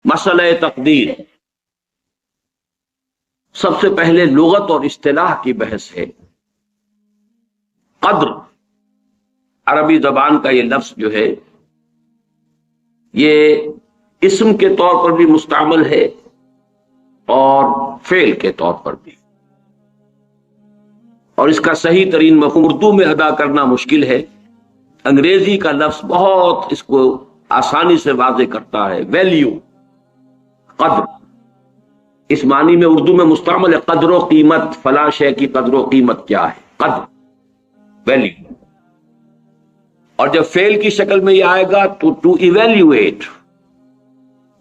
مسئلہ تقدیر سب سے پہلے لغت اور اصطلاح کی بحث ہے. قدر عربی زبان کا یہ لفظ جو ہے یہ اسم کے طور پر بھی مستعمل ہے اور فعل کے طور پر بھی، اور اس کا صحیح ترین مفہوم اردو میں ادا کرنا مشکل ہے. انگریزی کا لفظ بہت اس کو آسانی سے واضح کرتا ہے. ویلیو، قدر، اس معنی میں اردو میں مستعمل ہے. قدر و قیمت، فلاں شے کی قدر و قیمت کیا ہے، قدر، ویلیو. اور جب فعل کی شکل میں یہ آئے گا تو ٹو ایویلیویٹ،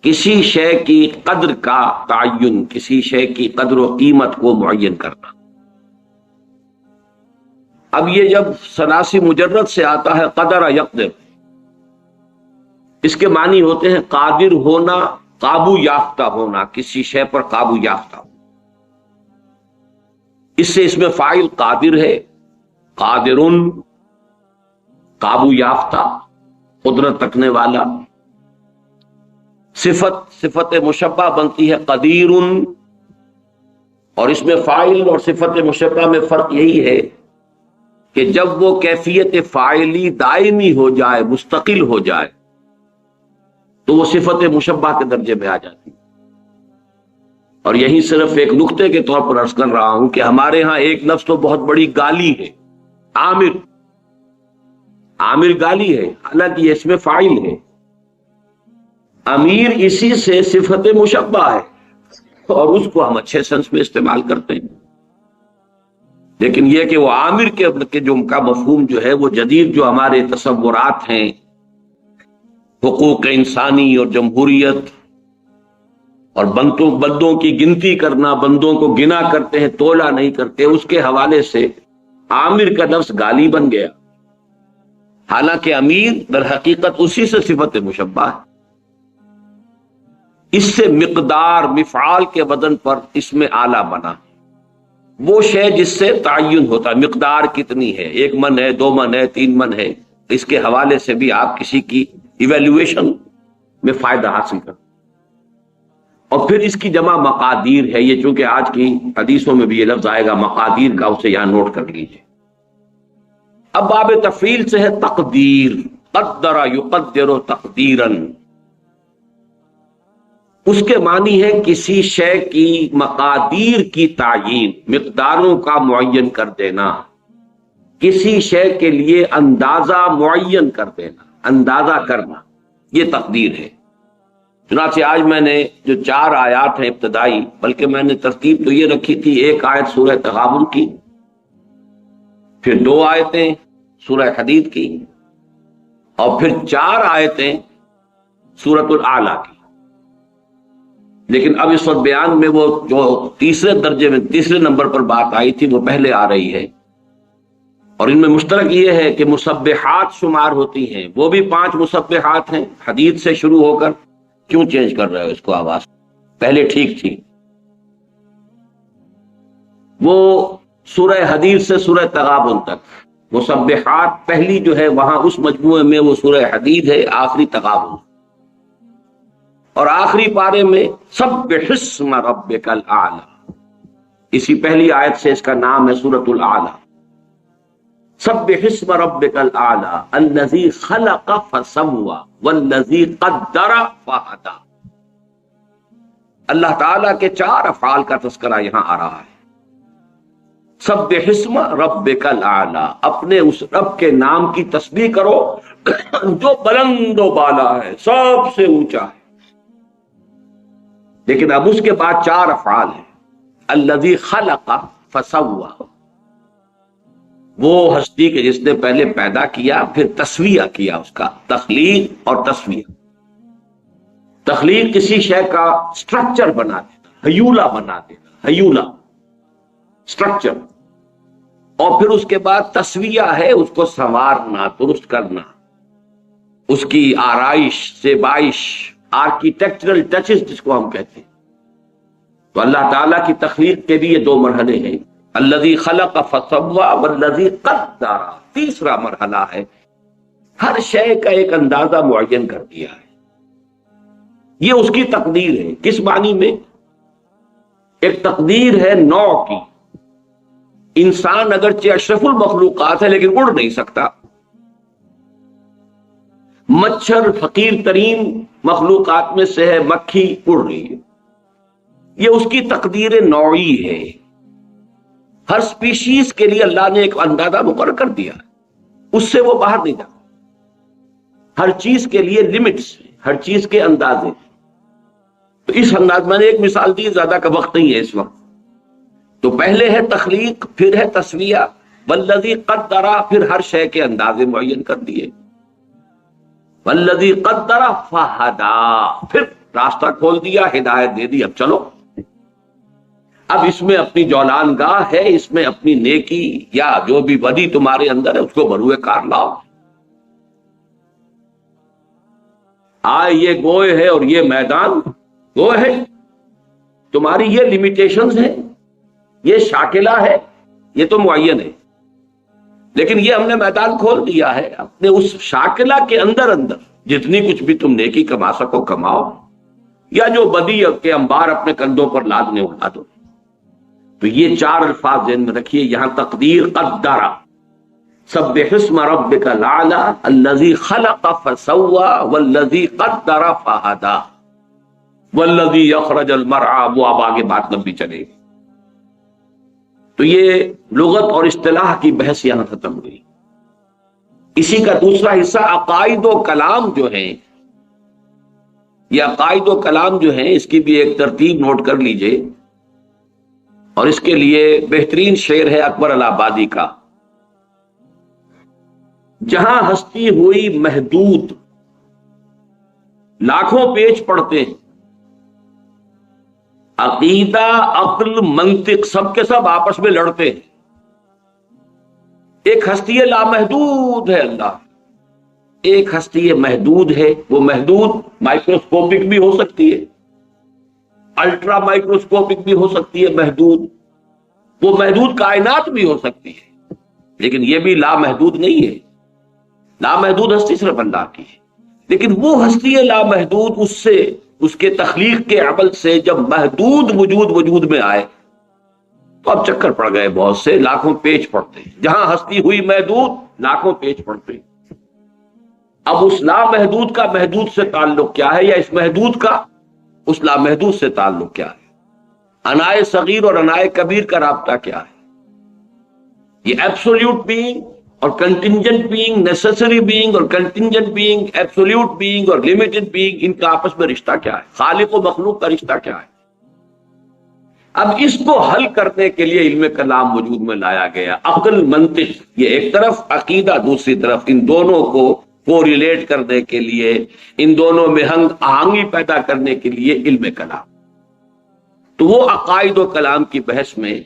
کسی شے کی قدر کا تعین، کسی شے کی قدر و قیمت کو معین کرنا. اب یہ جب ثلاثی مجرد سے آتا ہے قدر یقدر، اس کے معنی ہوتے ہیں قادر ہونا، قابو یافتہ ہونا، کسی شے پر قابو یافتہ. اس سے اس میں فاعل قادر ہے، قادرن، قابو یافتہ، قدرت رکھنے والا. صفت مشبہ بنتی ہے قدیرن، اور اس میں فاعل اور صفت مشبہ میں فرق یہی ہے کہ جب وہ کیفیت فاعلی دائمی ہو جائے، مستقل ہو جائے، تو وہ صفت مشبہ کے درجے میں آ جاتی ہے. اور یہی صرف ایک نقطے کے طور پر عرض کر رہا ہوں کہ ہمارے ہاں ایک لفظ تو بہت بڑی گالی ہے، عامر. عامر گالی ہے، حالانکہ یہ اس میں فاعل ہے. امیر اسی سے صفت مشبہ ہے اور اس کو ہم اچھے سنس میں استعمال کرتے ہیں. لیکن یہ کہ وہ عامر کے جو کا مفہوم جو ہے وہ جدید جو ہمارے تصورات ہیں، حقوق انسانی اور جمہوریت اور بندوں کی گنتی کرنا، بندوں کو گنا کرتے ہیں، تولا نہیں کرتے، اس کے حوالے سے عامر کا لفظ گالی بن گیا. حالانکہ امیر در حقیقت اسی سے صفت مشبہ ہے. اس سے مقدار، مفعال کے وزن پر اس میں اعلیٰ بنا. وہ شے جس سے تعین ہوتا ہے، مقدار کتنی ہے، 1 من ہے، 2 من ہے، 3 من ہے، اس کے حوالے سے بھی آپ کسی کی ایویلیویشن میں فائدہ حاصل کرتے. اور پھر اس کی جمع مقادیر ہے. یہ چونکہ آج کی حدیثوں میں بھی یہ لفظ آئے گا مقادیر کا، اسے یہاں نوٹ کر لیجئے. اب باب تفعیل سے ہے تقدیر. قدر یقدر تقدیرا، اس کے معنی ہے کسی شے کی مقادیر کی تعیین، مقداروں کا معین کر دینا، کسی شے کے لیے اندازہ معین کر دینا، اندازہ کرنا، یہ تقدیر ہے. چنانچہ آج میں نے جو 4 آیات ہیں ابتدائی، بلکہ میں نے ترتیب تو یہ رکھی تھی، 1 آیت سورہ تغابن کی، پھر 2 آیتیں سورہ حدید کی، اور پھر 4 آیتیں سورۃ الاعلیٰ کی. لیکن اب اس وقت بیان میں وہ جو تیسرے درجے میں، تیسرے نمبر پر بات آئی تھی، وہ پہلے آ رہی ہے. اور ان میں مشترک یہ ہے کہ مسبحات شمار ہوتی ہیں. وہ بھی 5 مسبحات ہیں، حدید سے شروع ہو کر. کیوں چینج کر رہے ہو اس کو آواز؟ پہلے ٹھیک تھی. وہ سورہ حدید سے سورہ تغابن تک مسبحات پہلی جو ہے وہاں اس مجموعے میں وہ سورہ حدید ہے، آخری تغابن. اور آخری پارے میں سبح اسم ربک الاعلی، اسی پہلی آیت سے اس کا نام ہے سورۃ الاعلی. سبح اسم ربک الاعلی الذی خلق فسوی والذی قدر فہدی. اللہ تعالیٰ کے 4 افعال کا تذکرہ یہاں آ رہا ہے. سبح اسم ربک الاعلی، اپنے اس رب کے نام کی تسبیح کرو جو بلند و بالا ہے، سب سے اونچا ہے. لیکن اب اس کے بعد 4 افعال ہیں. الذی خلق فسوی، وہ ہستی کے جس نے پہلے پیدا کیا، پھر تسویہ کیا، اس کا تخلیق اور تسویہ. تخلیق کسی شے کا سٹرکچر بنا دینا، ہیولہ بنا دینا، ہیولہ سٹرکچر. اور پھر اس کے بعد تسویہ ہے اس کو سنوارنا، درست کرنا، اس کی آرائش، زیبائش، آرکیٹیکچرل ٹچز جس کو ہم کہتے ہیں. تو اللہ تعالیٰ کی تخلیق کے بھی یہ 2 مرحلے ہیں، الذی خلق فسوی والذی قدر. تیسرا مرحلہ ہے ہر شے کا ایک اندازہ معین کر دیا ہے. یہ اس کی تقدیر ہے. کس معنی میں؟ ایک تقدیر ہے نو کی. انسان اگرچہ اشرف المخلوقات ہے لیکن اڑ نہیں سکتا. مچھر فقیر ترین مخلوقات میں سے ہے، مکھی اڑ رہی ہے. یہ اس کی تقدیر نوعی ہے. ہر سپیشیز کے لیے اللہ نے ایک اندازہ مقرر کر دیا، اس سے وہ باہر نہیں جاتا. ہر چیز کے لیے لمٹس، ہر چیز کے اندازے. تو اس انداز میں نے ایک مثال دی، زیادہ کا وقت نہیں ہے اس وقت. تو پہلے ہے تخلیق، پھر ہے تسویہ، والذی قدر، پھر ہر شے کے اندازے معین کر دیے. والذی قدر فہدا، پھر راستہ کھول دیا، ہدایت دے دی، اب چلو. اب اس میں اپنی جولان گاہ ہے، اس میں اپنی نیکی یا جو بھی بدی تمہارے اندر ہے اس کو بروئے کار لاؤ. آئے یہ گوئے ہے اور یہ میدان گوئے ہے، تمہاری یہ لیمیٹیشنز ہیں، یہ شاکلہ ہے، یہ تو معین ہے. لیکن یہ ہم نے میدان کھول دیا ہے. اپنے اس شاکلہ کے اندر اندر جتنی کچھ بھی تم نیکی کما سکو کماؤ، یا جو بدی کے انبار اپنے کندھوں پر لادنے اٹھا دو. تو یہ چار الفاظ ذہن میں رکھیے. یہاں تقدیر قدر، سبح اسم ربک الاعلی الذی خلق فسوی والذی قدر فہدی والذی یخرج المرعی. وہ اب آگے بات لمبی چلے گی. تو یہ لغت اور اصطلاح کی بحث یہاں ختم ہوئی. اسی کا دوسرا حصہ عقائد و کلام جو ہیں. یہ عقائد و کلام جو ہیں اس کی بھی ایک ترتیب نوٹ کر لیجئے، اور اس کے لیے بہترین شعر ہے اکبر الہٰبادی کا. جہاں ہستی ہوئی محدود، لاکھوں پیج پڑتے ہیں، عقیدہ عقل منطق سب کے سب آپس میں لڑتے ہیں. ایک ہستی لامحدود ہے اللہ، ایک ہستی محدود ہے. وہ محدود مائکروسکوپک بھی ہو سکتی ہے، الٹرا مائکروسکوپک بھی ہو سکتی ہے محدود، وہ محدود کائنات بھی ہو سکتی ہے. لیکن یہ بھی لامحدود نہیں ہے. لامحدود ہستی صرف اللہ کی ہے. لیکن وہ ہستی لامحدود، اس سے، اس کے تخلیق کے عمل سے جب محدود وجود میں آئے تو اب چکر پڑ گئے بہت سے. لاکھوں پیج پڑتے ہیں. جہاں ہستی ہوئی محدود، لاکھوں پیج پڑتے ہیں. اب اس لامحدود کا محدود سے تعلق کیا ہے، یا اس محدود کا اس لامحدود سے تعلق کیا ہے؟ انائے صغیر اور انائے کبیر کا رابطہ کیا ہے؟ یہ ایبسولوٹ بینگ اور کنٹینجنٹ بینگ، نیسیسری بینگ اور کنٹینجنٹ بینگ، ایبسولوٹ بینگ اور لمیٹڈ بینگ، ان کا آپس میں رشتہ کیا ہے؟ خالق و مخلوق کا رشتہ کیا ہے؟ اب اس کو حل کرنے کے لیے علم کلام وجود میں لایا گیا. عقل منطق یہ ایک طرف، عقیدہ دوسری طرف. ان دونوں کو کوریلیٹ کرنے کے لیے، ان دونوں میں ہنگ آہنگی پیدا کرنے کے لیے علم کلام. تو وہ عقائد و کلام کی بحث میں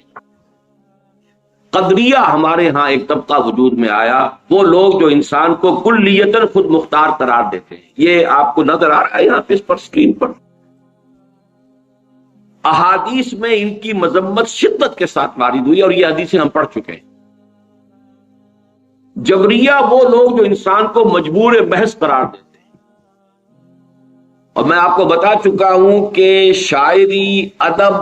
قدریہ ہمارے ہاں ایک طبقہ وجود میں آیا. وہ لوگ جو انسان کو کلیتاً خود مختار قرار دیتے ہیں. یہ آپ کو نظر آ رہا ہے یہاں پہ اس پر اسکرین پر. احادیث میں ان کی مذمت شدت کے ساتھ وارد ہوئی، اور یہ حدیثیں ہم پڑھ چکے ہیں. جبریہ وہ لوگ جو انسان کو مجبور محض قرار دیتے ہیں. اور میں آپ کو بتا چکا ہوں کہ شاعری، ادب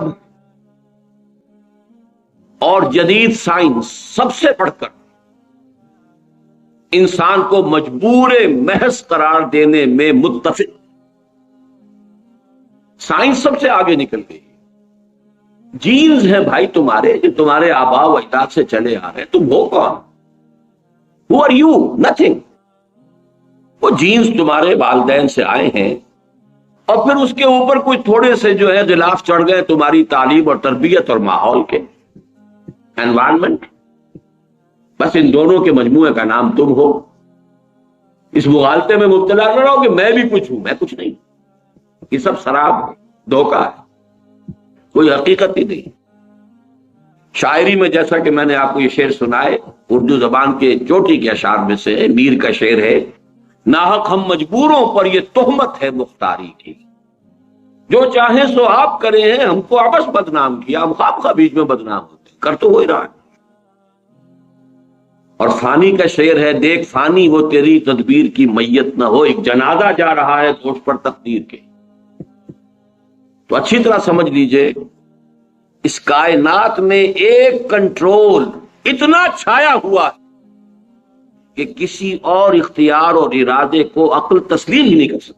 اور جدید سائنس سب سے بڑھ کر انسان کو مجبور محض قرار دینے میں متفق. سائنس سب سے آگے نکل گئی. جینز ہیں بھائی تمہارے، جو تمہارے آباء و اجداد سے چلے آ رہے ہیں. تم ہو کون؟ Who are you? Nothing. وہ جینز تمہارے والدین سے آئے ہیں، اور پھر اس کے اوپر کوئی تھوڑے سے جو ہے غلاف چڑھ گئے تمہاری تعلیم اور تربیت اور ماحول کے، انوائرمنٹ. بس ان دونوں کے مجموعے کا نام تم ہو. اس مغالطے میں مبتلا نہ رہو کہ میں بھی کچھ ہوں. میں کچھ نہیں. یہ سب شراب ہے، دھوکہ ہے، کوئی حقیقت ہی نہیں. شاعری میں جیسا کہ میں نے آپ کو یہ شعر سنائے، اردو زبان کے چوٹی کے اشعار میں سے میر کا شعر ہے: ناحق ہم مجبوروں پر یہ تہمت ہے مختاری کی، جو چاہیں سو آپ کرے ہیں، ہم کو آپس بدنام کیا. ہم خواب کا بیچ میں بدنام ہوتے، کر تو ہو ہی رہا ہے. اور فانی کا شعر ہے: دیکھ فانی وہ تیری تدبیر کی میت نہ ہو، ایک جنازہ جا رہا ہے گوشت پر تقدیر کے. تو اچھی طرح سمجھ لیجئے اس کائنات میں ایک کنٹرول اتنا چھایا ہوا ہے کہ کسی اور اختیار اور ارادے کو عقل تسلیم ہی نہیں کر سکتی.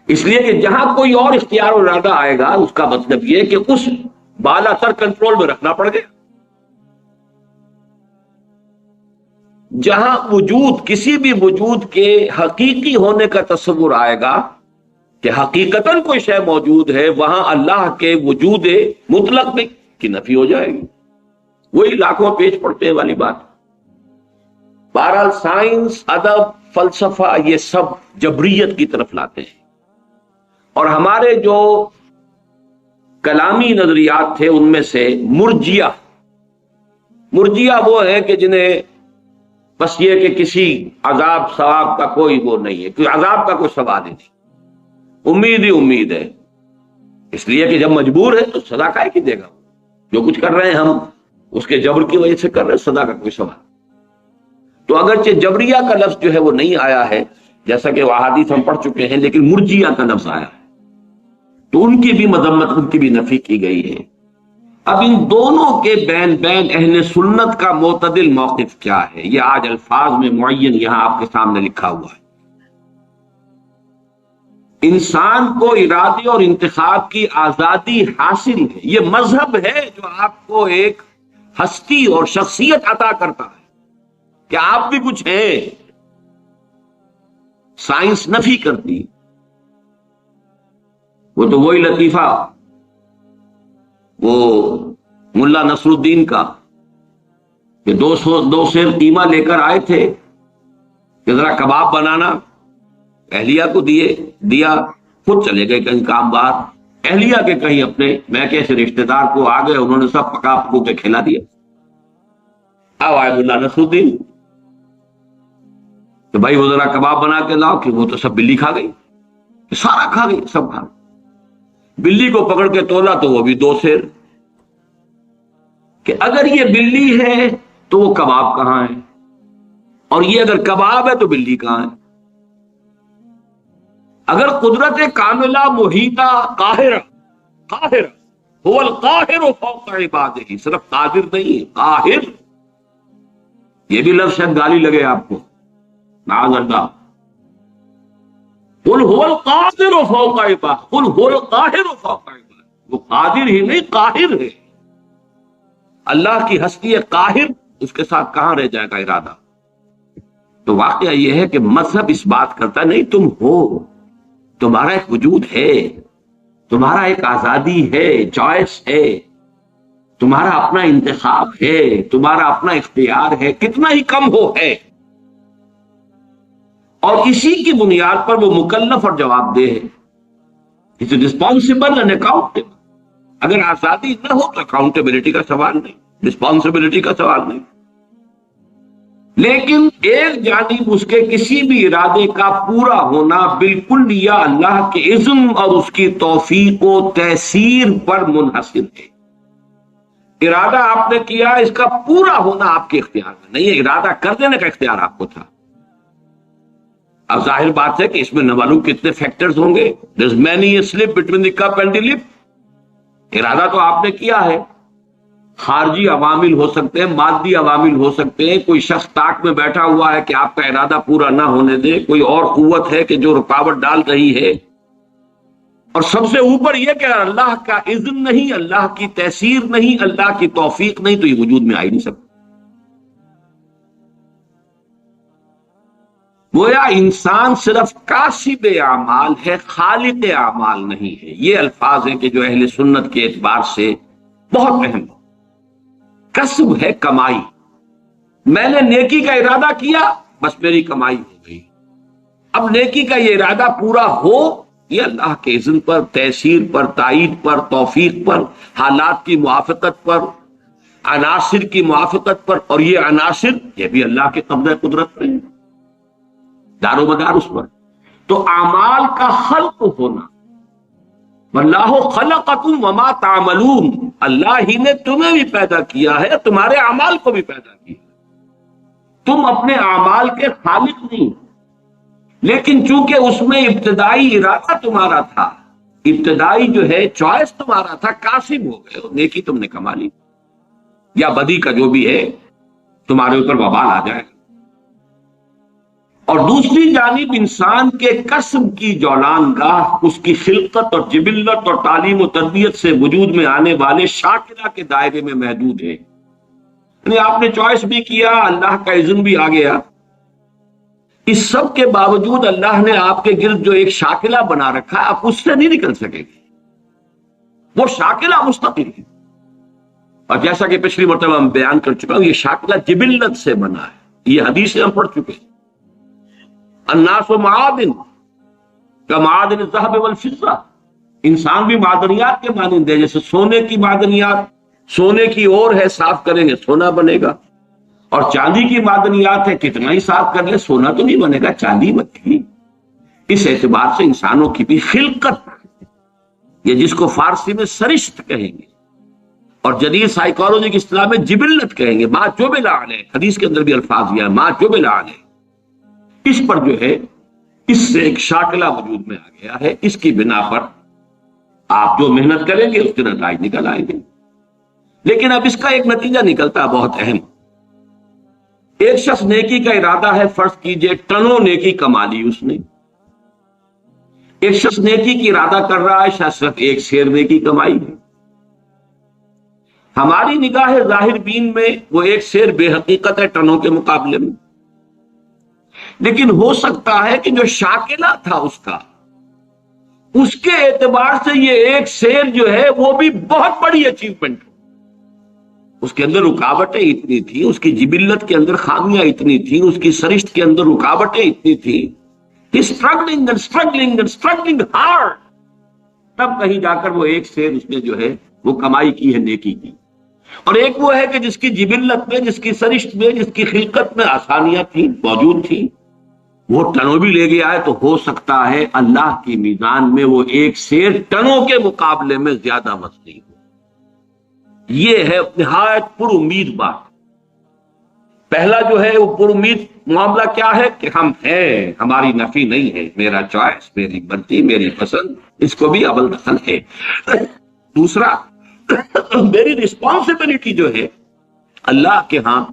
اس لیے کہ جہاں کوئی اور اختیار اور ارادہ آئے گا اس کا مطلب یہ کہ اس بالا تر کنٹرول میں رکھنا پڑ گیا. جہاں وجود کسی بھی وجود کے حقیقی ہونے کا تصور آئے گا کہ حقیقتاً کوئی شے موجود ہے، وہاں اللہ کے وجود مطلق میں کی نفی ہو جائے گی. وہی لاکھوں پیج پڑتے والی بات. بہرحال سائنس، ادب، فلسفہ یہ سب جبریت کی طرف لاتے ہیں، اور ہمارے جو کلامی نظریات تھے ان میں سے مرجیہ وہ ہے کہ جنہیں بس یہ کہ کسی عذاب ثواب کا کوئی وہ نہیں ہے، کوئی عذاب کا کوئی سوال ہی نہیں، امید ہی امید ہے. اس لیے کہ جب مجبور ہے تو سزا کائے کی دے گا. جو کچھ کر رہے ہیں ہم اس کے جبر کی وجہ سے کر رہے ہیں، سزا کا کوئی سوال. تو اگرچہ جبریہ کا لفظ جو ہے وہ نہیں آیا ہے جیسا کہ وہ احادیث ہم پڑھ چکے ہیں، لیکن مرجیہ کا لفظ آیا ہے، تو ان کی بھی مذمت، ان کی بھی نفی کی گئی ہے. اب ان دونوں کے بین اہل سنت کا معتدل موقف کیا ہے، یہ آج الفاظ میں معین یہاں آپ کے سامنے لکھا ہوا ہے. انسان کو ارادے اور انتخاب کی آزادی حاصل ہے. یہ مذہب ہے جو آپ کو ایک ہستی اور شخصیت عطا کرتا ہے کہ آپ بھی کچھ ہیں. سائنس نفی کرتی. وہ تو وہی لطیفہ وہ ملا نصر الدین کا کہ 200 سیر قیمہ لے کر آئے تھے کہ ذرا کباب بنانا، اہلیہ کو دیا، خود چلے گئے کہیں کام باہر. اہلیہ کے کہیں اپنے میں کیسے رشتہ دار کو آ گئے، انہوں نے سب پکا پکو کے کھلا دیا. اب آئے ملا نصر الدین تو بھائی وہ ذرا کباب بنا کے لاؤ، کہ وہ تو سب بلی کھا گئی، سارا کھا گئی، سب کھا گئی. بلی کو پکڑ کے تولا تو وہ بھی 2 سیر. کہ اگر یہ بلی ہے تو وہ کباب کہاں ہے، اور یہ اگر کباب ہے تو بلی کہاں ہے. اگر قدرت کاملہ محیطہ قاہرہ هو القاہر فوق عبادہ، صرف قادر نہیں، قاہر. یہ بھی لفظ شاید گالی لگے آپ کو، معاذ اللہ. قل هو القادر فوق عبادہ، قل هو القاہر فوق عبادہ. وہ قادر ہی نہیں، قاہر ہے. اللہ کی ہستی قاہر، اس کے ساتھ کہاں رہ جائے گا ارادہ. تو واقعہ یہ ہے کہ مذہب اس بات کرتا نہیں تم ہو، تمہارا ایک وجود ہے، تمہارا ایک آزادی ہے، چوائس ہے، تمہارا اپنا انتخاب ہے، تمہارا اپنا اختیار ہے، کتنا ہی کم ہو ہے. اور اسی کی بنیاد پر وہ مکلف اور جواب دہ ہے، رسپانسبل اینڈ اکاؤنٹیبل. اگر آزادی نہ ہو تو اکاؤنٹیبلٹی کا سوال نہیں، رسپانسبلٹی کا سوال نہیں. لیکن ایک جانب اس کے کسی بھی ارادے کا پورا ہونا بالکل یا اللہ کے اذن اور اس کی توفیق و تیسیر پر منحصر ہے. ارادہ آپ نے کیا، اس کا پورا ہونا آپ کے اختیار میں نہیں ہے، ارادہ کر دینے کا اختیار آپ کو تھا. اب ظاہر بات ہے کہ اس میں نہ معلوم کتنے فیکٹرز ہوں گے. There's many a slip between the cup and the lip. ارادہ تو آپ نے کیا ہے، خارجی عوامل ہو سکتے ہیں، مادی عوامل ہو سکتے ہیں. کوئی شخص طاق میں بیٹھا ہوا ہے کہ آپ کا ارادہ پورا نہ ہونے دے، کوئی اور قوت ہے کہ جو رکاوٹ ڈال رہی ہے. اور سب سے اوپر یہ کہ اللہ کا اذن نہیں، اللہ کی تیسیر نہیں، اللہ کی توفیق نہیں، تو یہ وجود میں آ ہی نہیں سکتا. گویا انسان صرف کاسب اعمال ہے، خالق اعمال نہیں ہے. یہ الفاظ ہیں کہ جو اہل سنت کے اعتبار سے بہت اہم ہے. کسب ہے کمائی. میں نے نیکی کا ارادہ کیا، بس میری کمائی ہو گئی. اب نیکی کا یہ ارادہ پورا ہو، یہ اللہ کے اذن پر، تیسیر پر، تائید پر، توفیق پر، حالات کی موافقت پر، عناصر کی موافقت پر. اور یہ عناصر یہ بھی اللہ کے قبضہ قدرت پر ہے، دار و مدار اس پر. تو اعمال کا خلق ہونا، واللہ خلقکم وما تعملون، اللہ ہی نے تمہیں بھی پیدا کیا ہے، تمہارے اعمال کو بھی پیدا کیا. تم اپنے اعمال کے خالق نہیں. لیکن چونکہ اس میں ابتدائی ارادہ تمہارا تھا، ابتدائی جو ہے چوائس تمہارا تھا، قاسم ہو گئے، نیکی تم نے کما لی، یا بدی کا جو بھی ہے تمہارے اوپر وبال آ جائے۔ اور دوسری جانب انسان کے کسب کی جولان گاہ اس کی خلقت اور جبلت اور تعلیم و تربیت سے وجود میں آنے والے شاکرہ کے دائرے میں محدود ہے، یعنی آپ نے چوائس بھی کیا، اللہ کا اذن بھی آ گیا، اس سب کے باوجود اللہ نے آپ کے گرد جو ایک شاکلہ بنا رکھا ہے، آپ اس سے نہیں نکل سکے گے، وہ شاکلہ مستقل ہے۔ اور جیسا کہ پچھلی مرتبہ میں بیان کر چکا ہوں، یہ شاکلہ جبلت سے بنا ہے، یہ حدیثیں ہم پڑھ چکے ہیں۔ الناس و معادن کا معادن الذهب والفضہ، انسان بھی معدنیات کے مانند ہے، جیسے سونے کی معدنیات، سونے کی اور ہے، صاف کریں گے سونا بنے گا، اور چاندی کی معدنیات ہے، کتنا ہی صاف کر لے سونا تو نہیں بنے گا، چاندی بنے گی۔ اس اعتبار سے انسانوں کی بھی خلقت، یہ جس کو فارسی میں سرشت کہیں گے اور جدید سائیکالوجی کی اصطلاح میں جبلت کہیں گے، ما جبل علیہ، حدیث کے اندر بھی الفاظ یہ ہے ما جبل علیہ، اس پر جو ہے اس سے ایک شاکلہ وجود میں آ گیا ہے، اس کی بنا پر آپ جو محنت کریں گے اس کے نتائج نکل آئیں گے۔ لیکن اب اس کا ایک نتیجہ نکلتا ہے بہت اہم، ایک شخص نیکی کا ارادہ ہے، فرض کیجئے ٹنوں نیکی کما لی اس نے، ایک شخص نیکی کی ارادہ کر رہا ہے، شاید صرف ایک سیر نیکی کمائی ہے، ہماری نگاہ ظاہر بین میں وہ ایک سیر بے حقیقت ہے ٹنوں کے مقابلے میں، لیکن ہو سکتا ہے کہ جو شاکلہ تھا اس کا، اس کے اعتبار سے یہ ایک سیر جو ہے وہ بھی بہت بڑی اچیومنٹ ہو، اس کے اندر رکاوٹیں اتنی تھیں، اس کی جبلت کے اندر خامیاں اتنی تھیں، اس کی سرشت کے اندر رکاوٹیں اتنی تھیں، struggling and struggling and struggling hard، تب کہیں جا کر وہ ایک سیر اس نے جو ہے وہ کمائی کی ہے نیکی کی۔ اور ایک وہ ہے کہ جس کی جبلت میں، جس کی سرشت میں، جس کی خلقت میں آسانیاں تھیں، موجود تھیں، وہ ٹنوں بھی لے گیا ہے، تو ہو سکتا ہے اللہ کی میزان میں وہ ایک سیر ٹنوں کے مقابلے میں زیادہ وزنی ہو۔ یہ ہے نہایت پر امید بات۔ پہلا جو ہے وہ پر امید معاملہ کیا ہے کہ ہم ہیں، ہماری نفی نہیں ہے، میرا چوائس، میری مرضی، میری پسند، اس کو بھی اول دخل ہے۔ دوسرا، میری رسپانسبلٹی جو ہے اللہ کے ہاں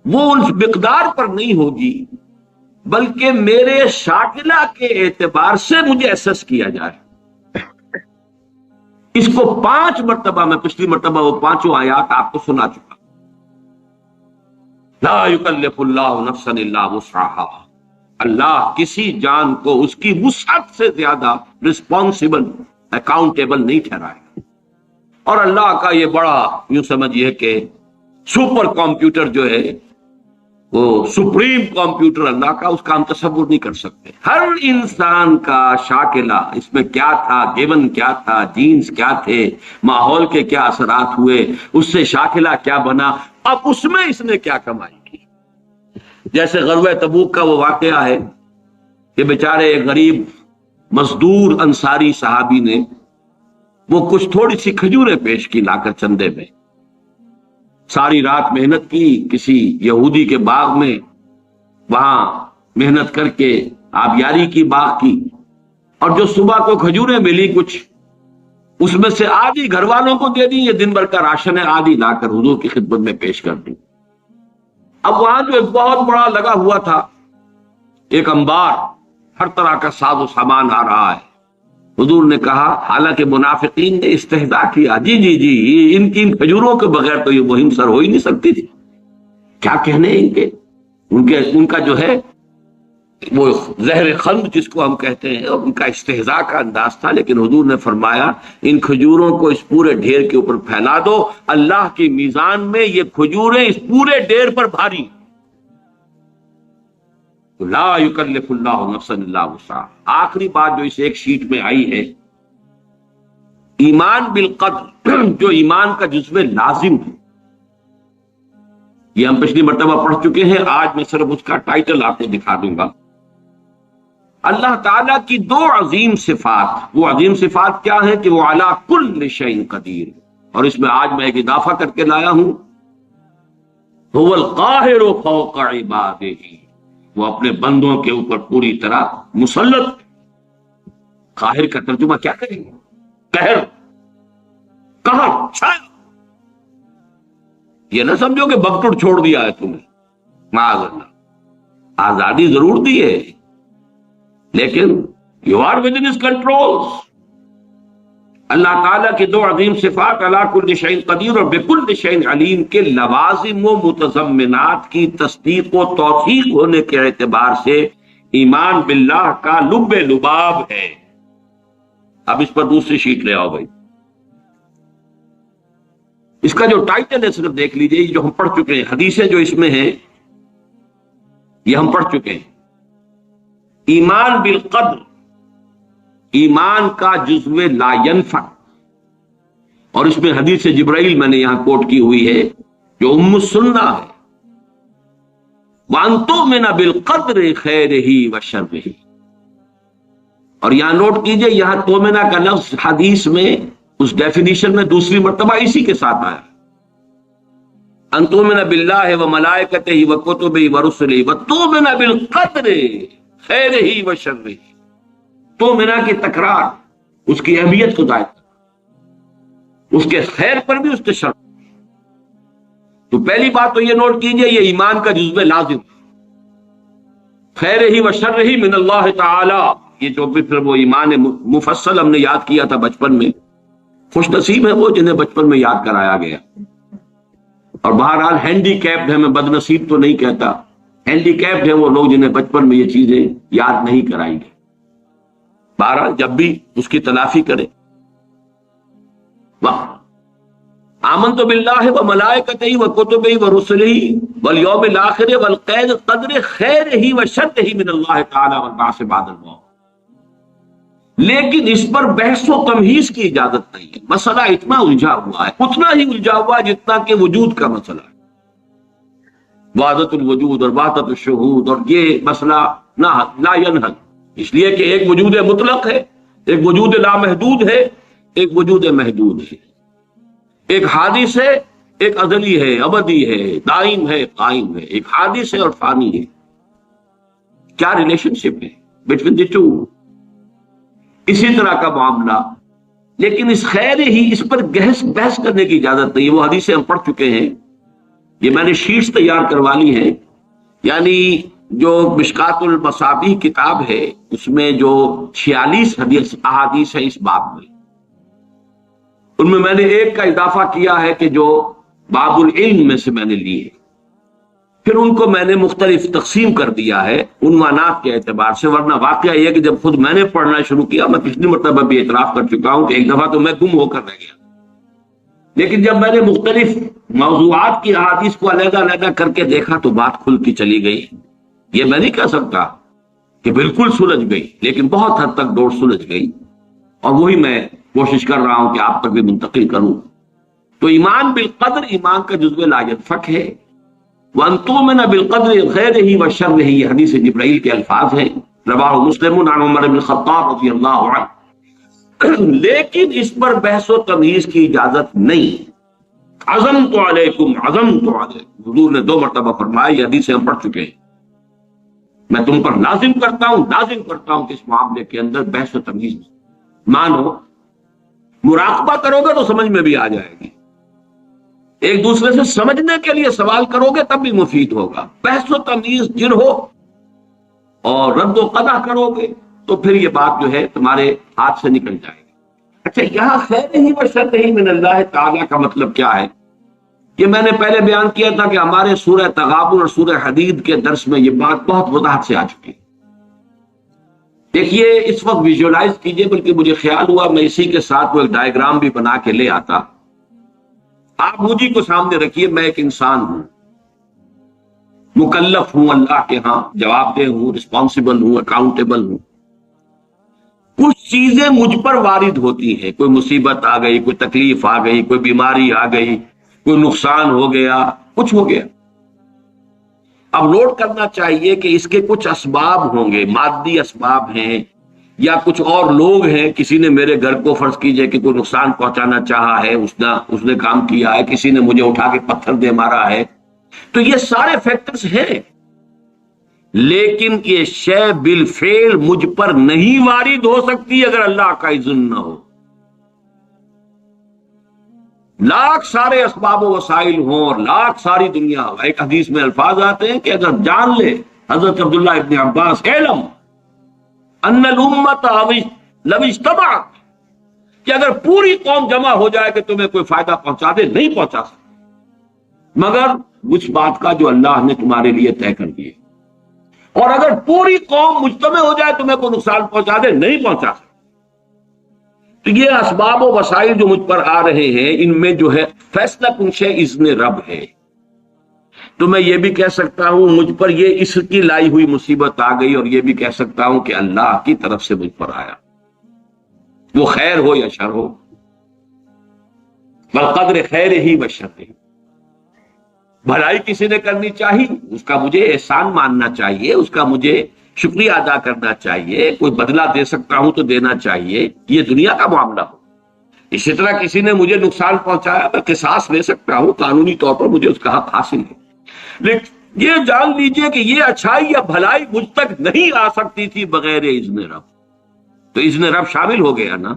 وہ اس مقدار پر نہیں ہوگی، بلکہ میرے شاکلہ کے اعتبار سے مجھے ایسس کیا جائے۔ اس کو 5 مرتبہ، میں پچھلی مرتبہ وہ 5 آیات آپ کو سنا چکا۔ لا یکلف اللہ نفسا الا وسعها، اللہ کسی جان کو اس کی وسعت سے زیادہ رسپانسبل، اکاؤنٹیبل نہیں ٹھہرائے گا۔ اور اللہ کا یہ بڑا، یوں سمجھیے کہ سپر کمپیوٹر جو ہے، وہ سپریم کمپیوٹر اللہ کا، اس کا ہم تصور نہیں کر سکتے۔ ہر انسان کا شاکلہ، اس میں کیا تھا، گیون کیا تھا، جینز کیا تھے، ماحول کے کیا اثرات ہوئے، اس سے شاکلہ کیا بنا، اب اس میں اس نے کیا کمائی کی۔ جیسے غزوہ تبوک کا وہ واقعہ ہے کہ بیچارے ایک غریب مزدور انصاری صحابی نے وہ کچھ تھوڑی سی کھجوریں پیش کی لا کر چندے میں، ساری رات محنت کی کسی یہودی کے باغ میں، وہاں محنت کر کے آبیاری کی، باغ کی، اور جو صبح کو کھجوریں ملی کچھ، اس میں سے آدھی گھر والوں کو دے دی، یہ دن بھر کا راشن ہے، آدھی لا کر حضور کی خدمت میں پیش کر دی۔ اب وہاں جو ایک بہت بڑا لگا ہوا تھا ایک انبار، ہر طرح کا ساز و سامان آ رہا ہے، حضور نے کہا، حالانکہ منافقین نے استہزاء کیا، جی جی جی ان کھجوروں کے بغیر تو یہ مہم سر ہو ہی نہیں سکتی تھی، کیا کہنے ان کا جو ہے وہ زہر خند جس کو ہم کہتے ہیں، اور ان کا استہزاء کا انداز تھا۔ لیکن حضور نے فرمایا ان کھجوروں کو اس پورے ڈھیر کے اوپر پھیلا دو، اللہ کی میزان میں یہ کھجوریں اس پورے ڈھیر پر بھاری۔ لا یکلف اللہ نفسا الا وسعها۔ آخری بات جو اس ایک شیٹ میں آئی ہے، ایمان بالقدر، جو ایمان کا جزو لازم ہے، یہ ہم پچھلی مرتبہ پڑھ چکے ہیں، آج میں صرف اس کا ٹائٹل آپ کو دکھا دوں گا۔ اللہ تعالیٰ کی 2 عظیم صفات، وہ عظیم صفات کیا ہیں کہ وہ علی کل شیء قدیر، اور اس میں آج میں ایک اضافہ کر کے لایا ہوں، هو القاہر فوق عبادہ، وہ اپنے بندوں کے اوپر پوری طرح مسلط. قاہر کا ترجمہ کیا کریں گے؟ قہر، قہر، چھایا. یہ نہ سمجھو کہ بکٹڑ چھوڑ دیا ہے تمہیں، معاذ اللہ. آزادی ضرور دی ہے لیکن you are within his control. اللہ تعالیٰ کی دو عظیم صفات علی کل شیء قدیر اور بکل شیء علیم کے لوازم و متضمنات کی تصدیق و توثیق ہونے کے اعتبار سے ایمان باللہ کا لب لباب ہے. اب اس پر دوسری شیٹ لے آؤ بھائی. اس کا جو ٹائٹل ہے صرف دیکھ لیجئے. یہ جو ہم پڑھ چکے ہیں، حدیثیں جو اس میں ہیں یہ ہم پڑھ چکے ہیں. ایمان بالقدر، ایمان کا جزو لا ینفع. اور اس میں حدیث جبرائیل میں نے یہاں کوٹ کی ہوئی ہے جو ام السنہ ہے. وَأَن تُؤْمِنَ بِالْقَدْرِ خَيْرِهِ وَشَرِّهِ. اور یہاں نوٹ کیجئے، یہاں تومنہ کا لفظ حدیث میں اس ڈیفینیشن میں دوسری مرتبہ اسی کے ساتھ آیا. ان تؤمن باللہ وملائکتہ وکتبہ ورسلہ وتؤمن بالقدر خیرہ وشرہ. تومنہ کی تکرار اس کی اہمیت کو ظاہر کرتا، اس کے خیر پر بھی اس کے شر. تو پہلی بات تو یہ نوٹ کیجئے، یہ ایمان کا جزو لازم. خیرہ وشرہ من اللہ تعالی. یہ جو بھی پھر وہ ایمان مفصل ہم نے یاد کیا تھا بچپن میں. خوش نصیب ہے وہ جنہیں بچپن میں یاد کرایا گیا. اور بہرحال ہینڈی کیپڈ ہے، میں بد نصیب تو نہیں کہتا، ہینڈی کیپڈ ہے وہ لوگ جنہیں بچپن میں یہ چیزیں یاد نہیں کرائی گئی. بہرحال جب بھی اس کی تلافی کرے. آمنت باللہ وملائکتہ وکتبہ ورسلہ والیوم الآخر والقدر خیرہ وشرہ من اللہ تعالی والبعث بعد الموت. لیکن اس پر بحث و تمہیز کی اجازت نہیں ہے. مسئلہ اتنا الجھا ہوا ہے، اتنا ہی الجھا ہوا ہے جتنا کہ وجود کا مسئلہ ہے. وحدت الوجود اور وحدت الشہود، اور یہ مسئلہ لا ینحل. اس لیے کہ ایک وجود مطلق ہے، ایک وجود لامحدود ہے، ایک وجود محدود ہے. ایک حادث ہے، ایک ازلی ہے، ابدی ہے، دائم ہے، قائم ہے. ایک حادث ہے اور فانی ہے. کیا ریلیشن شپ ہے بٹوین دی ٹو؟ اسی طرح کا معاملہ. لیکن اس خیر ہی، اس پر بحث کرنے کی اجازت نہیں ہے. وہ حدیثیں ہم پڑھ چکے ہیں، یہ میں نے شیٹس تیار کروا لی ہیں. یعنی جو مشکات المصابیح کتاب ہے اس میں جو 46 احادیث ہے اس باب میں، ان میں نے ایک کا اضافہ کیا ہے کہ جو باب العلم میں سے میں نے لی ہے. پھر ان کو میں نے مختلف تقسیم کر دیا ہے عنوانات کے اعتبار سے. ورنہ واقعہ یہ کہ جب خود میں نے پڑھنا شروع کیا، میں پچھلی مرتبہ بھی اعتراف کر چکا ہوں کہ ایک دفعہ تو میں گم ہو کر رہ گیا. لیکن جب میں نے مختلف موضوعات کی احادیث کو علیحدہ علیحدہ کر کے دیکھا تو بات کھل کی چلی گئی. یہ میں نہیں کہہ سکتا کہ بالکل سلجھ گئی، لیکن بہت حد تک ڈور سلجھ گئی. اور وہی میں کوشش کر رہا ہوں کہ آپ تک بھی منتقل کروں. تو ایمان بالقدر ایمان کا جزو لا ینفک ہے. وَأَن تُؤْمِنَ بِالْقَدْرِ خَيْرِهِ وَشَرِّهِ، یہ حدیث جبرائیل کے الفاظ ہیں. رواہ مسلم عن عمر بن الخطاب رضی اللہ عنہ. لیکن اس پر بحث و تمیز کی اجازت نہیں. عزمت علیکم، عزمت علیکم، حضور نے 2 مرتبہ فرمایا. یہ حدیثیں ہم پڑھ چکے ہیں. میں تم پر لازم کرتا ہوں کہ اس معاملے کے اندر بحث و تمیز مانو. مراقبہ کرو گے تو سمجھ میں بھی آ جائے گی. ایک دوسرے سے سمجھنے کے لیے سوال کرو گے تب بھی مفید ہوگا. بحث و تمیز جن ہو اور رد و قضا کرو گے تو پھر یہ بات جو ہے تمہارے ہاتھ سے نکل جائے گی. اچھا، یہاں خیر ہی و شر ہی من اللہ تعالیٰ کا مطلب کیا ہے؟ یہ میں نے پہلے بیان کیا تھا کہ ہمارے سورہ تغابن اور سورہ حدید کے درس میں یہ بات بہت وضاحت سے آ چکی ہے. دیکھیے اس وقت ویژولائز کیجئے، بلکہ مجھے خیال ہوا میں اسی کے ساتھ وہ ایک ڈائیگرام بھی بنا کے لے آتا. آپ مجھے کو سامنے رکھیے، میں ایک انسان ہوں، مکلف ہوں اللہ کے ہاں، جواب دہ ہوں، رسپانسبل ہوں، اکاؤنٹیبل ہوں. کچھ چیزیں مجھ پر وارد ہوتی ہیں. کوئی مصیبت آ گئی، کوئی تکلیف آ گئی، کوئی بیماری آ گئی، کوئی نقصان ہو گیا، کچھ ہو گیا. اب نوٹ کرنا چاہیے کہ اس کے کچھ اسباب ہوں گے، مادی اسباب ہیں یا کچھ اور لوگ ہیں. کسی نے میرے گھر کو فرض کیجئے کہ کوئی نقصان پہنچانا چاہا ہے، اس نے کام کیا ہے. کسی نے مجھے اٹھا کے پتھر دے مارا ہے. تو یہ سارے فیکٹرز ہیں. لیکن یہ شے بالفعل مجھ پر نہیں وارد ہو سکتی اگر اللہ کا اذن نہ ہو. لاکھ سارے اسباب و وسائل ہوں اور لاکھ ساری دنیا ہو. ایک حدیث میں الفاظ آتے ہیں کہ اگر جان لے حضرت عبداللہ ابن عباس علم ان الامت لو اجتمعت، کہ اگر پوری قوم جمع ہو جائے کہ تمہیں کوئی فائدہ پہنچا دے، نہیں پہنچا سکتے مگر اس بات کا جو اللہ نے تمہارے لیے طے کر دیے. اور اگر پوری قوم مجتمع ہو جائے تمہیں کوئی نقصان پہنچا دے، نہیں پہنچا سکتے. تو یہ اسباب و وسائل جو مجھ پر آ رہے ہیں ان میں جو ہے فیصلہ کنش اذن رب ہے. تو میں یہ بھی کہہ سکتا ہوں مجھ پر یہ اس کی لائی ہوئی مصیبت آ گئی، اور یہ بھی کہہ سکتا ہوں کہ اللہ کی طرف سے مجھ پر آیا، وہ خیر ہو یا شر ہو. بالقدر خیر ہی و شر ہی. بھلائی کسی نے کرنی چاہیے اس کا مجھے احسان ماننا چاہیے، اس کا مجھے شکریہ ادا کرنا چاہیے، کوئی بدلہ دے سکتا ہوں تو دینا چاہیے. یہ دنیا کا معاملہ ہو. اسی طرح کسی نے مجھے نقصان پہنچایا میں قصاص لے سکتا ہوں، قانونی طور پر مجھے اس کا حق حاصل ہے. لیکن یہ جان لیجئے کہ یہ اچھائی یا بھلائی مجھ تک نہیں آ سکتی تھی بغیر اذن رب. تو اذن رب شامل ہو گیا نا،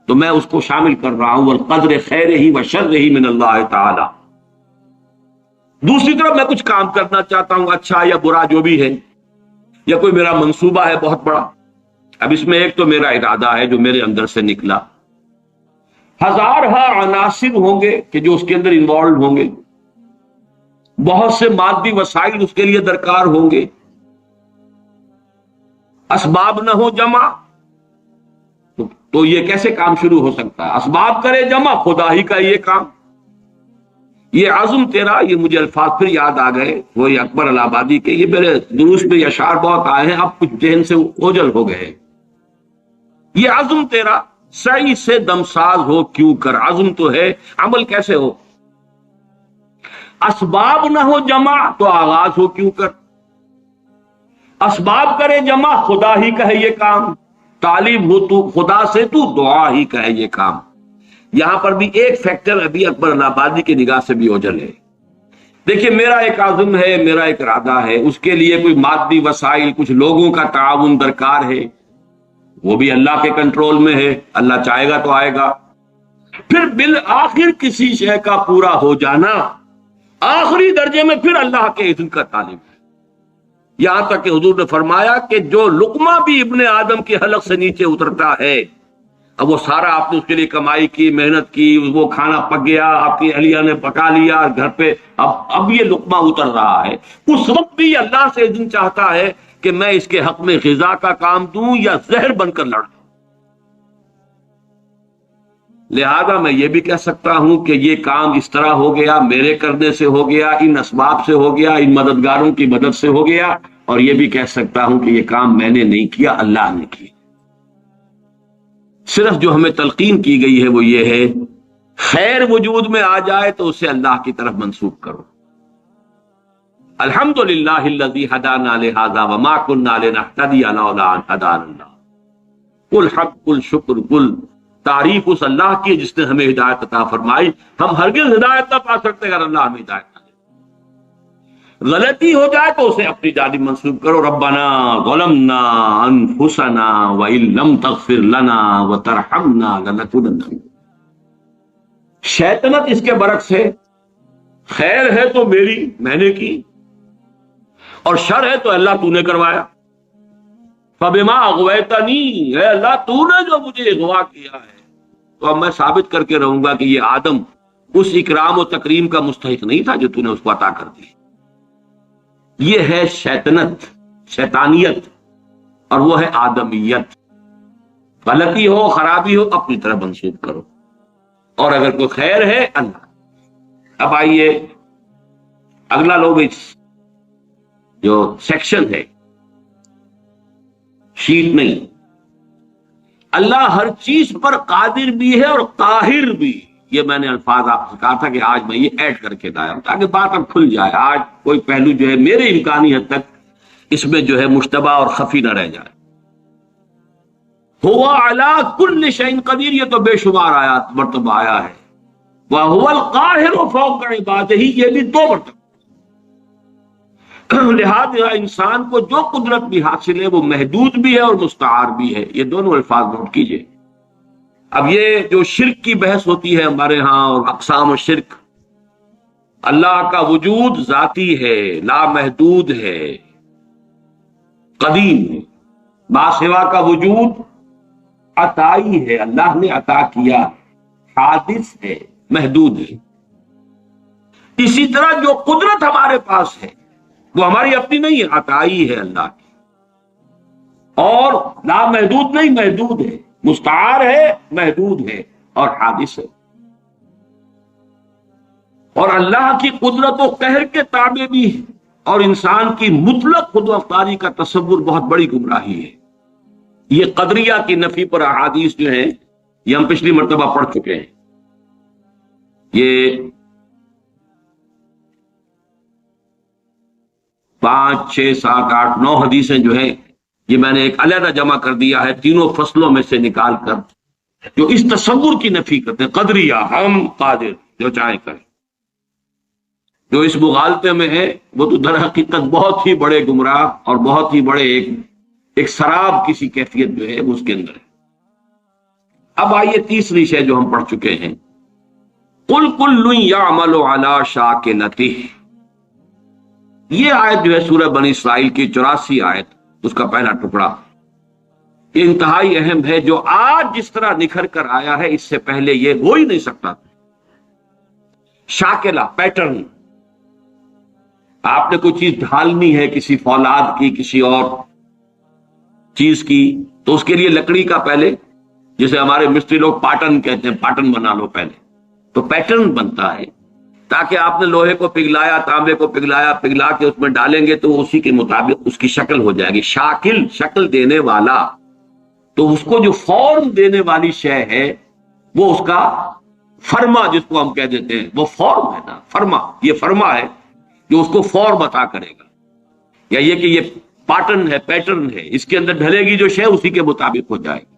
تو میں اس کو شامل کر رہا ہوں. والقدر خیر ہی و شر ہی من اللہ تعالی. دوسری طرف میں کچھ کام کرنا چاہتا ہوں، اچھا یا برا جو بھی ہے، یا کوئی میرا منصوبہ ہے بہت بڑا. اب اس میں ایک تو میرا ارادہ ہے جو میرے اندر سے نکلا، ہزارہ عناصر ہوں گے کہ جو اس کے اندر انوالو ہوں گے، بہت سے مادی وسائل اس کے لیے درکار ہوں گے. اسباب نہ ہو جمع تو یہ کیسے کام شروع ہو سکتا ہے؟ اسباب کرے جمع، خدا ہی کا یہ کام. یہ عزم تیرا، یہ مجھے الفاظ پھر یاد آ گئے وہ اکبر الہ آبادی کے. یہ میرے دروس میں یہ اشعار بہت آئے ہیں، اب کچھ ذہن سے اوجل ہو گئے. یہ عزم تیرا سعی سے دمساز ہو کیوں کر. عزم تو ہے، عمل کیسے ہو؟ اسباب نہ ہو جمع تو آغاز ہو کیوں کر. اسباب کرے جمع، خدا ہی کا ہے یہ کام. تعلیم ہو تو خدا سے، تو دعا ہی کا ہے یہ کام. یہاں پر بھی ایک فیکٹر ابھی اکبر الہ آبادی کی نگاہ سے بھی اوجھل ہے. دیکھیے میرا ایک عزم ہے، میرا ایک ارادہ ہے، اس کے لیے کوئی مادی وسائل، کچھ لوگوں کا تعاون درکار ہے، وہ بھی اللہ کے کنٹرول میں ہے. اللہ چاہے گا تو آئے گا. پھر بالآخر کسی شے کا پورا ہو جانا آخری درجے میں پھر اللہ کے اذن کا طالب ہے. یہاں تک کہ حضور نے فرمایا کہ جو لقمہ بھی ابن آدم کے حلق سے نیچے اترتا ہے، اب وہ سارا آپ نے اس کے لیے کمائی کی، محنت کی، وہ کھانا پک گیا، آپ کی اہلیہ نے پکا لیا گھر پہ، اب یہ لقمہ اتر رہا ہے، اس وقت بھی اللہ سے اذن چاہتا ہے کہ میں اس کے حق میں غذا کا کام دوں یا زہر بن کر لڑوں. لہذا میں یہ بھی کہہ سکتا ہوں کہ یہ کام اس طرح ہو گیا، میرے کرنے سے ہو گیا، ان اسباب سے ہو گیا، ان مددگاروں کی مدد سے ہو گیا. اور یہ بھی کہہ سکتا ہوں کہ یہ کام میں نے نہیں کیا، اللہ نے کیا. صرف جو ہمیں تلقین کی گئی ہے وہ یہ ہے خیر وجود میں آ جائے تو اسے اللہ کی طرف منسوب کرو. الحمدللہ الذی ہدانا لہذا وما کنا لنہتدی لولا ان ہدانا اللہ. کل حق، کل شکر، کل تعریف اس اللہ کی جس نے ہمیں ہدایت عطا فرمائی. ہم ہرگز ہدایت نہ پا سکتے اگر اللہ ہمیں ہدایت نہ دے. غلطی ہو جائے تو اسے اپنی جانب منسوب کرو. ربنا ظلمنا انفسنا وان لم تغفر لنا وترحمنا لنکونن. شیطنت اس کے برعکس ہے، خیر ہے تو میری، میں نے کی، اور شر ہے تو اللہ تو نے کروایا. فبما اغویتنی، اے اللہ تو نے جو مجھے اغوا کیا ہے تو اب میں ثابت کر کے رہوں گا کہ یہ آدم اس اکرام و تکریم کا مستحق نہیں تھا جو تو نے اس کو عطا کر دی. یہ ہے شیطنت، شیطانیت، اور وہ ہے آدمیت. غلطی ہو، خرابی ہو، اپنی طرف منسوب کرو، اور اگر کوئی خیر ہے اللہ. اب آئیے اگلا لوگ اس جو سیکشن ہے، شیٹ نہیں. اللہ ہر چیز پر قادر بھی ہے اور قاہر بھی. یہ میں نے الفاظ آپ سے کہا تھا کہ آج میں یہ ایڈ کر کے لایا ہوں تاکہ بات اب کھل جائے. آج کوئی پہلو جو ہے میرے امکانی حد تک اس میں جو ہے مشتبہ اور خفی نہ رہ جائے. ہوا علی کل شیء قدیر، یہ تو بے شمار آیات مرتبہ آیا ہے. وَهُوَ الْقَاهِرُ فَوْقَ عِبَادِهِ، یہ بھی 2 مرتبہ. لہذا انسان کو جو قدرت بھی حاصل ہے وہ محدود بھی ہے اور مستعار بھی ہے. یہ دونوں الفاظ نوٹ کیجئے. اب یہ جو شرک کی بحث ہوتی ہے ہمارے ہاں اور اقسام الشرک، اللہ کا وجود ذاتی ہے، لامحدود ہے، قدیم ہے. ماسوا کا وجود عطائی ہے، اللہ نے عطا کیا، حادث ہے، محدود ہے. اسی طرح جو قدرت ہمارے پاس ہے وہ ہماری اپنی نہیں ہے، عطائی ہے اللہ کی، اور لامحدود نہیں، محدود ہے، مستعار ہے، محدود ہے اور حادث ہے. اور اللہ کی قدرت و قہر کے تابع بھی ہے. اور انسان کی مطلق خود مختاری کا تصور بہت بڑی گمراہی ہے. یہ قدریہ کی نفی پر احادیث جو ہیں یہ ہم پچھلی مرتبہ پڑھ چکے ہیں. یہ 5 6 7 8 9 حدیثیں جو ہیں یہ میں نے ایک علیحدہ جمع کر دیا ہے تینوں فصلوں میں سے نکال کر، جو اس تصور کی نفی کرتے ہیں قدریہ، ہم قادر جو چاہیں کریں. جو اس مغالطے میں ہے وہ تو در حقیقت بہت ہی بڑے گمراہ اور بہت ہی بڑے ایک سراب کسی کیفیت جو ہے اس کے اندر ہے. اب آئیے تیسری شے جو ہم پڑھ چکے ہیں، قل کل یعمل علی شاکلتہ. یہ آیت جو ہے سورہ بنی اسرائیل کی 84 آیت، اس کا پہلا ٹکڑا، یہ انتہائی اہم ہے. جو آج جس طرح نکھر کر آیا ہے اس سے پہلے یہ ہو ہی نہیں سکتا. شاکلہ، پیٹرن. آپ نے کوئی چیز ڈھالنی ہے کسی فولاد کی، کسی اور چیز کی، تو اس کے لیے لکڑی کا پہلے، جسے ہمارے مستری لوگ پاٹن کہتے ہیں، پاٹن بنا لو پہلے، تو پیٹرن بنتا ہے. تاکہ آپ نے لوہے کو پگھلایا، تانبے کو پگھلایا، پگھلا کے اس میں ڈالیں گے تو اسی کے مطابق اس کی شکل ہو جائے گی. شاکل، شکل دینے والا. تو اس کو جو فارم دینے والی شے ہے وہ اس کا فرما، جس کو ہم کہہ دیتے ہیں، وہ فارم ہے نا. فرما، یہ فرما ہے جو اس کو فارم عطا کرے گا. یا یہ کہ یہ پاٹرن ہے، پیٹرن ہے، اس کے اندر ڈھلے گی جو شے اسی کے مطابق ہو جائے گی،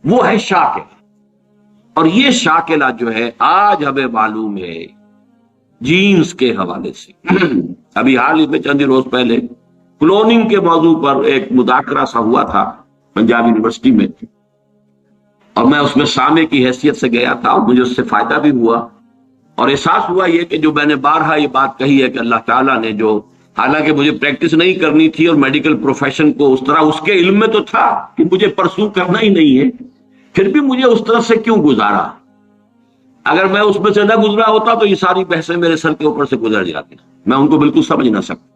وہ ہے شاکلہ. اور یہ شاکلہ جو ہے آج ہمیں معلوم ہے جینز کے حوالے سے. ابھی حال ہی میں چند ہی روز پہلے کلوننگ کے موضوع پر ایک مذاکرہ سا ہوا تھا پنجاب یونیورسٹی میں، اور میں اس میں سامع کی حیثیت سے گیا تھا، اور مجھے اس سے فائدہ بھی ہوا. اور احساس ہوا یہ کہ جو میں نے بارہا یہ بات کہی ہے کہ اللہ تعالیٰ نے جو، حالانکہ مجھے پریکٹس نہیں کرنی تھی اور میڈیکل پروفیشن کو اس طرح اس کے علم میں تو تھا کہ مجھے پرسو کرنا ہی نہیں ہے، پھر بھی مجھے اس طرح سے کیوں گزارا. اگر میں اس میں سے نہ گزرا ہوتا تو یہ ساری بحثیں میرے سر کے اوپر سے گزر جاتی، میں ان کو بالکل سمجھ نہ سکتا.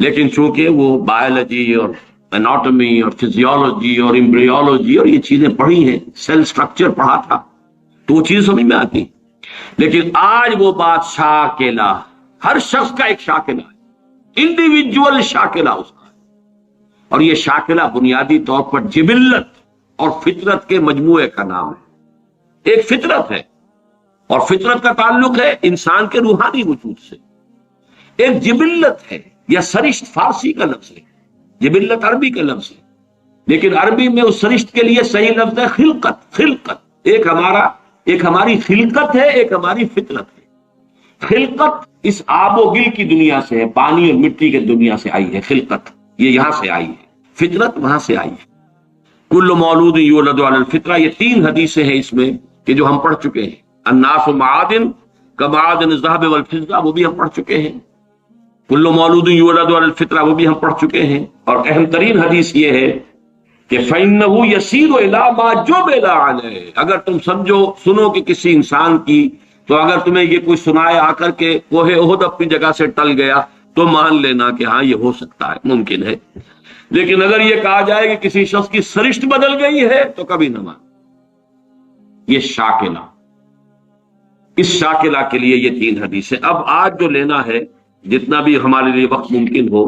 لیکن چونکہ وہ بایولوجی اور اناٹومی اور فزیولوجی اور ایمبریولوجی اور یہ چیزیں پڑھی ہیں، سیل سٹرکچر پڑھا تھا، تو وہ چیز سمجھ میں آتی. لیکن آج وہ بات شاکلہ، ہر شخص کا ایک شاکلہ ہے، انڈیویجول شاکلہ اس کا ہے. اور یہ شاکلہ بنیادی طور پر جبلت اور فطرت کے مجموعے کا نام ہے. ایک فطرت ہے، اور فطرت کا تعلق ہے انسان کے روحانی وجود سے. ایک جبلت ہے یا سرشت، فارسی کا لفظ ہے، جبلت عربی کا لفظ ہے، لیکن عربی میں اس سرشت کے لیے صحیح لفظ ہے خلقت. خلقت ایک ہماری خلقت ہے، ایک ہماری فطرت ہے. خلقت اس آب و گل کی دنیا سے ہے، پانی اور مٹی کے دنیا سے آئی ہے. خلقت یہ یہاں سے آئی ہے، فطرت وہاں سے آئی ہے. کل مولود یولد علی الفطرہ، یہ 3 حدیثیں ہیں اس میں کہ جو ہم پڑھ چکے ہیں. الناس معادن کمعادن الذهب والفضہ، وہ بھی ہم پڑھ چکے ہیں. کل مولود یولد علی الفطرہ، وہ بھی ہم پڑھ چکے ہیں. اور اہم ترین حدیث یہ ہے کہ فَإِنَّهُ يَسِيرُ إِلَىٰ مَا جُبِلَ عَلَيْهِ. اگر تم سنو کہ کسی انسان کی، تو اگر تمہیں یہ کوئی سنائے آ کر کے کوہ احد اپنی جگہ سے ٹل گیا تو مان لینا کہ ہاں یہ ہو سکتا ہے، ممکن ہے. لیکن اگر یہ کہا جائے کہ کسی شخص کی سرشت بدل گئی ہے تو کبھی نہ مان. یہ شاکلہ، اس شاکلہ کے لیے یہ 3 حدیثیں. اب آج جو لینا ہے جتنا بھی ہمارے لیے وقت ممکن ہو،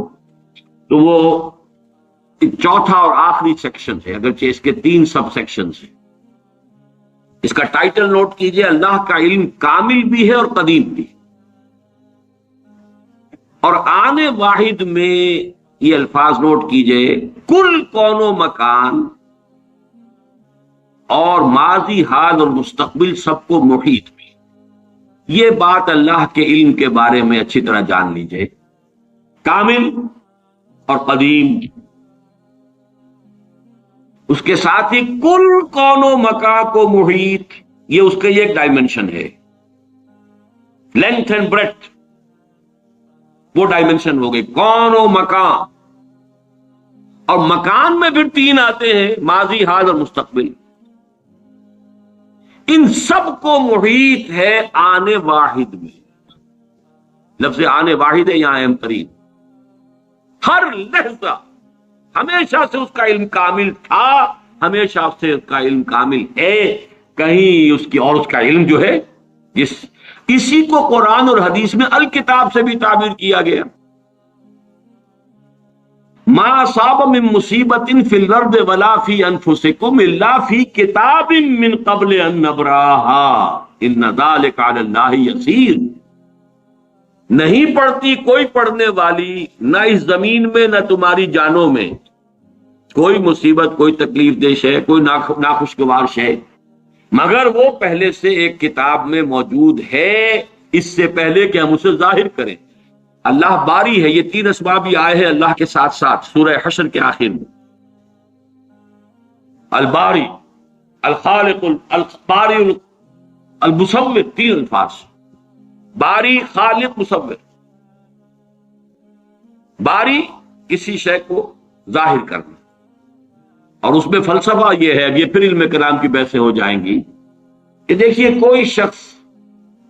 تو وہ چوتھا اور آخری سیکشن ہے، اگرچہ اس کے 3 سب سیکشنز ہیں. اس کا ٹائٹل نوٹ کیجئے، اللہ کا علم کامل بھی ہے اور قدیم بھی. اور آنے واحد میں یہ الفاظ نوٹ کیجئے، کل کون و مکان اور ماضی، حال اور مستقبل سب کو محیط بھی. یہ بات اللہ کے علم کے بارے میں اچھی طرح جان لیجئے کامل اور قدیم، اس کے ساتھ ہی کل کون و مکان کو محیط، یہ اس کا یہ ایک ڈائمنشن ہے، لینتھ اینڈ بریڈتھ، وہ ڈائمنشن ہو گئی کون و مکان۔ اور مکان میں پھر تین آتے ہیں، ماضی، حال اور مستقبل، ان سب کو محیط ہے آنے واحد میں۔ لفظ آنے واحد ہے یہاں اہم ترین، ہر لحظہ ہمیشہ سے اس کا علم کامل تھا، ہمیشہ سے اس کا علم کامل ہے، کہیں اس کی اور اس کا علم جو ہے اسی کو قرآن اور حدیث میں الکتاب سے بھی تعبیر کیا گیا۔ ما اصاب من مصیبت فی الارض ولا فی انفسکم الا فی کتاب من قبل ان نبراها ان ذلک علی اللہ یسیر۔ نہیں پڑتی کوئی پڑھنے والی، نہ اس زمین میں نہ تمہاری جانوں میں، کوئی مصیبت، کوئی تکلیف دہ شے، کوئی ناخوشگوار شے، مگر وہ پہلے سے ایک کتاب میں موجود ہے، اس سے پہلے کہ ہم اسے ظاہر کریں۔ اللہ باری ہے، یہ تین اسباب بھی آئے ہیں اللہ کے ساتھ ساتھ سورہ حشر کے آخر میں، الباری، الخالق، الباری، المصور، تین الفاظ، باری، خالق، مصور۔ باری کسی شے کو ظاہر کرنا، اور اس میں فلسفہ یہ ہے، یہ پھر علم کلام کی بحثیں ہو جائیں گی کہ دیکھیے کوئی شخص،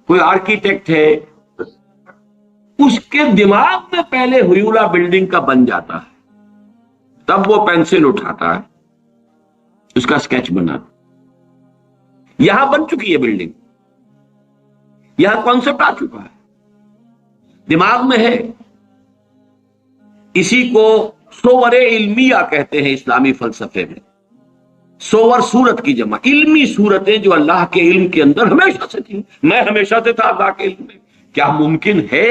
کوئی آرکیٹیکٹ ہے، اس کے دماغ میں پہلے ہیولا بلڈنگ کا بن جاتا ہے، تب وہ پینسل اٹھاتا ہے، اس کا اسکیچ بناتا ہے، یہاں بن چکی ہے بلڈنگ، یہاں کانسیپٹ آ چکا ہے، دماغ میں ہے۔ اسی کو صور علمیہ کہتے ہیں اسلامی فلسفے میں، صور صورت کی جمع، علمی صورتیں جو اللہ کے علم کے اندر ہمیشہ سے تھی، میں ہمیشہ سے تھا اللہ کے علم میں۔ کیا ممکن ہے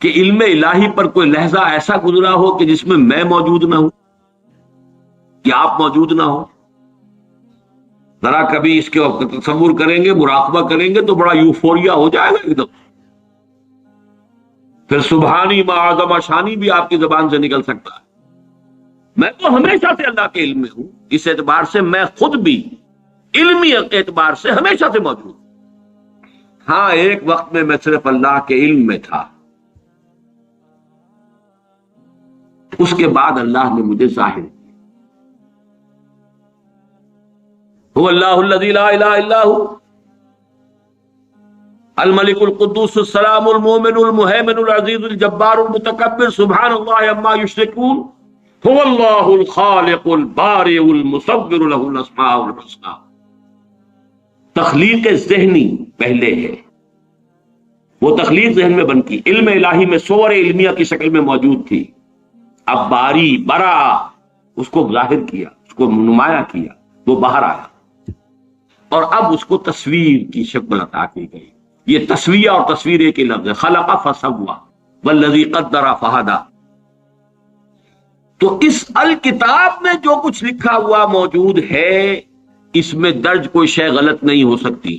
کہ علم الہی پر کوئی لحظہ ایسا گزرا ہو کہ جس میں میں موجود نہ ہوں، کہ آپ موجود نہ ہو؟ ذرا کبھی اس کے تصور کریں گے، مراقبہ کریں گے تو بڑا یوفوریا ہو جائے گا ایک دم، پھر سبحانی ما اعظم شانی بھی آپ کی زبان سے نکل سکتا ہے۔ میں تو ہمیشہ سے اللہ کے علم میں ہوں، اس اعتبار سے میں خود بھی علمی اعتبار سے ہمیشہ سے موجود ہوں۔ ہاں، ایک وقت میں صرف اللہ کے علم میں تھا، اس کے بعد اللہ نے مجھے ظاہر کیا۔ هو اللہ الذی لا الہ الا هو الملک القدوس السلام المؤمن المہیمن العزیز الجبار المتکبر سبحان اللہ عما یشرکون هو اللہ الخالق البارئ المصور له الاسماء الحسنى۔ تخلیق ذہنی پہلے ہے، وہ تخلیق ذہن میں بنتی، علم الہی میں صور علمیہ کی شکل میں موجود تھی، اب باری، برا، اس کو ظاہر کیا، اس کو نمایاں کیا، وہ باہر آیا، اور اب اس کو تصویر کی شکل عطا کی گئی۔ یہ تصویر اور تصویر ایک ہی لفظ ہے، خلق فسوى والذی قدر فہدی۔ تو اس الکتاب میں جو کچھ لکھا ہوا موجود ہے، اس میں درج کوئی شے غلط نہیں ہو سکتی۔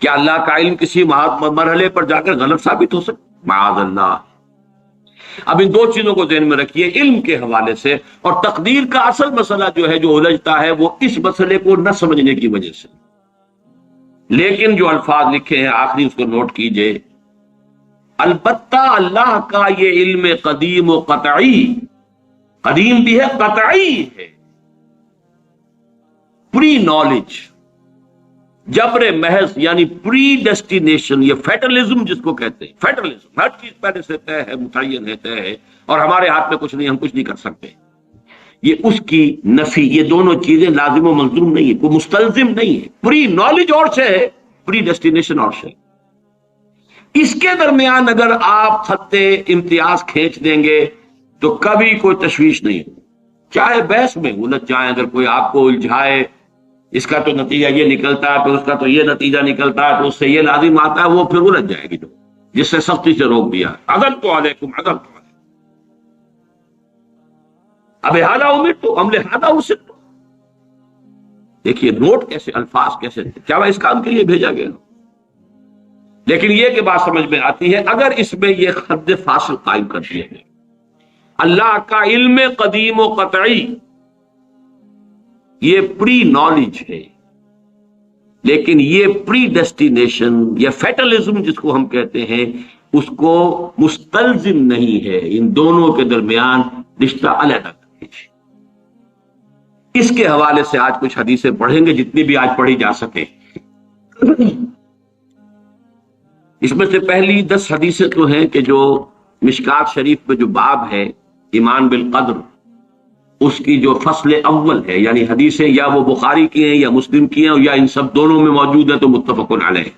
کیا اللہ کا علم کسی مرحلے پر جا کر غلط ثابت ہو سکتا؟ معاذ اللہ۔ اب ان دو چیزوں کو ذہن میں رکھیے علم کے حوالے سے، اور تقدیر کا اصل مسئلہ جو ہے جو الجھتا ہے وہ اس مسئلے کو نہ سمجھنے کی وجہ سے۔ لیکن جو الفاظ لکھے ہیں آخری اس کو نوٹ کیجئے، البتہ اللہ کا یہ علم قدیم و قطعی، قدیم بھی ہے، قطعی ہے، پری نالج، جبر محض، یعنی پری ڈیسٹینیشن، یہ فیٹلزم جس کو کہتے ہیں، فیٹلزم، ہر چیز پہلے سے طے ہے، متعین ہے، طے ہے، اور ہمارے ہاتھ میں کچھ نہیں، ہم کچھ نہیں کر سکتے، یہ اس کی نفی، یہ دونوں چیزیں لازم و ملزوم نہیں ہے، کوئی مستلزم نہیں ہے۔ پری نالج اور سے ہے، پری ڈیسٹینیشن اور سے۔ اس کے درمیان اگر آپ خط امتیاز کھینچ دیں گے تو کبھی کوئی تشویش نہیں ہو، چاہے بحث میں الجھ جائیں، اگر کوئی آپ کو الجھائے، اس کا تو نتیجہ یہ نکلتا ہے، پھر اس کا تو یہ نتیجہ نکلتا ہے، پھر اس سے یہ لازم آتا ہے، وہ پھر الجھ جائے گی، جو جس سے سختی سے روک دیا، عدل تو علیکم، عدل تو علیکم، اب ہادہ امر تو ہم لہذا اسے تو دیکھیے نوٹ کیسے، الفاظ کیسے، کیا وہ اس کام کے لیے بھیجا گیا؟ لیکن یہ کہ بات سمجھ میں آتی ہے اگر اس میں یہ حد فاصل قائم کر دیے ہیں، اللہ کا علم قدیم و قطعی یہ پری نالج ہے، لیکن یہ پری ڈیسٹینیشن یا فیٹلزم جس کو ہم کہتے ہیں اس کو مستلزم نہیں ہے، ان دونوں کے درمیان رشتہ علیحدہ ہے۔ اس کے حوالے سے آج کچھ حدیثیں پڑھیں گے جتنی بھی آج پڑھی جا سکے۔ اس میں سے پہلی 10 حدیثیں تو ہیں کہ جو مشکات شریف میں جو باب ہے ایمان بالقدر، اس کی جو فصل اول ہے، یعنی حدیثیں یا وہ بخاری کی ہیں یا مسلم کی ہیں یا ان سب دونوں میں موجود ہیں تو متفق علیہ۔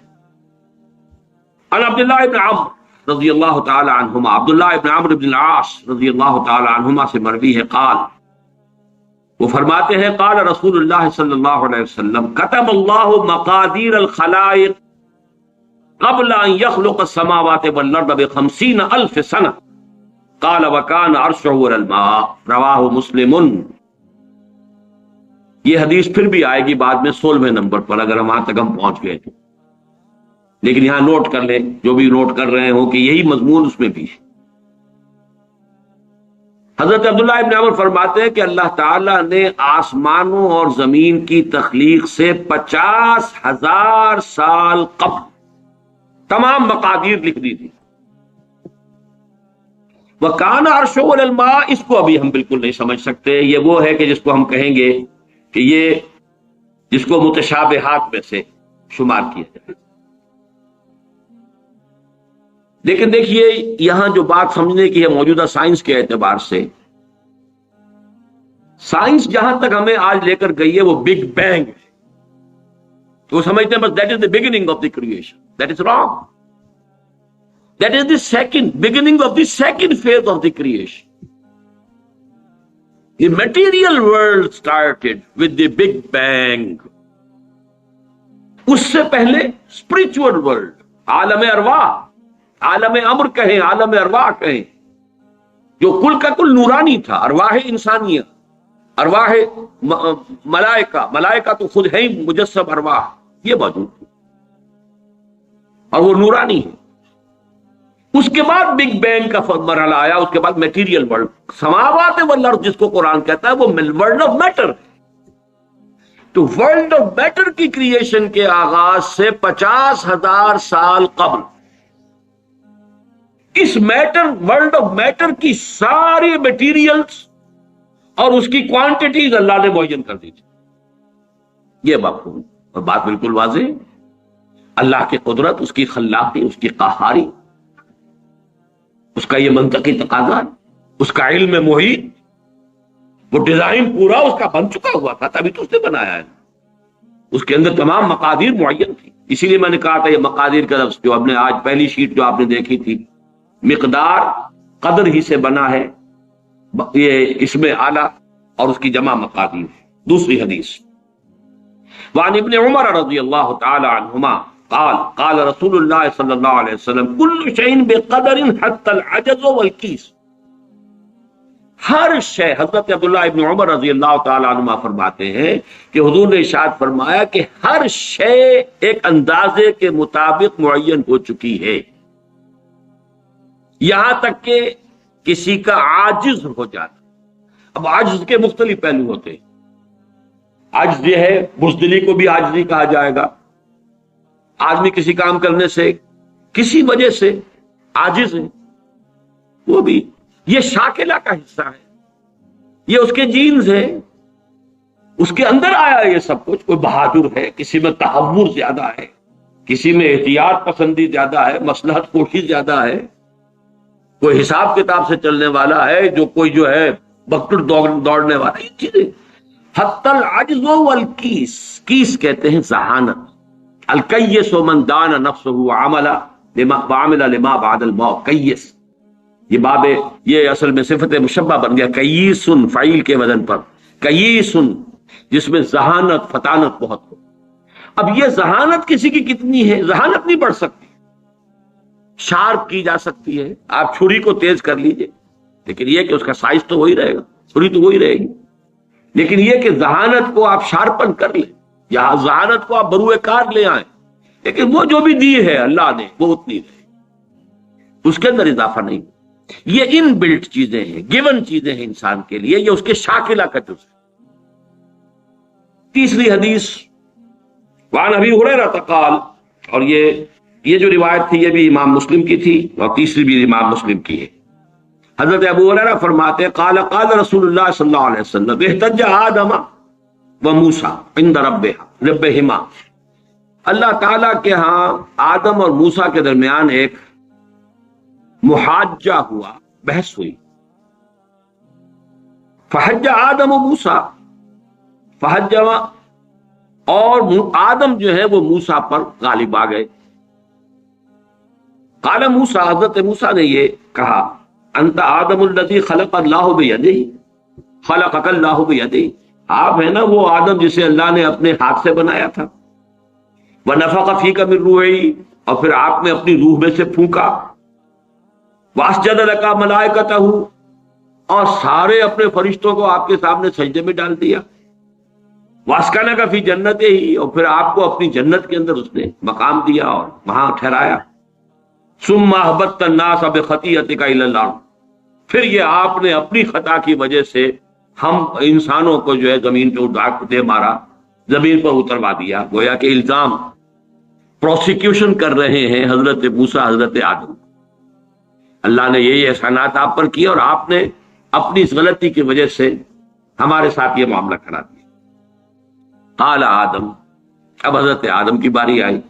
عن عبداللہ ابن عمرو رضی اللہ تعالی عنہما، عبداللہ ابن عمرو بن العاص رضی اللہ تعالی عنہما سے مروی ہے، قال، وہ فرماتے ہیں قال رسول اللہ صلی اللہ علیہ وسلم کتب اللہ مقادیر الخلائق قبل ان يخلق السماوات والارض ب50,000 سنہ قال وكان عرشه على الماء رواہ مسلم۔ یہ حدیث پھر بھی آئے گی بعد میں 16ویں نمبر پر اگر ہم وہاں تک ہم پہنچ گئے تو، لیکن یہاں نوٹ کر لیں جو بھی نوٹ کر رہے ہوں کہ یہی مضمون اس میں بھی ہے۔ حضرت عبداللہ ابن عمر فرماتے ہیں کہ اللہ تعالیٰ نے آسمانوں اور زمین کی تخلیق سے 50,000 سال قبل تمام مقادیر لکھ دی تھی۔ وَكَانَ عَرْشُهُ عَلَى الْمَاءِ، اس کو ابھی ہم بالکل نہیں سمجھ سکتے، یہ وہ ہے کہ جس کو ہم کہیں گے کہ یہ جس کو متشابہات میں سے شمار کیا جائے۔ لیکن دیکھیے یہاں جو بات سمجھنے کی ہے موجودہ سائنس کے اعتبار سے، سائنس جہاں تک ہمیں آج لے کر گئی ہے وہ بگ بینگ ہے، تو وہ سمجھتے ہیں بس that is the beginning of the creation. That is wrong. That is the beginning of the second phase of the creation. The material world started with the Big Bang. اس سے پہلے spiritual world، عالم ارواح، عالم امر کہیں، عالم ارواح کہیں، جو کل کا کل نورانی تھا، ارواح انسانیہ، ارواح ملائکہ تو خود ہے ہی مجسم ارواح، یہ موجود تھی اور وہ نورانی ہے۔ اس کے بعد بگ بینگ کا مرحلہ آیا، اس کے بعد میٹیریل ورلڈ، سماوات والارض جس کو قرآن کہتا ہے وہ ورلڈ آف میٹر۔ تو ورلڈ آف میٹر کی کریشن کے آغاز سے 50,000 سال قبل اس ورلڈ آف میٹر کی ساری میٹیریلز اور اس کی کوانٹیٹیز اللہ نے معین کر دی تھی۔ یہ مفہوم اور بات بالکل واضح ہے۔ اللہ کی قدرت، اس کی خلاقی، اس کی قہاری، اس کا یہ منطقی تقاضا، اس کا علم محیط، وہ ڈیزائن پورا اس کا بن چکا ہوا تھا، تبھی تو اس نے بنایا ہے۔ اس کے اندر تمام مقادیر معین تھی۔ اسی لیے میں نے کہا تھا یہ مقادیر کا لفظ جو ہم نے آج پہلی شیٹ جو آپ نے دیکھی تھی، مقدار قدر ہی سے بنا ہے، یہ اس میں اعلیٰ اور اس کی جمع مقادیر۔ دوسری حدیث وعن ابن عمر رضی اللہ تعالی عنہما قال قال رسول اللہ صلی اللہ علیہ وسلم کل شیء بقدر حتى العجز والکیس۔ ہر شے، حضرت عبداللہ ابن عمر رضی اللہ تعالی عنہما فرماتے ہیں کہ حضور نے ارشاد فرمایا کہ ہر شے ایک اندازے کے مطابق معین ہو چکی ہے، یہاں تک کہ کسی کا عاجز ہو جانا۔ اب عاجز کے مختلف پہلو ہوتے ہیں، عاجز یہ ہے، بزدلی کو بھی عاجزی کہا جائے گا، آدمی کسی کام کرنے سے کسی وجہ سے عاجز ہے، وہ بھی یہ شاکلہ کا حصہ ہے، یہ اس کے جینز ہے، اس کے اندر آیا یہ سب کچھ۔ کوئی بہادر ہے، کسی میں تحور زیادہ ہے، کسی میں احتیاط پسندی زیادہ ہے، مصلحت کوشی زیادہ ہے، کوئی حساب کتاب سے چلنے والا ہے، جو کوئی جو ہے بکٹر دوڑنے والا، یہ چیزیں۔ حتی العجز والکیس، کیس کہتے ہیں ذہانت۔ الکیس من دان نفسہ وعمل لما بعد الموت، کیس، یہ باب، یہ اصل میں صفت مشبہ بن گیا، کیسن فعیل کے وزن پر، کیسن جس میں ذہانت فطانت بہت ہو۔ اب یہ ذہانت کسی کی کتنی ہے؟ ذہانت نہیں بڑھ سکتی، شارپ کی جا سکتی ہے، آپ چھری کو تیز کر لیجئے، لیکن یہ کہ اس کا سائز تو وہی رہے گا، چھری تو وہی رہے گی، لیکن یہ کہ ذہانت کو آپ شارپن کر لیں، یا ذہانت کو آپ بروئے کار لے آئیں، لیکن وہ جو بھی دی ہے اللہ نے وہ اتنی ہے، اس کے اندر اضافہ نہیں۔ یہ ان بلٹ چیزیں ہیں، گیون چیزیں ہیں انسان کے لیے، یہ اس کے شاکلہ کا جز ہے۔ تیسری حدیث وعن ابی ہریرہ قال، اور یہ جو روایت تھی یہ بھی امام مسلم کی تھی، اور تیسری بھی امام مسلم کی ہے۔ حضرت ابو ہریرہ فرماتے قال قال رسول اللہ صلی اللہ علیہ وسلم احتج آدم و موسیٰ عند ربہما، اللہ تعالیٰ کے ہاں آدم اور موسیٰ کے درمیان ایک محاجہ ہوا، بحث ہوئی۔ فحج آدم و موسیٰ، فحج، اور آدم جو ہے وہ موسیٰ پر غالب آ گئے۔ قال موسیٰ، حضرت موسیٰ نے یہ کہا انت آدم الذی خلق اللہ بیدہ، خلقک اللہ بیدہ، آپ ہیں نا وہ آدم جسے اللہ نے اپنے ہاتھ سے بنایا تھا۔ ونفخ فیک من روحہ، اور پھر آپ نے اپنی روح میں سے پھونکا۔ واسجد لک ملائکتہ، اور سارے اپنے فرشتوں کو آپ کے سامنے سجدے میں ڈال دیا۔ واسکنک فی جنتہ، اور پھر آپ کو اپنی جنت کے اندر اس نے مقام دیا اور وہاں ٹھہرایا۔ ثم اہبطت الناس بخطیئتک الی الارض، پھر یہ آپ نے اپنی خطا کی وجہ سے ہم انسانوں کو جو ہے زمین پہ اٹھا دے مارا، زمین پر اتروا دیا۔ گویا کہ الزام پروسیکیوشن کر رہے ہیں حضرت موسیٰ حضرت آدم، اللہ نے یہی احسانات آپ پر کیے اور آپ نے اپنی اس غلطی کی وجہ سے ہمارے ساتھ یہ معاملہ کرا دیا۔ قال آدم، اب حضرت آدم کی باری آئی۔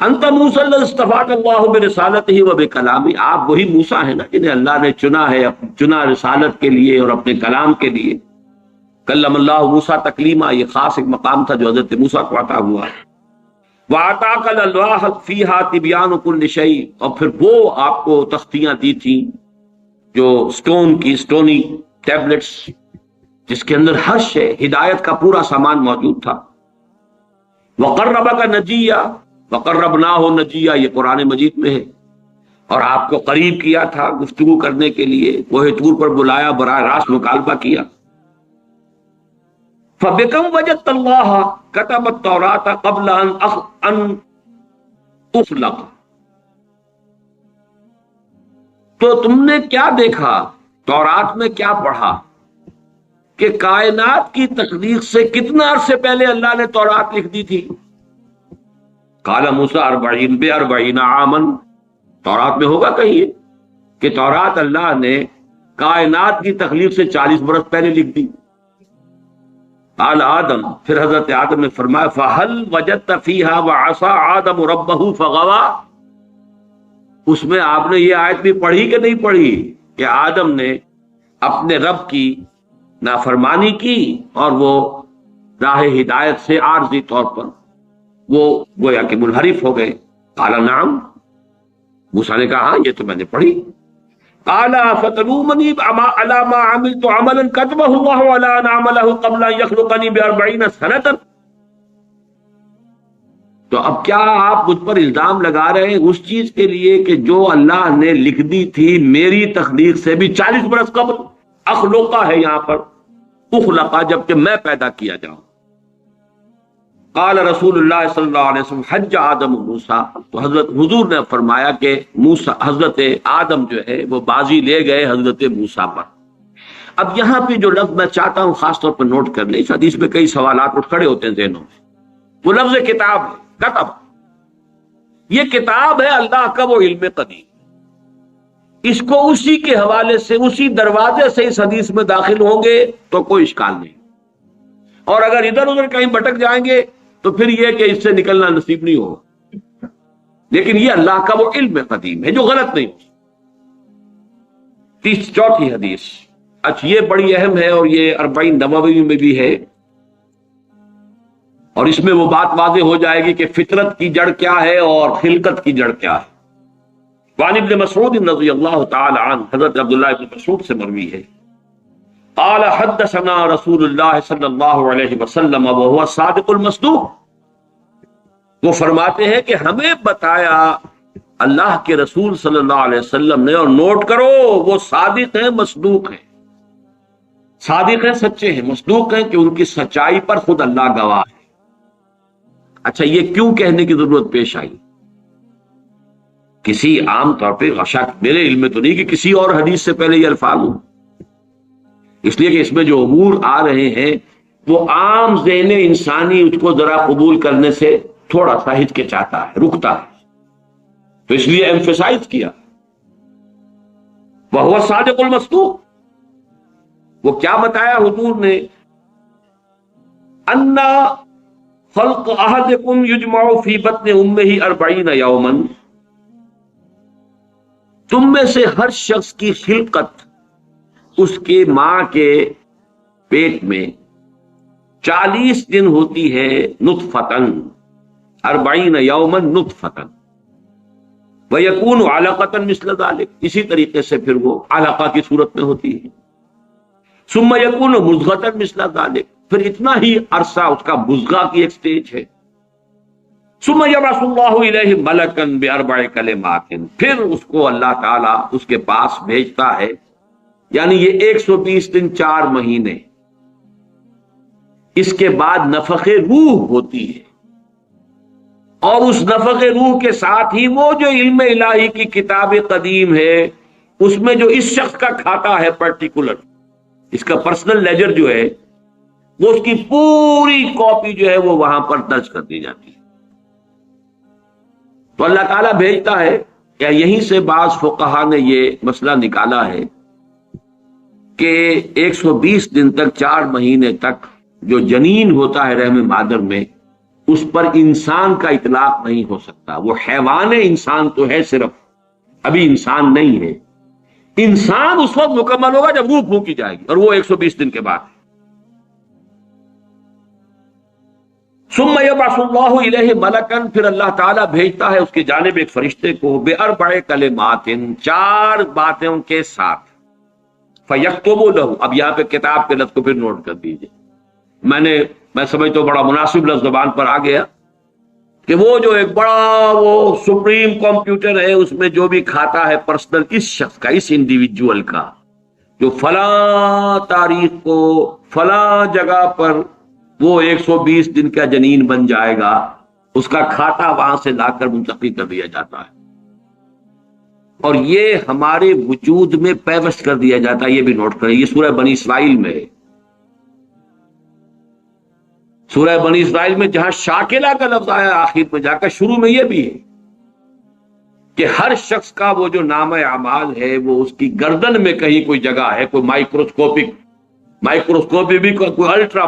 انت موسیٰ الذی اصطفاک اللہ برسالتہ و بکلامہ، آپ وہی موسیٰ ہیں نا جنہیں اللہ نے چنا ہے، چنا رسالت کے لیے اور اپنے کلام کے لیے۔ کلم اللہ موسیٰ تکلیما، یہ خاص ایک مقام تھا جو حضرت موسیٰ کو عطا ہوا۔ وَأَعْطَاكَ الْأَلْوَاحَ فِيهَا تِبْيَانُ كُلِّ شَيْءٍ، اور پھر وہ آپ کو تختیاں دی تھیں جو سٹون کی، سٹونی ٹیبلٹس، جس کے اندر ہر شے، ہدایت کا پورا سامان موجود تھا۔ وَقَرَّبَكَ نَجِيًّا وَقَرَّبْنَاهُ نَجِيًّا، یہ قرآن مجید میں ہے، اور آپ کو قریب کیا تھا گفتگو کرنے کے لیے، کوہ طور پر بلایا، براہ راست مکالمہ کیا۔ فَبِكَمْ وَجَدْتَ اللَّهَ كَتَبَ التَّوْرَاةَ قَبْلَ أَنْ أُخْلَقَ، تو تم نے کیا دیکھا، تورات میں کیا پڑھا کہ کائنات کی تخلیق سے کتنا عرصے پہلے اللہ نے تورات لکھ دی تھی؟ قال موسیٰ 40 عاما، تورات میں ہوگا کہیں یہ کہ تورات اللہ نے کائنات کی تخلیق سے 40 برس پہلے لکھ دی۔ قال آدم، پھر حضرت آدم نے فرمایا فَهَلْ وَجَدْتَ فِيهَا وَعَصَىٰ آدَمُ رَبَّهُ فَغَوَىٰ، اس میں آپ نے یہ آیت بھی پڑھی کہ نہیں پڑھی کہ آدم نے اپنے رب کی نافرمانی کی اور وہ راہ ہدایت سے عارضی طور پر وہ گویا کہ منحرف ہو گئے؟ قال نعم، موسیٰ نے کہا ہاں یہ تو میں نے پڑھی۔ قال فتلومنی علی ما عملت عملا كتبه الله على ان اعمله قبل ان يخلقني ب40 سنة، تو اب کیا آپ مجھ پر الزام لگا رہے ہیں اس چیز کے لیے کہ جو اللہ نے لکھ دی تھی میری تخلیق سے بھی 40 برس قبل؟ اخلقہ ہے یہاں پر، اخلقہ، جبکہ میں پیدا کیا جاؤں۔ قال رسول اللہ صلی اللہ علیہ وسلم حج آدم موسیٰ، تو حضرت حضور نے فرمایا کہ حضرت آدم جو ہے وہ بازی لے گئے حضرت موسیٰ پر۔ اب یہاں پہ جو لفظ میں چاہتا ہوں خاص طور پر نوٹ کر لیں، اس حدیث میں کئی سوالات اٹھ کھڑے ہوتے ہیں ذہنوں میں، وہ لفظ کتاب ہے، کتب، یہ کتاب ہے اللہ کا وہ علم قدیم، اس کو اسی کے حوالے سے، اسی دروازے سے اس حدیث میں داخل ہوں گے تو کوئی اشکال نہیں، اور اگر ادھر ادھر کہیں بھٹک جائیں گے تو پھر یہ کہ اس سے نکلنا نصیب نہیں ہوگا۔ لیکن یہ اللہ کا وہ علم قدیم ہے جو غلط نہیں ہو۔ چوتھی حدیث، اچھا یہ بڑی اہم ہے اور یہ 40 نووی میں بھی ہے، اور اس میں وہ بات واضح ہو جائے گی کہ فطرت کی جڑ کیا ہے اور خلقت کی جڑ کیا ہے۔ وعن ابن مسعود رضی اللہ تعالی عنہ، حضرت عبداللہ ابن مسعود سے مروی ہے، قال حدثنا رسول اللہ صلی اللہ علیہ وسلم وهو الصادق المصدوق، وہ فرماتے ہیں کہ ہمیں بتایا اللہ کے رسول صلی اللہ علیہ وسلم نے، اور نوٹ کرو وہ صادق ہیں، مصدوق ہیں، صادق ہیں، سچے ہیں، مصدوق ہیں کہ ان کی سچائی پر خود اللہ گواہ ہے۔ اچھا یہ کیوں کہنے کی ضرورت پیش آئی؟ کسی عام طور پہ شاید میرے علم میں تو نہیں کہ کسی اور حدیث سے پہلے یہ الفاظ ہوں، اس لیے کہ اس میں جو امور آ رہے ہیں وہ عام ذہن انسانی اس کو ذرا قبول کرنے سے تھوڑا سا ہچکچاتا ہے، رکتا ہے، تو اس لیے ایمفیسائز کیا وَهُوَ الصَّادِقُ الْمَصْدُوقُ۔ وہ کیا بتایا حضور نے؟ اَنَّ خلق احدکم یجمع فی بطن امہ 40 یوما، تم میں سے ہر شخص کی خلقت اس کے ماں کے پیٹ میں 40 دن ہوتی ہے، نطفتن 40 یوما نطفتن، وَيَكُونُ عَلَقَةً مِثْلَ ذَلِكَ، اسی طریقے سے پھر وہ علقہ کی صورت میں ہوتی ہے، ثم يكون مضغة مثل ذلك، پھر اتنا ہی عرصہ اس کا مضغہ کی ایک سٹیج ہے، ثم يبعث الله اليه ملكا باربع كلمات، پھر اس کو اللہ تعالیٰ اس کے پاس بھیجتا ہے، یعنی یہ 120 دن 4 مہینے، اس کے بعد نفخ روح ہوتی ہے، اور اس نفخ روح کے ساتھ ہی وہ جو علم الہی کی کتاب قدیم ہے اس میں جو اس شخص کا کھاتا ہے پرٹیکولر، اس کا پرسنل لیجر جو ہے وہ اس کی پوری کاپی جو ہے وہ وہاں پر درج کر دی جاتی ہے۔ تو اللہ تعالیٰ بھیجتا ہے، یا یہیں سے بعض فقہا نے یہ مسئلہ نکالا ہے کہ 120 دن تک 4 مہینے تک جو جنین ہوتا ہے رحم مادر میں، اس پر انسان کا اطلاق نہیں ہو سکتا، وہ حیوان انسان تو ہے صرف، ابھی انسان نہیں ہے، انسان اس وقت مکمل ہوگا جب روح پھونکی جائے گی، اور وہ 120 دن کے بعد۔ ثم يبعث الله اليه ملكا، پھر اللہ تعالیٰ بھیجتا ہے اس کی جانب ایک فرشتے کو، باربع کلمات، 4 باتوں کے ساتھ، فیکتب له، اب یہاں پہ کتاب کے لفظ کو پھر نوٹ کر دیجئے، میں سمجھتا ہوں بڑا مناسب لفظ زبان پر آ گیا کہ وہ جو ایک بڑا وہ سپریم کمپیوٹر ہے، اس میں جو بھی کھاتا ہے پرسنل اس شخص کا، اس انڈیویجول کا، جو فلاں تاریخ کو فلاں جگہ پر وہ 120 دن کا جنین بن جائے گا، اس کا کھاتا وہاں سے لا کر منتقل کر دیا جاتا ہے، اور یہ ہمارے وجود میں پیوست کر دیا جاتا ہے۔ یہ بھی نوٹ کریں، یہ سورہ بنی اسرائیل میں ہے، سورہ بنی اسرائیل میں جہاں شاکلہ کا لفظ آیا آخر میں جا کر، شروع میں یہ بھی ہے کہ ہر شخص کا وہ جو نام اعمال ہے وہ اس کی گردن میں کہیں کوئی جگہ ہے، کوئی مائکروسکوپی بھی کوئی الٹرا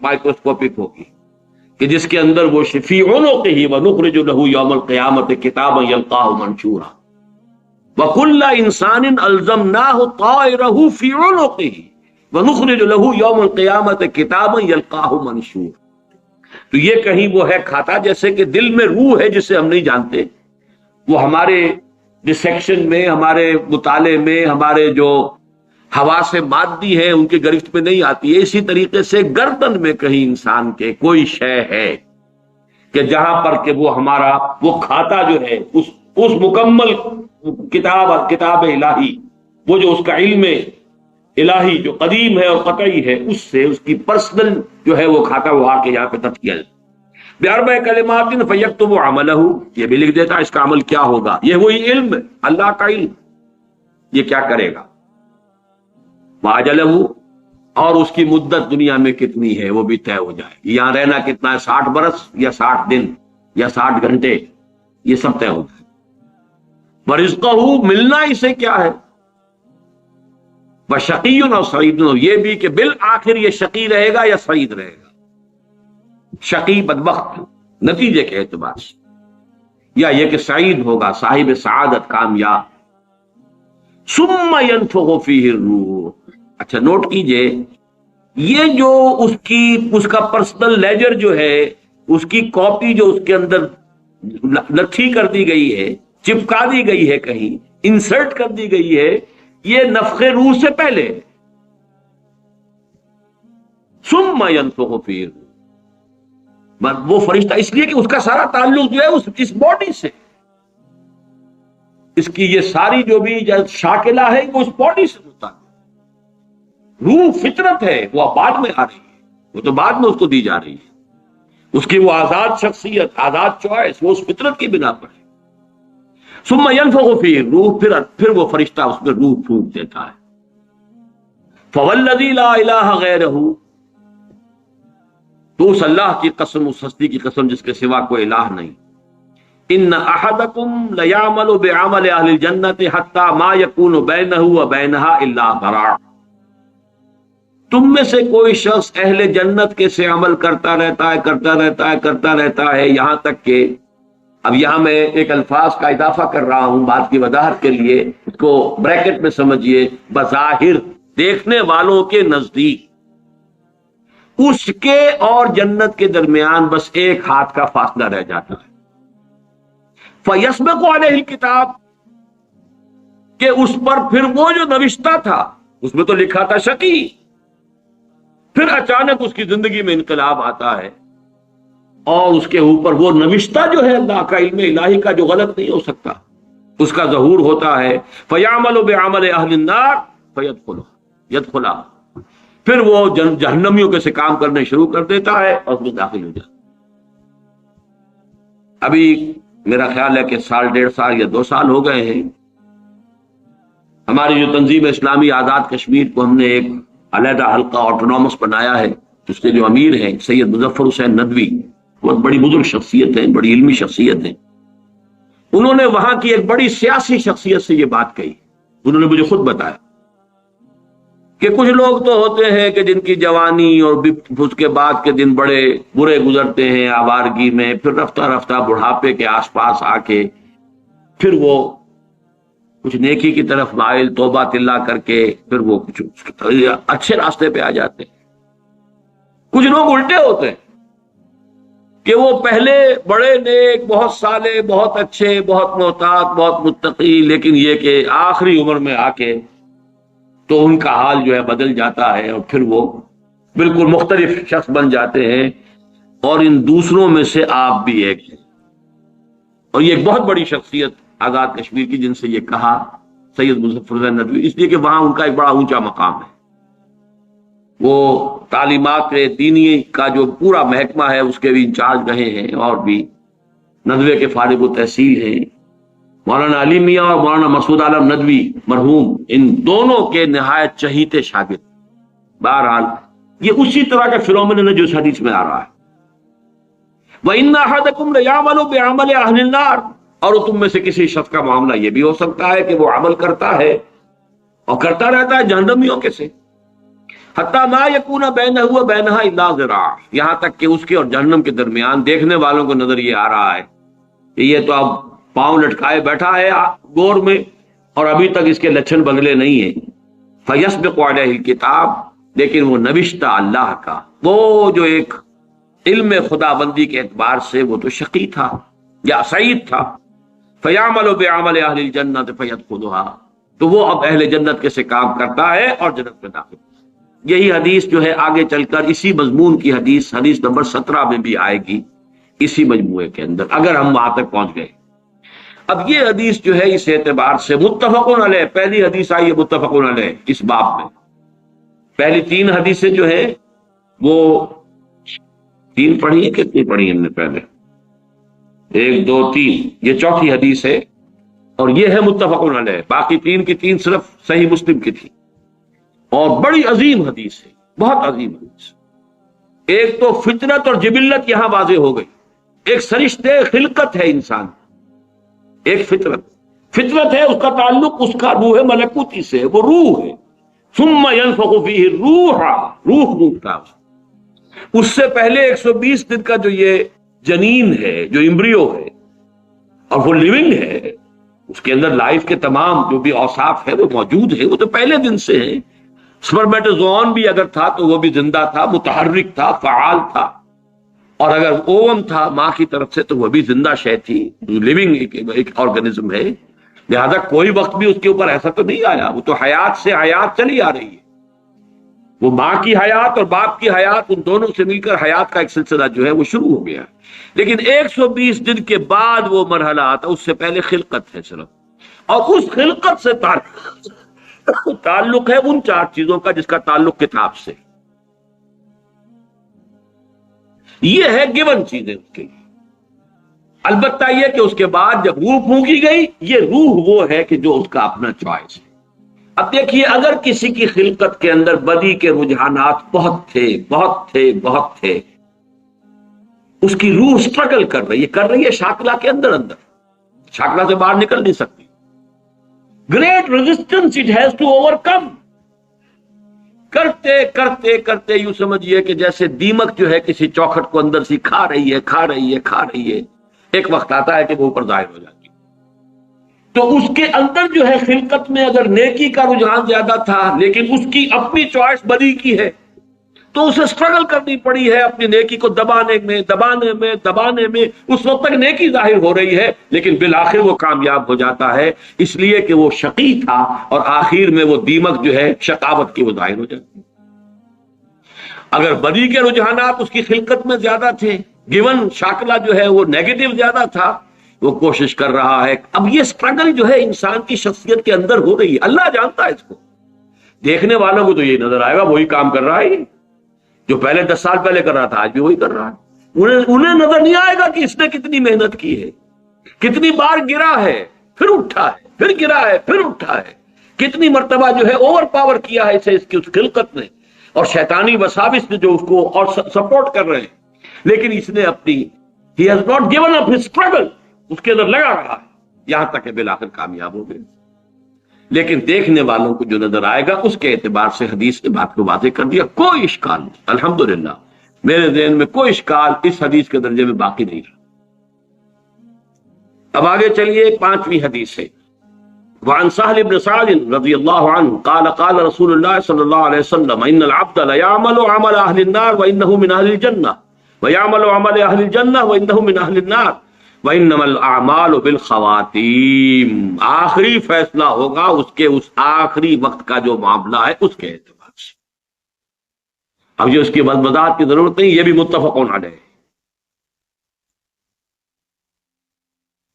مائکروسکوپک ہوگی کہ جس کے اندر وہ فی عنقہ ونخرج له یوم القیامت کتابا یلقاہ منشورا وکل انسان الزمناہ طائرہ فی عنقہ ونخرج له یوم القیامت کتابا یلقاہ منشورا۔ تو یہ کہیں وہ ہے کھاتا، جیسے کہ دل میں روح ہے جسے ہم نہیں جانتے، وہ ہمارے ڈسیکشن میں، ہمارے مطالعے میں، ہمارے جو حواس مادی ہے ان کی گرفت میں نہیں آتی ہے، اسی طریقے سے گردن میں کہیں انسان کے کوئی شے ہے کہ جہاں پر کہ وہ ہمارا وہ کھاتا جو ہے اس مکمل کتاب الہی، وہ جو اس کا علم الہی جو قدیم ہے اور قطعی ہے، اس سے اس کی پرسنل جو ہے وہ کھاتا وہ آ کے یہاں پہ درج کیا جائے۔ باربع کلمات فیکتب عملہ، یہ بھی لکھ دیتا اس کا عمل کیا ہوگا، یہ وہی علم اللہ کا علم، یہ کیا کرے گا، واجلہ، اور اس کی مدت دنیا میں کتنی ہے وہ بھی طے ہو جائے گی، یہاں رہنا کتنا ہے، 60 برس یا 60 دن یا 60 گھنٹے، یہ سب طے ہو جائے گا۔ ورزقہ، ملنا اسے کیا ہے، وشقی اور سعید، یہ بھی کہ بالآخر یہ شقی رہے گا یا سعید رہے گا، شقی بدبخت نتیجے کے اعتبار سے، یا یہ کہ سعید ہوگا صاحب سعادت کامیاب۔ ثم ينفخ فیہ الروح، اچھا نوٹ کیجئے، یہ جو اس کا پرسنل لیجر جو ہے، اس کی کاپی جو اس کے اندر لٹھی کر دی گئی ہے، چپکا دی گئی ہے، کہیں انسرٹ کر دی گئی ہے، یہ نفخ روح سے پہلے۔ ثم ينفخ فیہ الروح، وہ فرشتہ، اس لیے کہ اس کا سارا تعلق جو ہے اس باڈی سے، اس کی یہ ساری جو بھی شاکلہ ہے وہ اس باڈی سے ہوتا ہے، روح فطرت ہے وہ بعد میں آ رہی ہے، وہ تو بعد میں اس کو دی جا رہی ہے۔ اس کی وہ آزاد شخصیت، آزاد چوائس، وہ اس فطرت کی بنا پر ہے۔ ثم ينفخ فيه روح، پھر وہ فرشتہ اس میں روح پھونک دیتا ہے۔ فوالذی لا الہ غیرہ، تو اس اللہ کی قسم، اس ہستی کی قسم جس کے سوا کوئی الہ نہیں، ان احدکم لیعمل بعمل اہل الجنۃ حتی ما یکون بینہ وبینہا الا ذراع، تم میں سے کوئی شخص اہل جنت کے سے عمل کرتا رہتا ہے یہاں تک کہ، اب یہاں میں ایک الفاظ کا اضافہ کر رہا ہوں بات کی وضاحت کے لیے، اس کو بریکٹ میں سمجھیے، بظاہر دیکھنے والوں کے نزدیک اس کے اور جنت کے درمیان بس ایک ہاتھ کا فاصلہ رہ جاتا ہے۔ فَيَسْبِقُ عَلَيْهِ الْكِتَابُ، کہ اس پر پھر وہ جو نوشتہ تھا، اس میں تو لکھا تھا شقی، پھر اچانک اس کی زندگی میں انقلاب آتا ہے اور اس کے اوپر وہ نوشتہ جو ہے اللہ کا، علم الہی کا، جو غلط نہیں ہو سکتا، اس کا ظہور ہوتا ہے۔ فَيَعْمَلُ بِعَمَلِ أَهْلِ النَّارِ فَيَدْخُلُهَا، پھر وہ جہنمیوں کے سے کام کرنے شروع کر دیتا ہے اور اس میں داخل ہو جاتا ہے۔ ابھی میرا خیال ہے کہ سال، 1.5 سال یا 2 سال ہو گئے ہیں، ہماری جو تنظیم اسلامی آزاد کشمیر کو ہم نے ایک علیحدہ حلقہ آٹونومس بنایا ہے، اس کے جو امیر ہیں سید مظفر حسین ندوی، بہت بڑی بزرگ شخصیت ہیں، بڑی علمی شخصیت ہیں، انہوں نے وہاں کی ایک بڑی سیاسی شخصیت سے یہ بات کہی۔ انہوں نے مجھے خود بتایا کہ کچھ لوگ تو ہوتے ہیں کہ جن کی جوانی اور اس کے بعد کے دن بڑے برے گزرتے ہیں آوارگی میں، پھر رفتہ رفتہ بڑھاپے کے آس پاس آ کے پھر وہ کچھ نیکی کی طرف مائل، توبہ تلہ کر کے پھر وہ کچھ اچھے راستے پہ آ جاتے ہیں۔ کچھ لوگ الٹے ہوتے ہیں کہ وہ پہلے بڑے نیک، بہت صالح، بہت اچھے، بہت محتاط، بہت متقی، لیکن یہ کہ آخری عمر میں آ کے تو ان کا حال جو ہے بدل جاتا ہے اور پھر وہ بالکل مختلف شخص بن جاتے ہیں، اور ان دوسروں میں سے آپ بھی ایک ہیں۔ اور یہ ایک بہت بڑی شخصیت آزاد کشمیر کی، جن سے یہ کہا سید مظفر حسین ندوی، اس لیے کہ وہاں ان کا ایک بڑا اونچا مقام ہے، وہ تعلیمات دینی کا جو پورا محکمہ ہے اس کے بھی انچارج رہے ہیں، اور بھی ندوے کے فارغ التحصیل ہیں۔ مولانا علی میاں اور مولانا مسعود عالم ندوی مرحوم، ان دونوں کے نہایت چہیتے شاگرد۔ بہرحال یہ اسی طرح کا فنومینن ہے جو اس حدیث میں آ رہا ہے۔ وَإِنَّ أَحَدَكُمْ لَيَعْمَلُ بِعَمَلِ أَهْلِ النَّارِ، اور تم میں سے کسی شخص کا معاملہ یہ بھی ہو سکتا ہے کہ وہ عمل کرتا ہے اور کرتا رہتا ہے جہنمیوں کے سے، حتیٰ مَا يَكُونَ بَيْنَهُ وَبَيْنَهَا إِلَّا ذِرَاعٌ، یہاں تک کہ اس کے اور جہنم کے درمیان دیکھنے والوں کو نظر یہ آ رہا ہے کہ یہ تو اب پاؤں لٹکائے بیٹھا ہے گور میں اور ابھی تک اس کے لچھن بدلے نہیں ہیں۔ فَيَسْبِقُ عَلَيْهِ الْكِتَابُ، لیکن وہ نوشتہ اللہ کا، وہ جو ایک علم خدا بندی کے اعتبار سے وہ تو شقی تھا یا سعید تھا۔ فَيَعْمَلُ بِعَمَلِ أَهْلِ الْجَنَّةِ فَيَدْخُلُهَا، تو وہ اب اہل جنت کے سے کام کرتا ہے اور جنت میں داخل۔ یہی حدیث جو ہے آگے چل کر اسی مضمون کی حدیث نمبر 17 میں بھی آئے گی، اسی مجموعے کے اندر، اگر ہم وہاں تک پہنچ گئے۔ اب یہ حدیث جو ہے اس اعتبار سے متفقن علیہ، پہلی حدیث آئی ہے متفقن علیہ اس باب میں۔ پہلی 3 حدیثیں جو ہے وہ 3 پڑھی ہیں، کتنی پڑھی ہم نے پہلے؟ 1 2 3، یہ چوتھی حدیث ہے اور یہ ہے متفقن علیہ، باقی 3 کی 3 صرف صحیح مسلم کی تھی، اور بڑی عظیم حدیث ہے، بہت عظیم حدیث۔ ایک تو فطرت اور جبلت یہاں واضح ہو گئی، ایک سرشتے خلقت ہے انسان، ایک فطرت ہے، اس کا تعلق اس کا روح ملکوتی سے، وہ روح ہے۔ ثم ينفخ فيه الروح، روح پھونکتا ہے۔ اس سے پہلے 120 دن کا جو یہ جنین ہے، جو امبریو ہے اور وہ لیونگ ہے، اس کے اندر لائف کے تمام جو بھی اوصاف ہے وہ موجود ہے، وہ تو پہلے دن سے ہے۔ سپرمیٹوزوان بھی اگر تھا تو وہ بھی زندہ تھا، متحرک تھا، فعال تھا، اور اگر اوم تھا ماں کی طرف سے تو وہ بھی زندہ شے تھی، لیونگ ایک آرگنزم ہے، لہذا کوئی وقت بھی اس کے اوپر ایسا تو نہیں آیا، وہ تو حیات سے حیات چلی آ رہی ہے۔ وہ ماں کی حیات اور باپ کی حیات، ان دونوں سے مل کر حیات کا ایک سلسلہ جو ہے وہ شروع ہو گیا، لیکن 120 دن کے بعد وہ مرحلہ آتا، اس سے پہلے خلقت ہے صرف، اور اس خلقت سے تعلق ہے ان 4 چیزوں کا جس کا تعلق کتاب سے۔ یہ ہے گیون چیزیں اس کے لیے۔ البتہ یہ کہ اس کے بعد جب روح پھونکی گئی، یہ روح وہ ہے کہ جو اس کا اپنا چوائس ہے۔ اب دیکھیے، اگر کسی کی خلقت کے اندر بدی کے رجحانات بہت تھے، اس کی روح سٹرگل کر رہی ہے شاکلہ کے اندر شاکلہ سے باہر نکل نہیں سکتی۔ Great resistance it has to overcome. کرتے یوں سمجھیے کہ جیسے دیمک جو ہے کسی چوکھٹ کو اندر سے کھا رہی ہے، ایک وقت آتا ہے کہ وہ اوپر ظاہر ہو جاتی ہے۔ تو اس کے اندر جو ہے خلقت میں اگر نیکی کا رجحان زیادہ تھا، لیکن اس کی اپنی چوائس بدی کی ہے، تو اسے سٹرگل کرنی پڑی ہے اپنی نیکی کو دبانے میں۔ اس وقت تک نیکی ظاہر ہو رہی ہے، لیکن بالآخر وہ کامیاب ہو جاتا ہے، اس لیے کہ وہ شقی تھا، اور آخر میں وہ دیمک جو ہے شقاوت کی وہ ظاہر ہو جاتی ہے۔ اگر بدی کے رجحانات اس کی خلقت میں زیادہ تھے، گیون شاکلہ جو ہے وہ نیگیٹو زیادہ تھا، وہ کوشش کر رہا ہے۔ اب یہ سٹرگل جو ہے انسان کی شخصیت کے اندر ہو رہی ہے، اللہ جانتا ہے اس کو۔ دیکھنے والوں کو تو یہ نظر آئے گا وہی کام کر رہا ہے، جو پہلے 10 سال پہلے کر رہا تھا آج بھی وہی کر رہا ہے۔ انہیں نظر نہیں آئے گا کہ اس نے کتنی محنت کی ہے، کتنی بار گرا ہے پھر اٹھا ہے، پھر گرا ہے پھر اٹھا ہے، کتنی مرتبہ جو ہے اوور پاور کیا ہے اسے اس کی اس خلقت نے، اور شیطانی وساوس نے جو اس کو اور سپورٹ کر رہے ہیں، لیکن اس نے اپنی he has not given up his struggle، اس کے اندر لگا رہا ہے یہاں تک کہ بالآخر کامیاب ہو گئے۔ لیکن دیکھنے والوں کو جو نظر آئے گا اس کے اعتبار سے حدیث نے بات کو واضح کر دیا، کوئی اشکال نہیں، الحمدللہ میرے ذہن میں کوئی اشکال اس حدیث کے درجے میں باقی نہیں رہا۔ اب آگے چلیے 5ویں حدیث ہے۔ وعن سهل بن سعد رضی اللہ عنہ قال قال رسول اللہ صلی اللہ علیہ وسلم ان العبد لیعمل عمل اہل النار وانه من اہل الجنہ ویعمل عمل اہل الجنہ وانه من اہل النار وانما الاعمال بالخواتیم۔ آخری فیصلہ ہوگا اس کے اس آخری وقت کا جو معاملہ ہے اس کے اعتبار سے۔ اب یہ اس کی وضاحت کی ضرورت نہیں، یہ بھی متفقون علیہ۔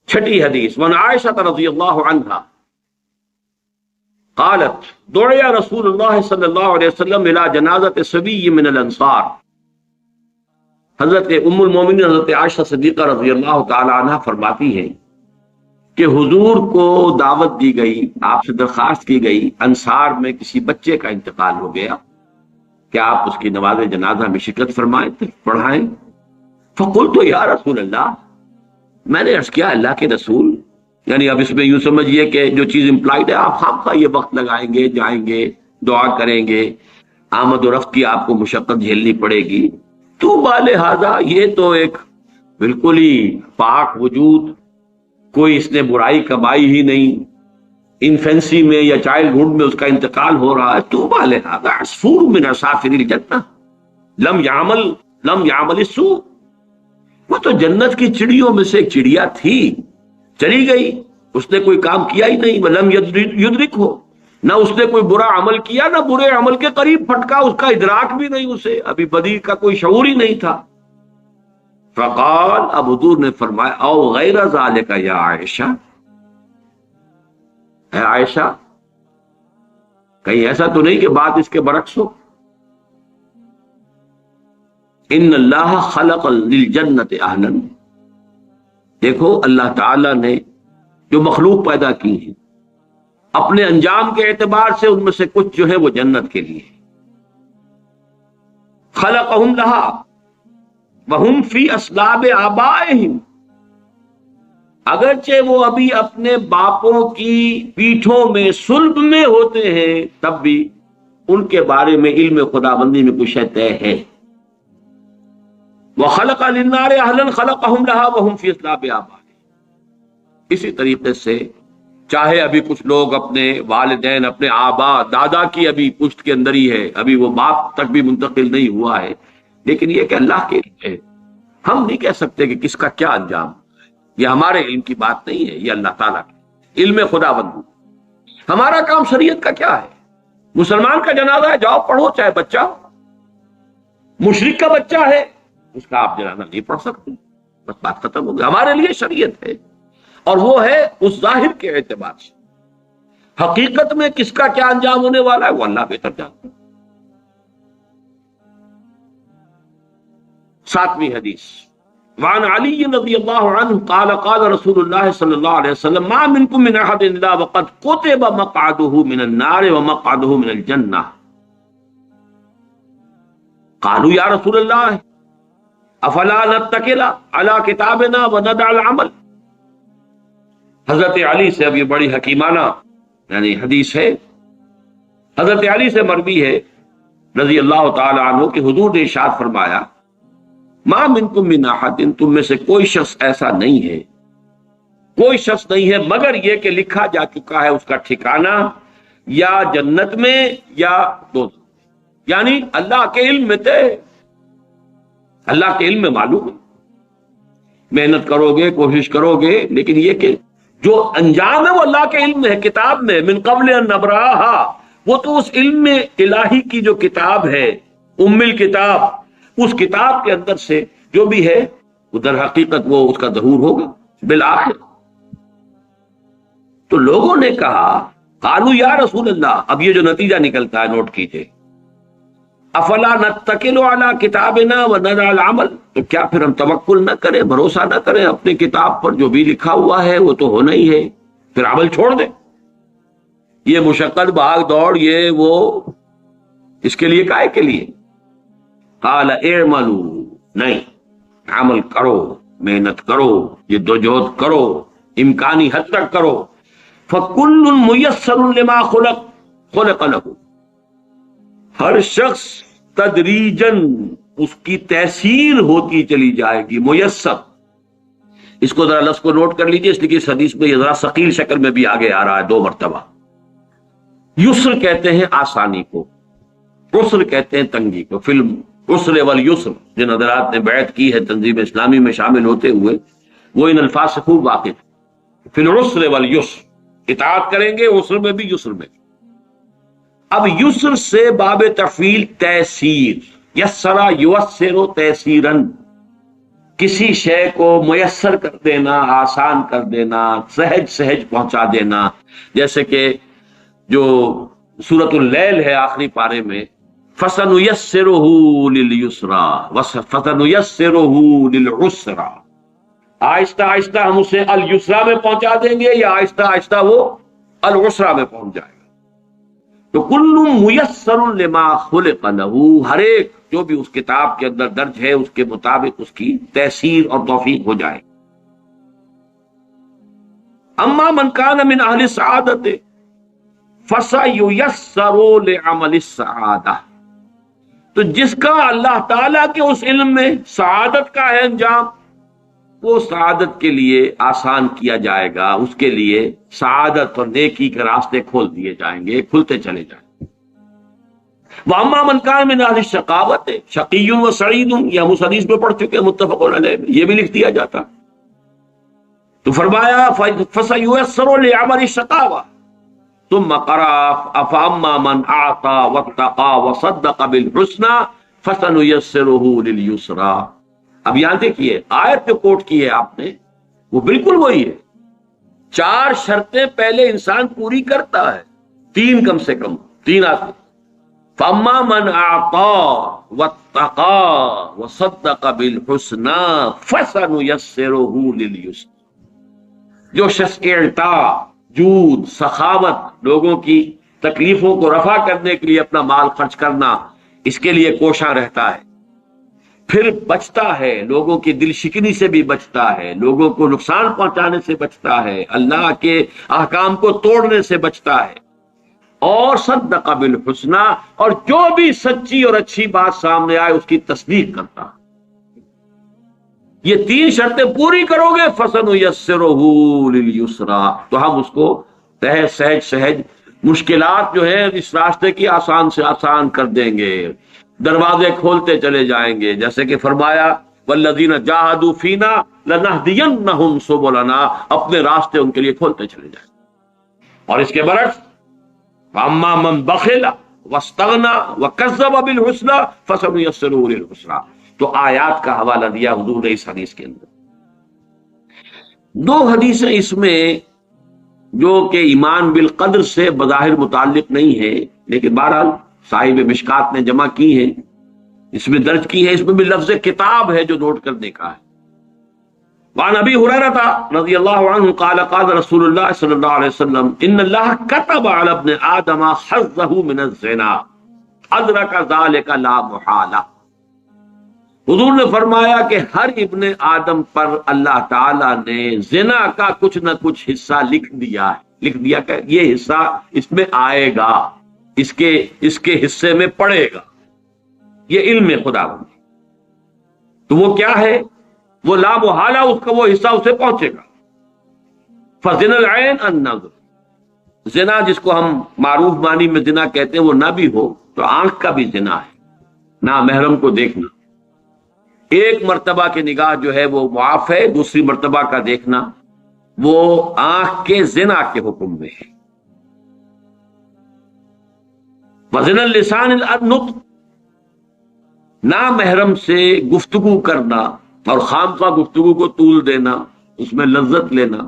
6 حدیث وعن عائشہ رضی اللہ عنہا قالت دعی رسول اللہ صلی اللہ علیہ وسلم الى جنازت صبی من الانصار۔ حضرت ام المومنین حضرت عائشہ صدیقہ رضی اللہ تعالی عنہ فرماتی ہیں کہ حضور کو دعوت دی گئی، آپ سے درخواست کی گئی، انصار میں کسی بچے کا انتقال ہو گیا کہ آپ اس کی نماز جنازہ میں شرکت فرمائیں، پڑھائیں۔ فقلت یا رسول اللہ، میں نے عرض کیا اللہ کے رسول، یعنی اب اس میں یوں سمجھیے کہ جو چیز امپلائڈ ہے، آپ خامخواہ یہ وقت لگائیں گے، جائیں گے، دعا کریں گے، آمد و رفت کی آپ کو مشقت جھیلنی پڑے گی، تو بالہذا یہ تو ایک بالکل ہی پاک وجود، کوئی اس نے برائی کمائی ہی نہیں، انفینسی میں یا چائلڈ ہوڈ میں اس کا انتقال ہو رہا ہے، تو بالہذا عصفور من عصافر الجنہ لم یعمل السوء۔ وہ تو جنت کی چڑیوں میں سے ایک چڑیا تھی، چلی گئی، اس نے کوئی کام کیا ہی نہیں، ولم یدرک ہو، نہ اس نے کوئی برا عمل کیا، نہ برے عمل کے قریب پھٹکا، اس کا ادراک بھی نہیں، اسے ابھی بدی کا کوئی شعور ہی نہیں تھا۔ فقال، اب حضور نے فرمایا او غیر ذالک یا عائشہ، اے عائشہ کہیں ایسا تو نہیں کہ بات اس کے برعکس ہو۔ ان اللہ خلق للجنت اہلا، دیکھو اللہ تعالی نے جو مخلوق پیدا کی ہے اپنے انجام کے اعتبار سے ان میں سے کچھ جو ہے وہ جنت کے لیے، خلقہم لہا وہم فی اصلاب آبائہم، اگرچہ وہ ابھی اپنے باپوں کی پیٹھوں میں صلب میں ہوتے ہیں، تب بھی ان کے بارے میں علم خداوندی میں کچھ طے ہے۔ وَخَلَقَ لِلنَّارِ أَهْلًا خَلَقَهُمْ لَهَا وَهُمْ فِي أَصْلَابِ آبَائِهِمْ۔ اسی طریقے سے چاہے ابھی کچھ لوگ اپنے والدین، اپنے آبا دادا کی ابھی پشت کے اندر ہی ہے، ابھی وہ باپ تک بھی منتقل نہیں ہوا ہے، لیکن یہ کہ اللہ کے لیے ہم نہیں کہہ سکتے کہ کس کا کیا انجام ہے، یہ ہمارے علم کی بات نہیں ہے، یہ اللہ تعالیٰ کی علم خداوندی۔ ہمارا کام شریعت کا کیا ہے؟ مسلمان کا جنازہ ہے، جاؤ پڑھو، چاہے بچہ ہو، مشرک کا بچہ ہے اس کا آپ جنازہ نہیں پڑھ سکتے، بس بات ختم ہو گئی۔ ہمارے لیے شریعت ہے، اور وہ ہے اس ظاہر کے اعتبار سے، حقیقت میں کس کا کیا انجام ہونے والا ہے وہ اللہ بہتر جانتا ہے۔ 7ویں حدیث، وعن علی رضی اللہ عنہ قال قال رسول اللہ صلی اللہ علیہ وسلم ما منکم من احد الا وقد كتب مقعده من النار ومقعده من الجنہ قالوا یا رسول اللہ افلا نتکل علی کتابنا وندع العمل۔ حضرت علی سے، اب یہ بڑی حکیمانہ یعنی حدیث ہے، حضرت علی سے مروی ہے رضی اللہ تعالی عنہ کہ حضور نے ارشاد فرمایا ما منکم من احد، تم میں سے کوئی شخص ایسا نہیں ہے، کوئی شخص نہیں ہے مگر یہ کہ لکھا جا چکا ہے اس کا ٹھکانہ یا جنت میں یا دوزخ، یعنی اللہ کے علم میں تھے، اللہ کے علم میں معلوم ہے، محنت کرو گے کوشش کرو گے، لیکن یہ کہ جو انجام ہے وہ اللہ کے علم میں ہے، کتاب میں، من قبل ان نبراہا، وہ تو اس علم میں الہی کی جو کتاب ہے ام الکتاب، اس کتاب کے اندر سے جو بھی ہے وہ در حقیقت وہ اس کا ظہور ہوگا بالآخر۔ تو لوگوں نے کہا قالوا یا رسول اللہ، اب یہ جو نتیجہ نکلتا ہے نوٹ کیجئے، افلا نتکل علی کتابنا وندع العمل، تو کیا پھر ہم توکل نہ کریں، بھروسہ نہ کریں اپنی کتاب پر، جو بھی لکھا ہوا ہے وہ تو ہونا ہی ہے، پھر عمل چھوڑ دیں؟ یہ مشقت بھاگ دوڑ یہ وہ اس کے لیے کائے کے لیے؟ قال اعملوا، نہیں، عمل کرو، محنت کرو، جدوجہد کرو، امکانی حد تک کرو، فکل میسر لما خلق له، ہر شخص تدریجاً اس کی تیسیر ہوتی چلی جائے گی، میسر، اس کو ذرا لفظ کو نوٹ کر لیجئے، اس لیے کہ اس حدیث میں یہ ذرا ثقیل شکل میں بھی آگے آ رہا ہے 2 مرتبہ۔ یسر کہتے ہیں آسانی کو، عسر کہتے ہیں تنگی کو، فلم عسر والیسر، جن حضرات نے بیعت کی ہے تنظیم اسلامی میں شامل ہوتے ہوئے وہ ان الفاظ سے خوب واقف، فی العسر والیسر، اطاعت کریں گے عسر میں بھی یسر میں۔ اب یسر سے باب تفعیل تیسیر، یسرا یسر تیسیرن، کسی شے کو میسر کر دینا، آسان کر دینا، سہج سہج پہنچا دینا، جیسے کہ جو سورۃ اللیل ہے آخری پارے میں فَسَنُيَسِّرُهُ لِلْيُسْرَى وَسَنُيَسِّرُهُ لِلْعُسْرَى، آہستہ آہستہ ہم اسے اليسرا میں پہنچا دیں گے یا آہستہ آہستہ وہ العسرا میں پہنچ جائے گا۔ تو کل میسر لما خلق له، ہر ایک جو بھی اس کتاب کے اندر درج ہے اس کے مطابق اس کی تیسیر اور توفیق ہو جائے۔ اما من کان من اہل السعادۃ فَسَيُيَسَّرُ لِعَمَلِ السَّعَادَةِ، تو جس کا اللہ تعالیٰ کے اس علم میں سعادت کا ہے انجام، وہ سعادت کے لیے آسان کیا جائے گا، اس کے لیے سعادت اور نیکی کے راستے کھول دیے جائیں گے، کھلتے چلے جائیں گے۔ وَأَمَّا مَنْ كَانَ مِنْ أَهْلِ الشَّقَاوَةِ شَقِيٌّ وَسَعِيدٌ، یہ ہم اس حدیث میں پڑھ چکے ہیں متفق علیہ میں، یہ بھی لکھ دیا جاتا۔ تو فرمایا فَسَيُيَسَّرُ لِعَمَلِ الشَّقَاوَةِ، ثم قرأ فأما من أعطى واتقى وصدق بالحسنى فسنيسره لليسرى۔ اب یہاں دیکھیے آیت جو کوٹ کی ہے آپ نے وہ بالکل وہی ہے، 4 شرطیں پہلے انسان پوری کرتا ہے، 3 کم سے کم 3 آتی۔ فأما من أعطى واتقى وصدق بالحسنى فسنيسره لليسرى، جو شخص اعطا، جود، سخاوت، لوگوں کی تکلیفوں کو رفع کرنے کے لیے اپنا مال خرچ کرنا، اس کے لیے کوشاں رہتا ہے، پھر بچتا ہے، لوگوں کی دل شکنی سے بھی بچتا ہے، لوگوں کو نقصان پہنچانے سے بچتا ہے، اللہ کے احکام کو توڑنے سے بچتا ہے، اور صدق بالحسنى، اور جو بھی سچی اور اچھی بات سامنے آئے اس کی تصدیق کرتا ہے۔ یہ 3 شرطیں پوری کرو گے فَسَنُيَسِّرُهُ لِلْيُسْرَى، تو ہم اس کو سہج سہج مشکلات جو ہیں اس راستے کی آسان سے آسان کر دیں گے، دروازے کھولتے چلے جائیں گے، جیسے کہ فرمایا وَالَّذِينَ جَاهَدُوا فِينَا لَنَهْدِيَنَّهُمْ سُبُلَنَا، اپنے راستے ان کے لیے کھولتے چلے جائیں۔ اور اس کے برعکس وَأَمَّا مَنْ بَخِلَ وَاسْتَغْنَى وَكَذَّبَ بِالْحُسْنَى فَسَنُيَسِّرُهُ لِلْعُسْرَى، تو آیات کا حوالہ دیا حضور نے اس حدیث کے اندر۔ 2 حدیثیں اس میں جو کہ ایمان بالقدر سے بظاہر متعلق نہیں ہے، لیکن بہرحال صاحب مشکات نے جمع کی ہیں، اس میں درج کی ہے، اس میں بھی لفظ کتاب ہے جو نوٹ کرنے کا ہے۔ وعن ابی ہریرہ رضی اللہ عنہ قال قال رسول اللہ صلی اللہ علیہ وسلم ان اللہ كتب على ابن آدم حظه من الزنا ادرک ذلك لا محالہ۔ حضور نے فرمایا کہ ہر ابن آدم پر اللہ تعالیٰ نے زنا کا کچھ نہ کچھ حصہ لکھ دیا ہے، لکھ دیا کہ یہ حصہ اس میں آئے گا، اس کے حصے میں پڑے گا، یہ علم خدا بندی۔ تو وہ کیا ہے؟ وہ لا محالہ اس کا وہ حصہ اسے پہنچے گا۔ فزنا العین النظر، زنا جس کو ہم معروف معنی میں زنا کہتے ہیں وہ نہ بھی ہو تو آنکھ کا بھی زنا ہے، نامحرم کو دیکھنا۔ ایک مرتبہ کی نگاہ جو ہے وہ معاف ہے، دوسری مرتبہ کا دیکھنا وہ آنکھ کے زنا کے حکم میں ہے۔ وزن اللسان النطق، نامحرم سے گفتگو کرنا اور خامخواہ گفتگو کو طول دینا، اس میں لذت لینا،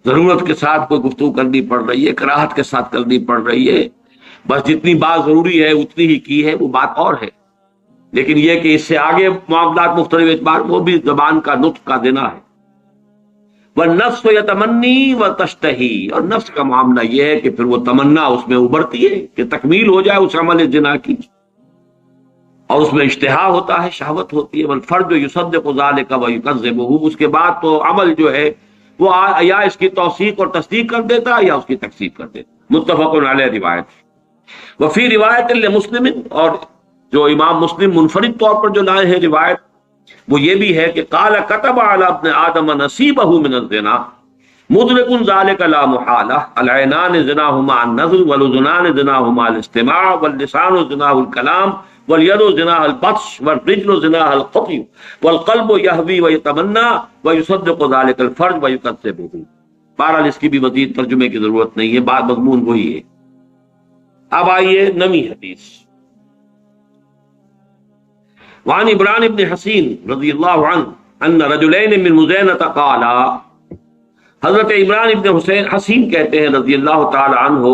ضرورت کے ساتھ کوئی گفتگو کرنی پڑ رہی ہے، کراہت کے ساتھ کرنی پڑ رہی ہے، بس جتنی بات ضروری ہے اتنی ہی کی ہے، وہ بات اور ہے، لیکن یہ کہ اس سے آگے معاملات مختلف اعتبار وہ بھی زبان کا نطق کا دینا ہے۔ والنفس یتمنی وتشتہی، اور نفس کا معاملہ یہ ہے کہ پھر وہ تمنا اس میں ابھرتی ہے کہ تکمیل ہو جائے اس عمل زنا کی، اور اس میں اشتہا ہوتا ہے، شہوت ہوتی ہے۔ والفرج یصدق ذلک ویکذبہ، اس کے بعد تو عمل جو ہے وہ یا اس کی توثیق اور تصدیق کر دیتا ہے یا اس کی تکذیب کر دیتا۔ متفق علیہ روایت۔ وفی روایت لمسلم، اور جو امام مسلم منفرد طور پر جو لائے ہیں روایت وہ یہ بھی ہے کہ قال كتب على ابن آدم نصیبہ من الزنا مدرک ذلك لا محالہ، العینان زناہما النظر، والاذنان زناہما الاستماع، واللسان زناہ الکلام، والید زناہ البطش، والرجل زناہ القطع، والقلب یہوی ویتمنا ویصدق ذلك الفرج ویکذبہ۔ بہرحال اس کی بھی مزید ترجمے کی ضرورت نہیں ہے، بات مضمون وہی ہے۔ اب آئیے نویں حدیث۔ وعن عمران بن حسین رضی اللہ عنہ ان رجلین من مزینہ قالا، حضرت عمران بن حسین کہتے ہیں رضی اللہ تعالی عنہ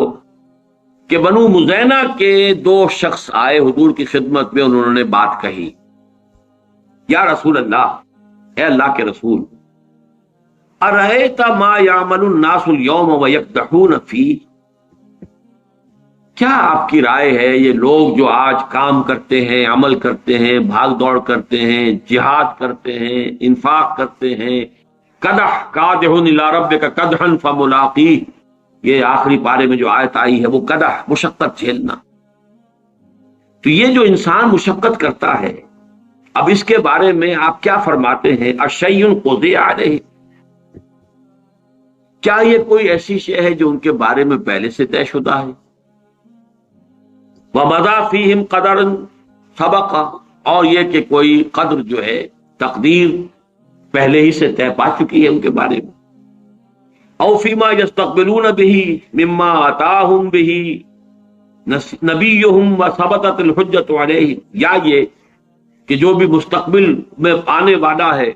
کہ بنو مزینہ کے دو شخص آئے حضور کی خدمت میں، انہوں نے بات کہی، یا رسول اللہ، اے اللہ کے رسول، ارأیت ما یعمل الناس اليوم ویقدحون فیہ، کیا آپ کی رائے ہے یہ لوگ جو آج کام کرتے ہیں، عمل کرتے ہیں، بھاگ دوڑ کرتے ہیں، جہاد کرتے ہیں، انفاق کرتے ہیں، قدح قادح الی ربک قدحا فملاقیہ، یہ آخری پارے میں جو آیت آئی ہے وہ قدح، مشقت جھیلنا۔ تو یہ جو انسان مشقت کرتا ہے، اب اس کے بارے میں آپ کیا فرماتے ہیں؟ اشیء قضی علیہ، کیا یہ کوئی ایسی شے ہے جو ان کے بارے میں پہلے سے طے شدہ ہے؟ وَمَضَى فِيهِمْ قَدَرٌ سَبَقَ، اور یہ کہ کوئی قدر جو ہے، تقدیر پہلے ہی سے طے پا چکی ہے ان کے بارے میں۔ أَوْ فِيمَا يَسْتَقْبِلُونَ بِهِ مِمَّا آتَاهُمْ بِهِ نَبِيُّهُمْ وَثَبَتَتِ الْحُجَّةُ عَلَيْهِ، یا یہ کہ جو بھی مستقبل میں آنے والا ہے،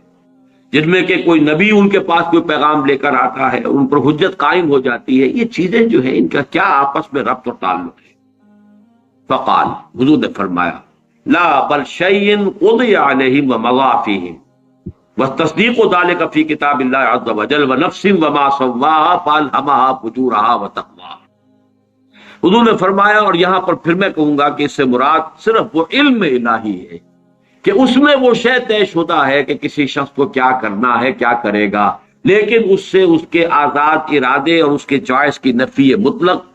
جن میں کہ کوئی نبی ان کے پاس کوئی پیغام لے کر آتا ہے، ان پر حجت قائم ہو جاتی ہے، یہ چیزیں جو ہیں ان کا کیا آپس میں ربط اور تعلق ہے؟ فقال، حضور نے فرمایا، لا بل شیء قضی علیہم ومضی فیہم والتصدیق ذلک فی کتاب اللہ عز وجل ونفس وما سواها فالہمها فجورها وتقواها۔ حضور نے فرمایا، اور یہاں پر پھر میں کہوں گا کہ اس سے مراد صرف وہ علم الہی ہے کہ اس میں وہ شے طے شدہ ہے کہ کسی شخص کو کیا کرنا ہے، کیا کرے گا، لیکن اس سے اس کے آزاد ارادے اور اس کے چوائس کی نفی مطلق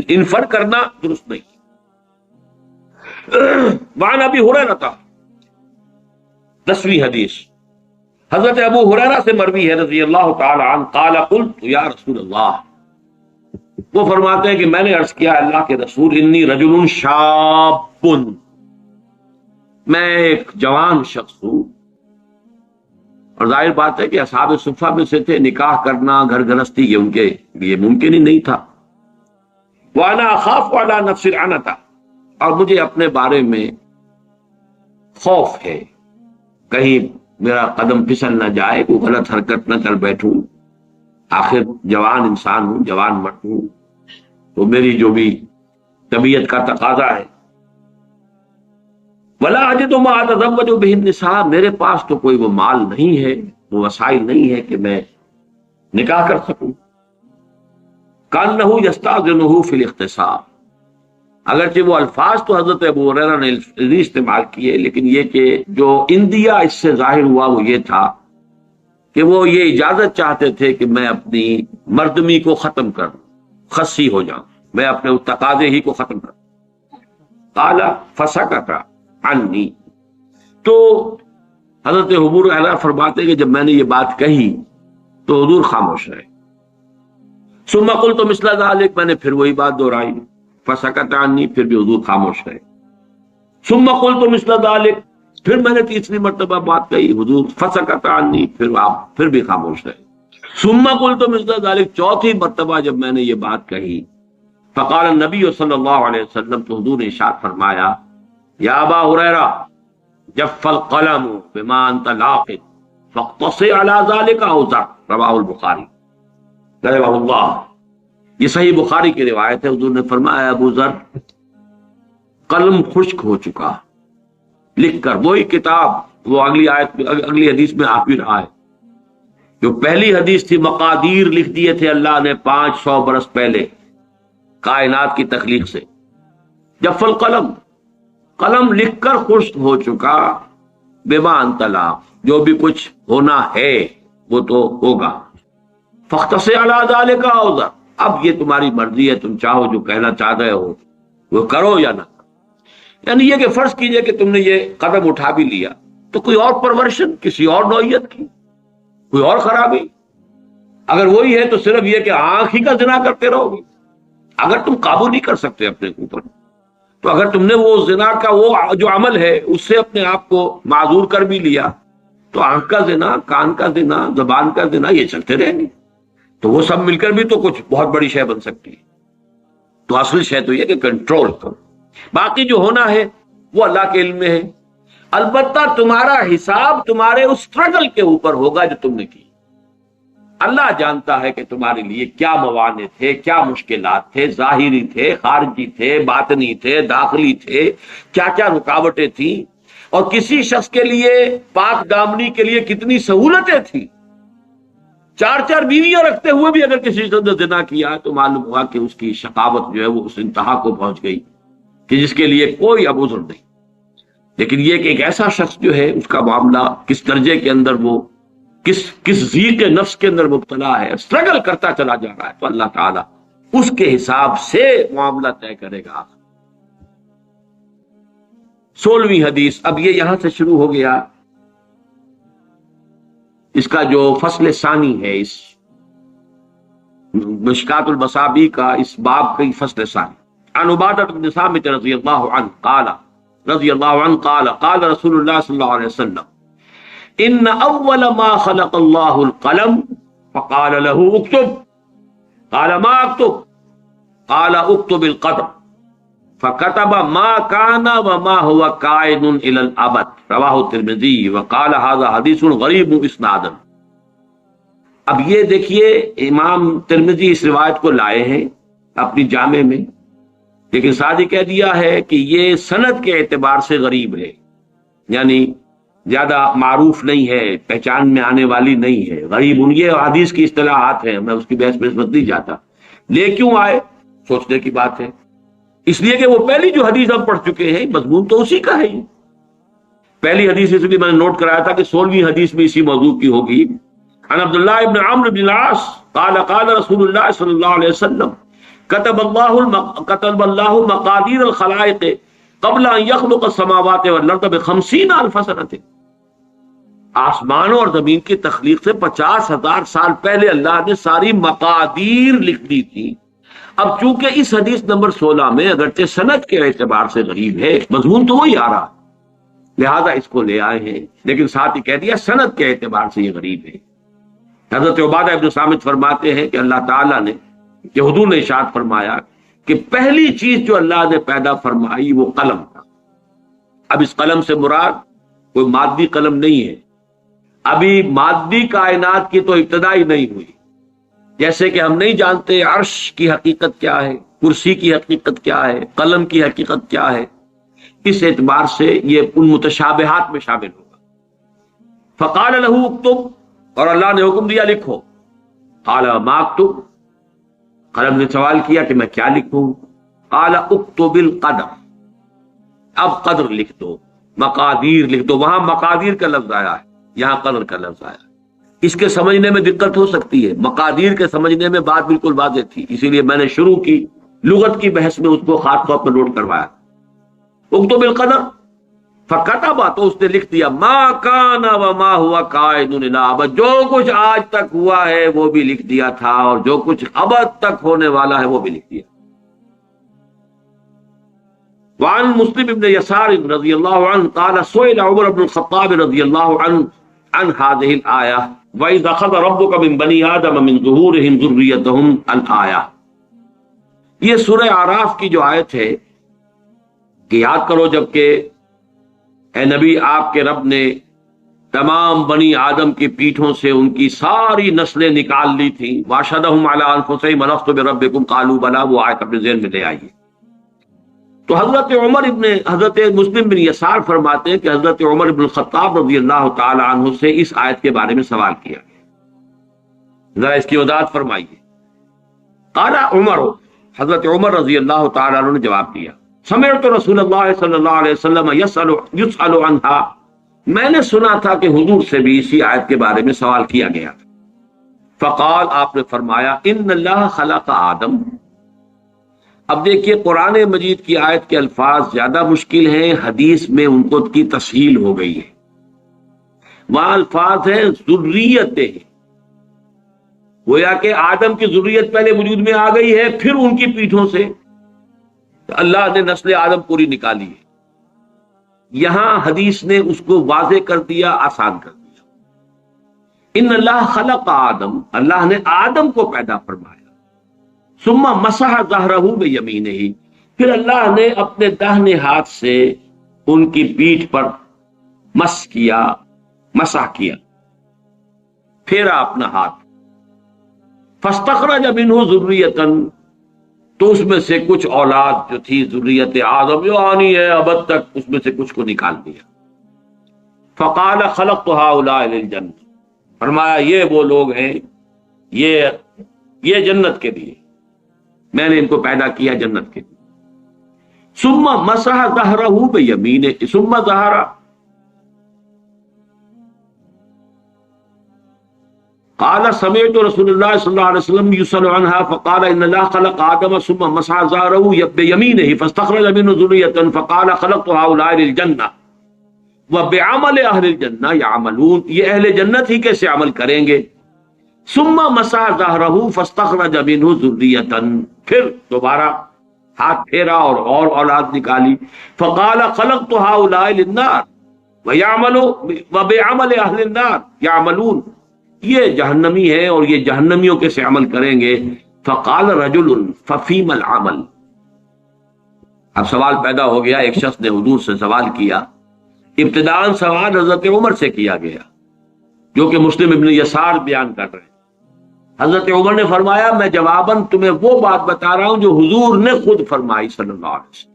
انفر کرنا درست نہیں۔ وعن ابی ہریرہ، 10ویں حدیث، حضرت ابو ہریرہ سے مروی ہے رضی اللہ تعالی عنہ، قال قلت یا رسول اللہ، وہ فرماتے ہیں کہ میں نے عرض کیا اللہ کے رسول، انی رجل شاب، میں ایک جوان شخص ہوں، اور ظاہر بات ہے کہ اصحاب صفہ میں سے تھے، نکاح کرنا، گھر گرستی یہ ان کے لیے ممکن ہی نہیں تھا۔ وَأَنَا أَخَافُ عَلَى نَفْسِ الْعَنَةَ، اور مجھے اپنے بارے میں خوف ہے، کہیں میرا قدم پھسل نہ جائے، کوئی غلط حرکت نہ کر بیٹھوں، آخر جوان انسان ہوں، جوان مرد ہوں، تو میری جو بھی طبیعت کا تقاضا ہے ولا اجد ما اتزوج به النساء، میرے پاس تو کوئی وہ مال نہیں ہے، وہ وسائل نہیں ہے کہ میں نکاح کر سکوں. کانہ یستاذنہ فی الاختصار، اگرچہ وہ الفاظ تو حضرت ابو ہریرہ نے استعمال کیے، لیکن یہ کہ جو اندیا اس سے ظاہر ہوا وہ یہ تھا کہ وہ یہ اجازت چاہتے تھے کہ میں اپنی مردمی کو ختم کر دوں، خصی ہو جاؤں، میں اپنے اس تقاضے ہی کو ختم کر دوں. قال فسکت عنی، تو حضرت ابو ہریرہ فرماتے ہیں کہ جب میں نے یہ بات کہی تو حضور خاموش رہے. ثم قلت مثل ذلك، میں نے پھر وہی بات دہرائی، فسکت عنی، پھر بھی حضور خاموش رہے. ثم قلت مثل ذلك، پھر میں نے تیسری مرتبہ بات کہی، حضور فسکت عنی، پھر آپ پھر بھی خاموش رہے. ثم قلت مثل ذلك، چوتھی مرتبہ جب میں نے یہ بات کہی، فقال النبی صلی اللہ علیہ وسلم، تو حضور نے ارشاد فرمایا، یا ابا ہریرہ جف القلم بما انت لاقط فاقتص على ذلك اوزر، رواہ البخاری رحمہ اللہ. یہ صحیح بخاری کی روایت ہے. حضور نے فرمایا ابو ذر، قلم خشک ہو چکا لکھ کر، وہی کتاب وہ اگلی آیت اگلی حدیث میں آ بھی رہا ہے. جو پہلی حدیث تھی مقادیر لکھ دیے تھے اللہ نے 500 برس پہلے کائنات کی تخلیق سے. جف القلم، قلم لکھ کر خشک ہو چکا، بما انت لاق، جو بھی کچھ ہونا ہے وہ تو ہوگا. فاختص علی ذلک اوزر، اب یہ تمہاری مرضی ہے، تم چاہو جو کہنا چاہ رہے ہو وہ کرو یا نہ. یعنی یہ کہ فرض کیجئے کہ تم نے یہ قدم اٹھا بھی لیا تو کوئی اور پرورشن کسی اور نوعیت کی، کوئی اور خرابی، اگر وہی ہے تو صرف یہ کہ آنکھ ہی کا زنا کرتے رہو گے. اگر تم قابو نہیں کر سکتے اپنے اوپر، تو اگر تم نے وہ زنا کا وہ جو عمل ہے اس سے اپنے آپ کو معذور کر بھی لیا، تو آنکھ کا زنا، کان کا زنا، زبان کا زنا، یہ چلتے رہیں گے. تو وہ سب مل کر بھی تو کچھ بہت بڑی شے بن سکتی ہے. تو اصل شے تو یہ کہ کنٹرول کرو، باقی جو ہونا ہے وہ اللہ کے علم میں ہے. البتہ تمہارا حساب تمہارے اس اسٹرگل کے اوپر ہوگا جو تم نے کی. اللہ جانتا ہے کہ تمہارے لیے کیا موانع تھے، کیا مشکلات تھے، ظاہری تھے، خارجی تھے، باطنی تھے، داخلی تھے، کیا کیا رکاوٹیں تھیں، اور کسی شخص کے لیے پاک دامنی کے لیے کتنی سہولتیں تھیں. 4 بیویاں رکھتے ہوئے بھی اگر کسی نے زنا کیا تو معلوم ہوا کہ اس کی شقاوت جو ہے وہ اس انتہا کو پہنچ گئی کہ جس کے لیے کوئی اب عذر نہیں. لیکن یہ کہ ایک ایسا شخص جو ہے اس کا معاملہ کس درجے کے اندر وہ کس ضیق نفس کے اندر مبتلا ہے، اسٹرگل کرتا چلا جا رہا ہے، تو اللہ تعالیٰ اس کے حساب سے معاملہ طے کرے گا. 16ویں حدیث. اب یہ یہاں سے شروع ہو گیا اس کا جو فصل ثانی ہے، اس مشکات المصابیح کا اس باب کی فصل ثانی. عن عبادۃ بن صامت رضی اللہ عنہ قال قال رسول اللہ صلی اللہ علیہ وسلم ان اول ما خلق اللہ القلم فقال له اکتب قال ما اکتب قال اکتب القدر فكتب ما كان وما هو كائن الى الابد. رواه الترمذی وقال هذا حدیث غریب اسنادا. اب یہ دیکھیے امام ترمذی اس روایت کو لائے ہیں اپنی جامع میں، لیکن ساتھ ہی کہہ دیا ہے کہ یہ سند کے اعتبار سے غریب ہے، یعنی زیادہ معروف نہیں ہے، پہچان میں آنے والی نہیں ہے. غریب ان یہ حدیث کی اصطلاحات ہیں، میں اس کی بحث میں نہیں جاتا. لے کیوں آئے سوچنے کی بات ہے. اس لیے کہ وہ پہلی جو حدیث ہم پڑھ چکے ہیں مضمون تو اسی کا ہے. پہلی حدیث اس لیے میں نے نوٹ کرایا تھا کہ 16ویں حدیث میں اسی موضوع کی ہوگی. عن عبداللہ ابن عمرو بن العاص قال قال رسول اللہ صلی اللہ علیہ وسلم كتب اللہ مقادیر الخلائق قبل ان يخلق السماوات والارض ب50,000 سنة. آسمانوں اور زمین کی تخلیق سے 50,000 سال پہلے اللہ نے ساری مقادیر لکھ دی تھی. اب چونکہ اس حدیث نمبر 16 میں اگرچہ سند کے اعتبار سے غریب ہے، مضمون تو وہی آ رہا، لہذا اس کو لے آئے ہیں، لیکن ساتھ ہی کہہ دیا سند کے اعتبار سے یہ غریب ہے. حضرت عبادہ ابن صامت فرماتے ہیں کہ اللہ تعالیٰ نے، کہ حضور نے ارشاد فرمایا کہ پہلی چیز جو اللہ نے پیدا فرمائی وہ قلم تھا. اب اس قلم سے مراد کوئی مادی قلم نہیں ہے، ابھی مادی کائنات کی تو ابتدا ہی نہیں ہوئی. جیسے کہ ہم نہیں جانتے عرش کی حقیقت کیا ہے، کرسی کی حقیقت کیا ہے، قلم کی حقیقت کیا ہے. اس اعتبار سے یہ ان متشابہات میں شامل ہوگا۔ فقال له اکتب، اور اللہ نے حکم دیا لکھو۔ قال ما اکتب، قلم نے سوال کیا کہ میں کیا لکھوں؟ قال اکتب القدر، اب قدر لکھ دو، مقادیر لکھ دو۔ وہاں مقادیر کا لفظ آیا ہے، یہاں قدر کا لفظ آیا ہے۔ اس کے سمجھنے میں دقت ہو سکتی ہے، مقادیر کے سمجھنے میں بات بالکل واضح تھی، اسی لیے میں نے شروع کی لغت کی بحث میں اس کو خاص طور پر نوٹ کروایا۔ اکتب القدر، فکتب، تو اس نے لکھ دیا، ما کان وما ہوا کائن الی ابد، جو کچھ آج تک ہوا ہے وہ بھی لکھ دیا تھا، اور جو کچھ ابد تک ہونے والا ہے وہ بھی لکھ دیا۔ وعن مسلم بن يسار رضی اللہ عنہ قال سئل عمر بن الخطاب رضی اللہ عنہ عن هذه الآية وَإِذْ أَخَذَ رَبُّكَ مِنْ بَنِي آدَمَ مِنْ ظُهُورِهِمْ ذُرِّيَّتَهُمْ الآية، یہ سورہ اعراف کی جو آیت ہے کہ یاد کرو جب کہ اے نبی آپ کے رب نے تمام بنی آدم کی پیٹھوں سے ان کی ساری نسلیں نکال لی تھی، وَأَشْهَدَهُمْ عَلَىٰ أَنفُسِهِمْ أَلَسْتُ بِرَبِّكُمْ قَالُوا بَلَىٰ، وہ آیت اپنے ذہن میں لے آئیے۔ تو حضرت مسلم بن یسار فرماتے ہیں کہ حضرت عمر بن الخطاب رضی اللہ تعالی عنہ سے اس آیت کے بارے میں سوال کیا گیا، ذرا اس کی وضاحت فرمائیے۔ قال عمر، حضرت عمر رضی اللہ تعالی عنہ نے جواب دیا، سمعت رسول اللہ صلی اللہ علیہ وسلم یسأل عنہا، میں نے سنا تھا کہ حضور سے بھی اسی آیت کے بارے میں سوال کیا گیا تھا۔ فقال، آپ نے فرمایا، ان اللہ خلق آدم۔ اب دیکھیے قرآن مجید کی آیت کے الفاظ زیادہ مشکل ہیں، حدیث میں ان کو کی تسہیل ہو گئی ہے۔ وہاں الفاظ ہیں ذریتیں، گویا کہ آدم کی ذریت پہلے وجود میں آ گئی ہے، پھر ان کی پیٹھوں سے اللہ نے نسل آدم پوری نکالی ہے۔ یہاں حدیث نے اس کو واضح کر دیا، آسان کر دیا۔ ان اللہ خلق آدم، اللہ نے آدم کو پیدا فرمایا، ثم مسح ظہرہ بیمینہ، پھر اللہ نے اپنے داہنے ہاتھ سے ان کی پیٹھ پر مسح کیا، پھیرا اپنا ہاتھ۔ فاستخرج منہ ذریۃ، تو اس میں سے کچھ اولاد جو تھی ذریت آدم جو آنی ہے ابد تک، اس میں سے کچھ کو نکال دیا۔ فقال خلقت ہؤلاء للجنہ، فرمایا یہ وہ لوگ ہیں، یہ جنت کے لیے، میں نے ان کو پیدا کیا جنت کے لیے۔ ثم مسح ظہرہ بیمینہ، ثم ظہر، قال سمعت رسول اللہ صلی اللہ علیہ وسلم یسأل عنہا فقال ان اللہ خلق آدم ثم مسح ظہرہ بیمینہ فاستخرج منہ ذریۃ فقال خلقت ہؤلاء للجنہ وبعمل اہل الجنہ یعملون، یہ اہل جنت ہی کیسے عمل کریں گے۔ ثم مسح ظہرہ فاستخرج منہ ذریۃ، پھر دوبارہ ہاتھ پھیرا اور اولاد نکالی۔ فقال خلقت ہؤلاء للنار وبعمل اہل النار یعملون، یہ جہنمی ہے اور یہ جہنمیوں کے سے عمل کریں گے۔ فقال رجل ففیم العمل، اب سوال پیدا ہو گیا، ایک شخص نے حضور سے سوال کیا۔ ابتداءً سوال حضرت عمر سے کیا گیا جو کہ مسلم ابن یسار بیان کر رہے ہیں۔ حضرت عمر نے فرمایا، میں جواباً تمہیں وہ بات بتا رہا ہوں جو حضور نے خود فرمائی صلی اللہ علیہ وسلم۔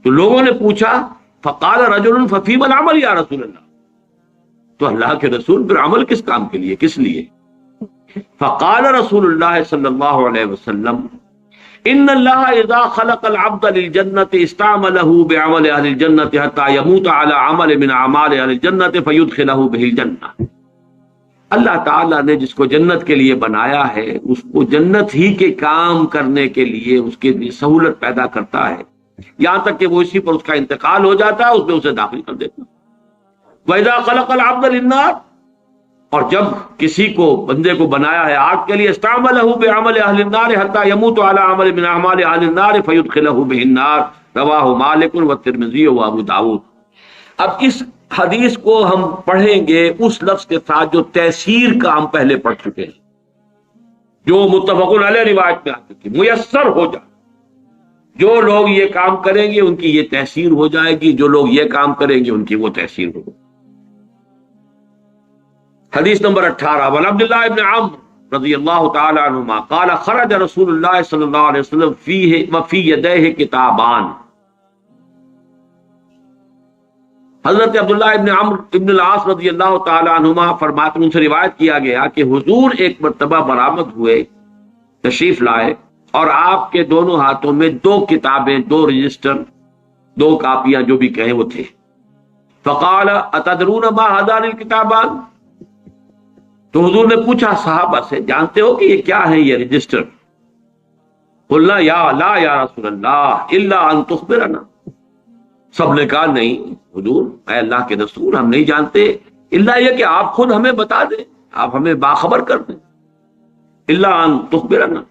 تو لوگوں نے پوچھا، فقال رجل ففیم العمل یا رسول اللہ، تو اللہ کے رسول پھر عمل کس کام کے لیے، کس لیے؟ فقال رسول اللہ صلی اللہ علیہ وسلم، ان اللہ اذا خلق العبد للجنۃ استعملہ بعمل اہل الجنۃ حتی یموت علی عمل من اعمال اہل الجنۃ فیدخلہ بہ الجنہ، اللہ تعالیٰ نے جس کو جنت کے لیے بنایا ہے اس کو جنت ہی کے کام کرنے کے لیے اس کے لیے سہولت پیدا کرتا ہے، یہاں تک کہ وہ اسی پر اس کا انتقال ہو جاتا ہے، اس میں اسے داخل کر دیتا ہے۔ وَإِذَا خَلَقَ الْعَبْدَ لِلنَّارِ، اور جب کسی کو بندے کو بنایا ہے آگ کے لیے، استعملہ بعمل اہل النار حتی یموت علی عمل من اعمال اہل النار فیدخلہ بہ النار، رواہ مالک والترمذی وابو داؤد۔ اب اس حدیث کو ہم پڑھیں گے اس لفظ کے ساتھ جو تیسیر کا ہم پہلے پڑھ چکے ہیں، جو متفق علیہ روایت میں آ چکی، میسر ہو جائے، جو لوگ یہ کام کریں گے ان کی یہ تیسیر ہو جائے گی، جو لوگ یہ کام کریں گے ان کی وہ تیسیر ہوگی۔ حدیث نمبر 18، وعن عبداللہ ابن عمرو رضی اللہ تعالی عنہما قال خرج رسول اللہ صلی اللہ علیہ وسلم فی یدیہ کتابان، حضرت عبداللہ ابن عمرو ابن العاص رضی اللہ تعالی عنہما فرماتے ہیں، ان سے روایت کیا گیا کہ حضور ایک مرتبہ برآمد ہوئے، تشریف لائے، اور آپ کے دونوں ہاتھوں میں 2 کتابیں، 2 رجسٹر، 2 کاپیاں جو بھی کہیں وہ تھے۔ فقال اتدرون ما هذان الكتابان، تو حضور نے پوچھا صحابہ سے، جانتے ہو کہ یہ کیا ہے یہ رجسٹر؟ قلنا لا یا رسول اللہ الا ان تخبرنا، سب نے کہا نہیں حضور، اے اللہ کے رسول، ہم نہیں جانتے الا یہ کہ آپ خود ہمیں بتا دیں، آپ ہمیں باخبر کر دیں، الا ان تخبرنا۔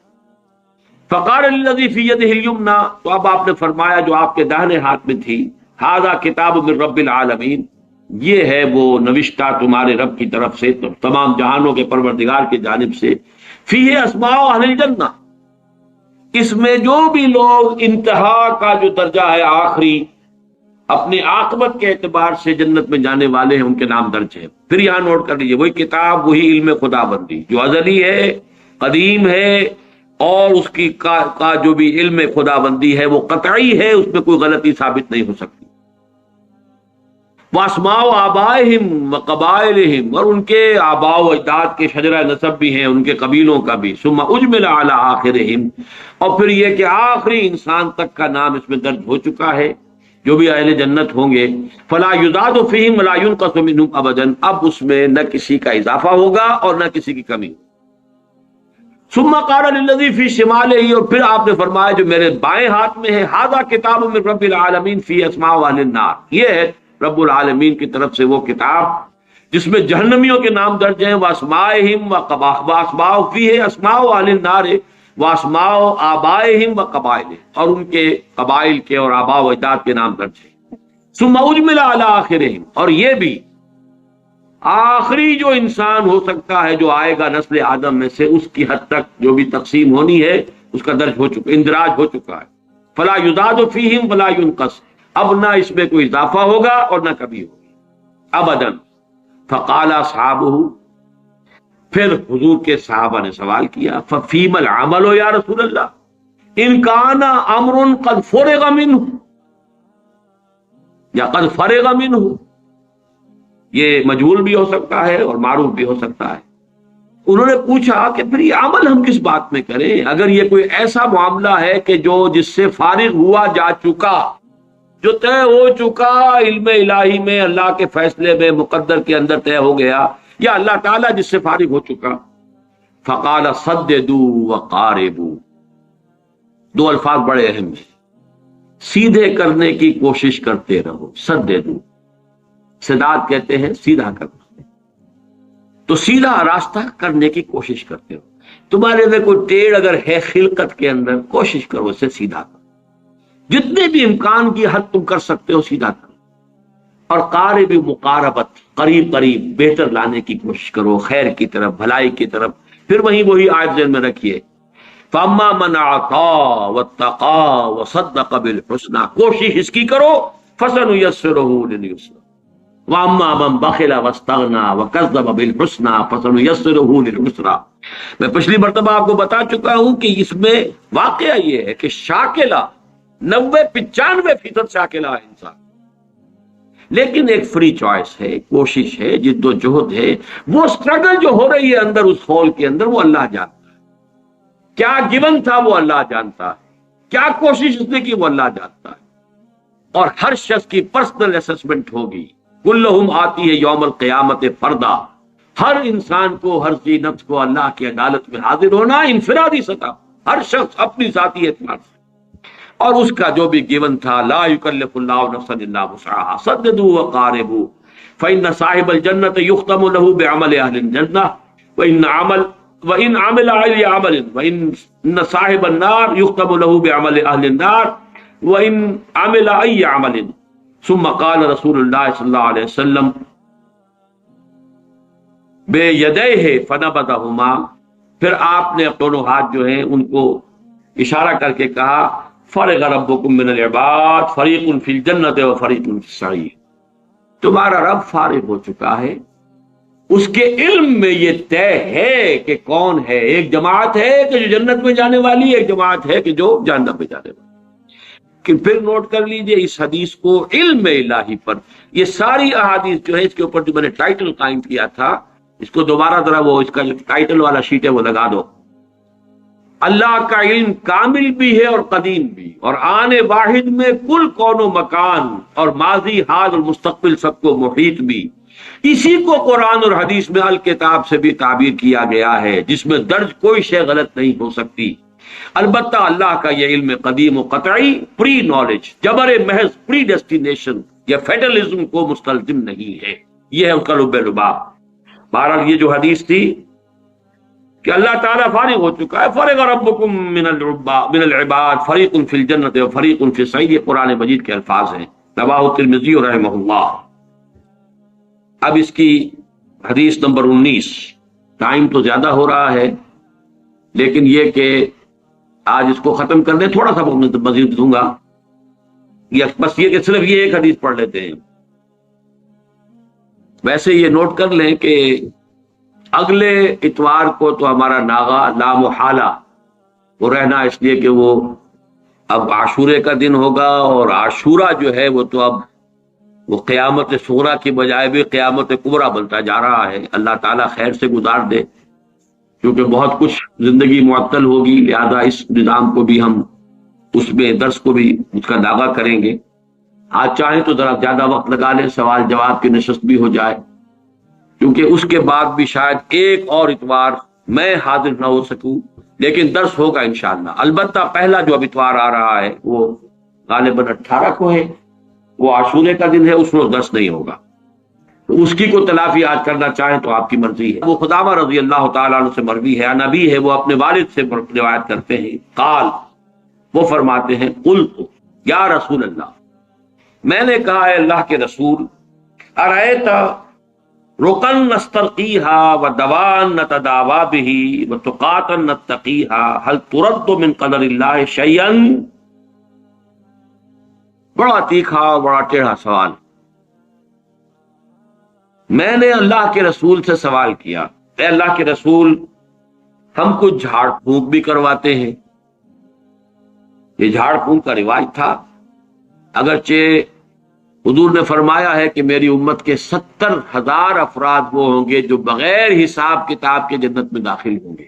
فقال الذی فی یدہ الیمنی، تو اب آپ نے فرمایا جو آپ کے داہنے ہاتھ میں تھی، ھذا کتاب من رب العالمین، یہ ہے وہ نوشتہ تمہارے رب کی طرف سے، تمام جہانوں کے پروردگار کی جانب سے، فیہ اسماء اہل الجنہ، اس میں جو بھی لوگ انتہا کا جو درجہ ہے، آخری اپنے عاقبت کے اعتبار سے جنت میں جانے والے ہیں، ان کے نام درج ہیں۔ پھر یہاں نوٹ کر لیجیے، وہی کتاب، وہی علم خدا بندی جو ازلی ہے، قدیم ہے، اور اس کی کا جو بھی علم خدا بندی ہے وہ قطعی ہے، اس میں کوئی غلطی ثابت نہیں ہو سکتی۔ واسماء آبائہم وقبائلہم، اور ان کے آباء و اجداد کے شجرہ نسب بھی ہیں، ان کے قبیلوں کا بھی۔ ثم اجمل علی آخرہم، اور پھر یہ کہ آخری انسان تک کا نام اس میں درج ہو چکا ہے، جو بھی اہل جنت ہوں گے۔ فلا یزاد فیہم ولا ینقص منہم ابدا، اب اس میں نہ کسی کا اضافہ ہوگا اور نہ کسی کی کمی ہوگی۔ ثم قال للذی فی شمالہ، اور پھر آپ نے فرمایا جو میرے بائیں ہاتھ میں ہے، ھذا کتاب من رب العالمین فی اسماء اہل النار، یہ ہے رب العالمین کی طرف سے وہ کتاب جس میں جہنمیوں کے نام درج ہیں، واسمائہم واسماء فیہ اسماء اہل النار واسماء آبائہم وقبائل، اور ان کے قبائل کے اور آباء و اجداد کے نام درج ہیں۔ ثم اجمل علی آخرہم، اور یہ بھی آخری جو انسان ہو سکتا ہے جو آئے گا نسل آدم میں سے، اس کی حد تک جو بھی تقسیم ہونی ہے اس کا درج ہو چکا، اندراج ہو چکا ہے۔ فلا یزاد فیہم ولا ینقص، اب نہ اس میں کوئی اضافہ ہوگا اور نہ کمی ہوگی ابداً۔ فقال اصحابہ، پھر حضور کے صحابہ نے سوال کیا، ففیم العمل یا رسول اللہ ان کان امر قد فرغ منہ، یا قد فرغ منہ، یہ مجہول بھی ہو سکتا ہے اور معروف بھی ہو سکتا ہے۔ انہوں نے پوچھا کہ پھر یہ عمل ہم کس بات میں کریں، اگر یہ کوئی ایسا معاملہ ہے کہ جو جس سے فارغ ہوا جا چکا، جو طے ہو چکا، علم الہی میں، اللہ کے فیصلے میں، مقدر کے اندر طے ہو گیا، یا اللہ تعالیٰ جس سے فارغ ہو چکا۔ فقال صددوا وقاربوا، 2 الفاظ بڑے اہم ہیں، سیدھے کرنے کی کوشش کرتے رہو، سددوا، سداد کہتے ہیں سیدھا کرنا، تو سیدھا راستہ کرنے کی کوشش کرتے رہو۔ تمہارے میں کوئی ٹیڑھ اگر ہے خلقت کے اندر، کوشش کرو اسے سیدھا کرو، جتنے بھی امکان کی حد تم کر سکتے ہو سیدھا کرو۔ اور قارب، مقاربت، قریب قریب بہتر لانے کی کوشش کرو، خیر کی طرف، بھلائی کی طرف۔ پھر وہی آیت ذہن میں رکھیے، فاما من اعطى واتقى وصدق بالحسنى، کوشش اس کی کرو، فسنيسره لليسرى، واما من بخل واستغنى وكذب بالحسنى فسنيسره للعسرى۔ میں پچھلی مرتبہ آپ کو بتا چکا ہوں کہ اس میں واقعہ یہ ہے کہ شاکلہ 90-95% شاکلہ ہے انسان، لیکن ایک فری چوائس ہے، کوشش ہے، جد و جہد ہے، وہ سٹرگل جو ہو رہی ہے اندر اس ہول کے اندر، وہ اللہ جانتا ہے، کیا گیون تھا وہ اللہ جانتا ہے، کیا کوشش اس نے کی وہ اللہ جانتا ہے۔ اور ہر شخص کی پرسنل اسسمنٹ ہوگی، کلہم آتی ہے یوم القیامت فردا، ہر انسان کو، ہر ذی نفس کو اللہ کی عدالت میں حاضر ہونا انفرادی سطح، ہر شخص اپنی ذاتی اعتبار سے، اور اس کا جو بھی گیون تھا، لا یکلف اللہ نفسا الا وسعها، سددوا وقاربوا فإن صاحب الجنة يختم له بعمل أهل الجنة وإن عمل أي عمل وإن صاحب النار يختم له بعمل أهل النار وإن عمل أي عمل۔ ثم قال رسول اللہ صلی اللہ علیہ وسلم بِيَدَيْهِ فَنَبَذَهُمَا، پھر آپ نے دونوں ہاتھ جو ہیں ان کو اشارہ کر کے کہا، فرغ ربکم من العباد فریق فی الجنت و فریق فی السعیر، تمہارا رب فارغ ہو چکا ہے، اس کے علم میں یہ طے ہے کہ کون ہے، ایک جماعت ہے کہ جو جنت میں جانے والی، ایک جماعت ہے کہ جو جہنم میں جانے والی۔ کہ پھر نوٹ کر لیجئے اس حدیث کو علم الہی پر، یہ ساری احادیث جو ہے اس کے اوپر جو میں نے ٹائٹل قائم کیا تھا، اس کو دوبارہ ذرا وہ اس کا جو ٹائٹل والا شیٹ ہے وہ لگا دو۔ اللہ کا علم کامل بھی ہے اور قدیم بھی، اور آن واحد میں کل کون و مکان اور ماضی حال اور مستقبل سب کو محیط بھی۔ اسی کو قرآن اور حدیث میں الکتاب سے بھی تعبیر کیا گیا ہے، جس میں درج کوئی شے غلط نہیں ہو سکتی۔ البتہ اللہ کا یہ علم قدیم و قطعی پری نالج، جبر محض پری ڈیسٹینیشن یا فیڈرلزم کو مستلزم نہیں ہے۔ یہ ہے اس کا لب لباب۔ بہرحال یہ جو حدیث تھی کہ اللہ تعالیٰ فارغ ہو چکا ہے، فرغ ربکم من العباد فریق فی الجنت و فریق فی السعیر، یہ قرآن مجید کے الفاظ ہیں، رواه الترمذی رحمہ اللہ۔ اب اس کی حدیث نمبر 19، ٹائم تو زیادہ ہو رہا ہے لیکن یہ کہ آج اس کو ختم کر دیں، تھوڑا سا مزید دوں گا، بس یہ کہ صرف یہ ایک حدیث پڑھ لیتے ہیں۔ ویسے یہ نوٹ کر لیں کہ اگلے اتوار کو تو ہمارا ناغا لا محالہ وہ رہنا، اس لیے کہ وہ اب عاشورے کا دن ہوگا، اور عاشورہ جو ہے وہ تو اب وہ قیامت صغریٰ کی بجائے بھی قیامت کبریٰ بنتا جا رہا ہے۔ اللہ تعالیٰ خیر سے گزار دے، کیونکہ بہت کچھ زندگی معطل ہوگی، لہذا اس نظام کو بھی ہم اس میں درس کو بھی اس کا دعویٰ کریں گے۔ آج چاہیں تو ذرا زیادہ وقت لگا لیں، سوال جواب کی نشست بھی ہو جائے، کیونکہ اس کے بعد بھی شاید ایک اور اتوار میں حاضر نہ ہو سکوں، لیکن درس ہوگا انشاءاللہ۔ البتہ پہلا جو اب اتوار آ رہا ہے وہ غالباً 18 کو ہے، وہ عاشورے کا دن ہے، اس میں درس نہیں ہوگا، تو اس کی کو تلافی آج کرنا چاہیں تو آپ کی مرضی ہے۔ وہ خدامہ رضی اللہ تعالیٰ عنہ سے مروی ہے، نبی ہے، وہ اپنے والد سے روایت کرتے ہیں، قال، وہ فرماتے ہیں، قلت یا رسول اللہ، میں نے کہا ہے اللہ کے رسول، ارأیت رقن نسترقیہا ودوان نتداوا بہ وتقاتا نتقیہا هل ترد من قدر اللہ شیئا؟ بڑا تیکھا، بڑا ٹیڑھا سوال۔ میں نے اللہ کے رسول سے سوال کیا، اے اللہ کے رسول، ہم کچھ جھاڑ پھونک بھی کرواتے ہیں، یہ جھاڑ پھونک کا رواج تھا، اگرچہ حضور نے فرمایا ہے کہ میری امت کے 70,000 افراد وہ ہوں گے جو بغیر حساب کتاب کے جنت میں داخل ہوں گے،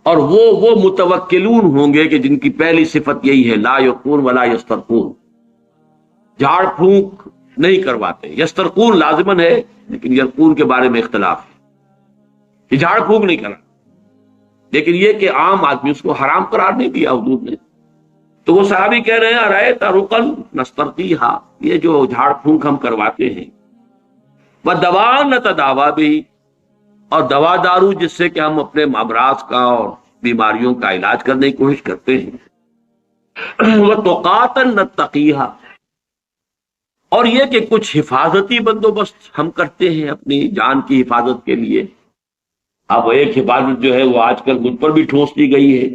اور وہ متوکلون ہوں گے کہ جن کی پہلی صفت یہی ہے، لا یقون ولا یسترقون، جھاڑ پھونک نہیں کرواتے۔ یسترقون لازمن ہے لیکن یرقون کے بارے میں اختلاف ہے، یہ جھاڑ پھونک نہیں کرا، لیکن یہ کہ عام آدمی اس کو حرام قرار نہیں دیا حضور نے۔ تو وہ صحابی کہہ رہے ہیں، ارأیت رقن نسترقیہا، یہ جو جھاڑ پھونک ہم کرواتے ہیں، ودوان نتداوا بہ، اور دوا دارو جس سے کہ ہم اپنے امراض کا اور بیماریوں کا علاج کرنے کی کوشش کرتے ہیں، وتقاتا نتقیہا، اور یہ کہ کچھ حفاظتی بندوبست ہم کرتے ہیں اپنی جان کی حفاظت کے لیے۔ اب ایک حفاظت جو ہے وہ آج کل مجھ پر بھی ٹھونس دی گئی ہے،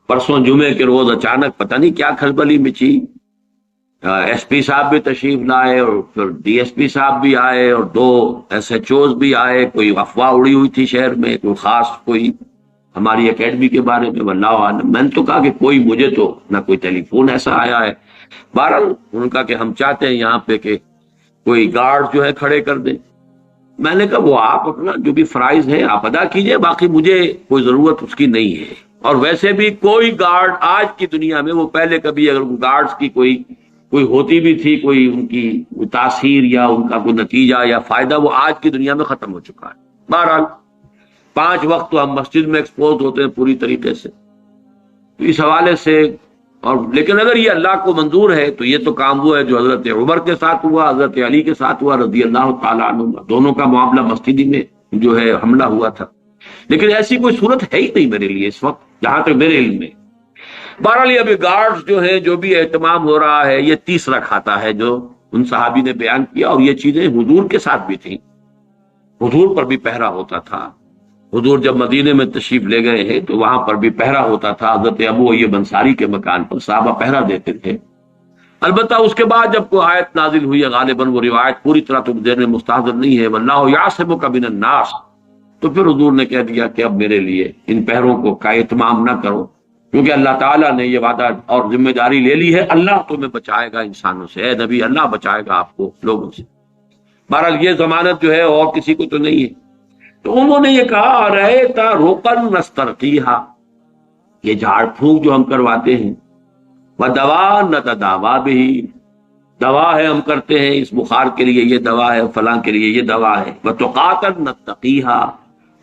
پرسوں جمعے کے روز اچانک پتہ نہیں کیا کھلبلی مچی، ایس پی صاحب بھی تشریف لائے اور پھر ڈی ایس پی صاحب بھی آئے اور 2 SHOs بھی آئے، کوئی افواہ اڑی ہوئی تھی شہر میں، کوئی خاص کوئی ہماری اکیڈمی کے بارے میں، واللہ عالم۔ میں نے تو کہا کہ کوئی مجھے تو نہ کوئی ٹیلی فون ایسا آیا ہے، بہرحال ان کا کہ ہم چاہتے ہیں یہاں پہ کہ کوئی گارڈ جو ہے کھڑے کر دیں۔ میں نے کہا وہ آپ اپنا جو بھی فرائض ہے آپ ادا کیجئے، باقی مجھے کوئی ضرورت اس کی نہیں ہے، اور ویسے بھی کوئی گارڈ آج کی دنیا میں، وہ پہلے کبھی اگر گارڈز کی کوئی ہوتی بھی تھی، کوئی ان کی تاثیر یا ان کا کوئی نتیجہ یا فائدہ، وہ آج کی دنیا میں ختم ہو چکا ہے۔ بہرحال 5 وقت تو ہم مسجد میں ایکسپوز ہوتے ہیں پوری طریقے سے، تو اس حوالے سے، اور لیکن اگر یہ اللہ کو منظور ہے تو یہ تو کام وہ ہے جو حضرت عمر کے ساتھ ہوا، حضرت علی کے ساتھ ہوا رضی اللہ تعالیٰ عنہ، دونوں کا معاملہ مسجد میں جو ہے حملہ ہوا تھا، لیکن ایسی کوئی صورت ہے ہی نہیں میرے لیے اس وقت جہاں تک میرے علم میں۔ بہرحال ابھی گارڈز جو ہیں، جو بھی اہتمام ہو رہا ہے، یہ تیسرا کھاتا ہے جو ان صحابی نے بیان کیا، اور یہ چیزیں حضور کے ساتھ بھی تھیں، حضور پر بھی پہرا ہوتا تھا۔ حضور جب مدینے میں تشریف لے گئے ہیں تو وہاں پر بھی پہرا ہوتا تھا، حضرت ابو ایوب انصاری کے مکان پر صحابہ پہرا دیتے تھے۔ البتہ اس کے بعد جب کوئی آیت نازل ہوئی، غالباً وہ روایت پوری طرح تو ذہن میں مستحضر نہیں ہے، واللہ یعصمک من الناس، تو پھر حضور نے کہہ دیا کہ اب میرے لیے ان پہروں کو کا اہتمام نہ کرو، کیونکہ اللہ تعالیٰ نے یہ وعدہ اور ذمہ داری لے لی ہے، اللہ تمہیں بچائے گا انسانوں سے، اے نبی اللہ بچائے گا آپ کو لوگوں سے۔ بہرحال یہ ضمانت جو ہے اور کسی کو تو نہیں ہے۔ تو انہوں نے یہ کہا رأیتا رقن نسترقیہا، یہ جھاڑ پھونک جو ہم کرواتے ہیں، ودوا نتداوا بہ، دوا ہے ہم کرتے ہیں، اس بخار کے لیے یہ دوا ہے، فلاں کے لیے یہ دوا ہے، وتقاتا نتقیہا،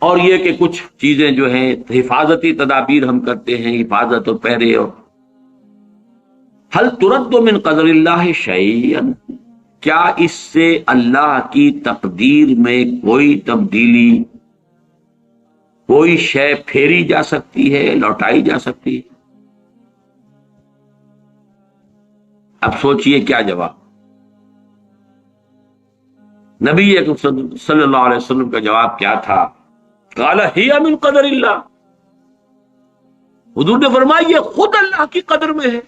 اور یہ کہ کچھ چیزیں جو ہیں حفاظتی تدابیر ہم کرتے ہیں، حفاظت اور پہرے۔ اور حل ترد من قدر اللہ شیئا، کیا اس سے اللہ کی تقدیر میں کوئی تبدیلی، کوئی شے پھیری جا سکتی ہے، لوٹائی جا سکتی ہے؟ اب سوچئے کیا جواب۔ نبی اکرم صلی اللہ علیہ وسلم کا جواب کیا تھا؟ قال ہی من قدر اللہ، حضور نے فرمایا یہ خود اللہ کی قدر میں ہے،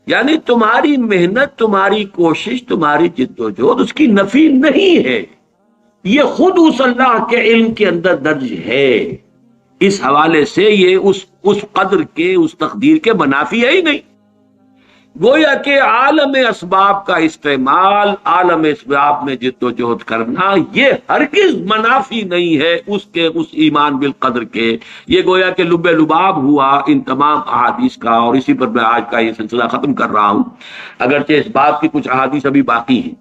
یعنی تمہاری محنت، تمہاری کوشش، تمہاری جد و جہد اس کی نفی نہیں ہے، یہ خود اس اللہ کے علم کے اندر درج ہے۔ اس حوالے سے یہ اس قدر کے، اس تقدیر کے منافی ہے ہی نہیں۔ گویا کہ عالم اسباب کا استعمال، عالم اسباب میں جد و جہد کرنا، یہ ہرگز منافی نہیں ہے اس ایمان بالقدر کے۔ یہ گویا کہ لب لباب ہوا ان تمام احادیث کا، اور اسی پر میں آج کا یہ سلسلہ ختم کر رہا ہوں، اگرچہ اس بات کی کچھ احادیث ابھی باقی ہیں،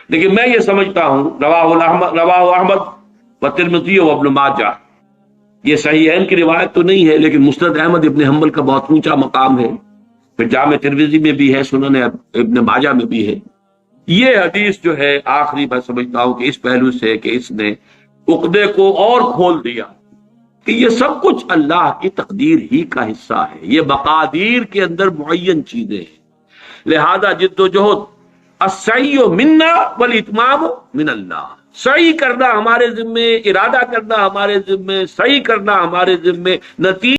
لیکن میں یہ سمجھتا ہوں رواہ احمد و ترمذی و ابن ماجہ، یہ صحیحین کی روایت تو نہیں ہے لیکن مسند احمد ابن حنبل کا بہت اونچا مقام ہے، پھر جامع ترمذی میں بھی ہے، سنن ابن ماجہ میں بھی ہے۔ یہ حدیث جو ہے آخری میں سمجھتا ہوں کہ اس پہلو سے کہ اس نے عقدے کو اور کھول دیا کہ یہ سب کچھ اللہ کی تقدیر ہی کا حصہ ہے، یہ مقادیر کے اندر معین چیزیں ہیں، لہذا جد و جہد السعی منا والاتمام من اللہ، صحیح کرنا ہمارے ذمے، ارادہ کرنا ہمارے ذمے، صحیح کرنا ہمارے ذمے، نتیجہ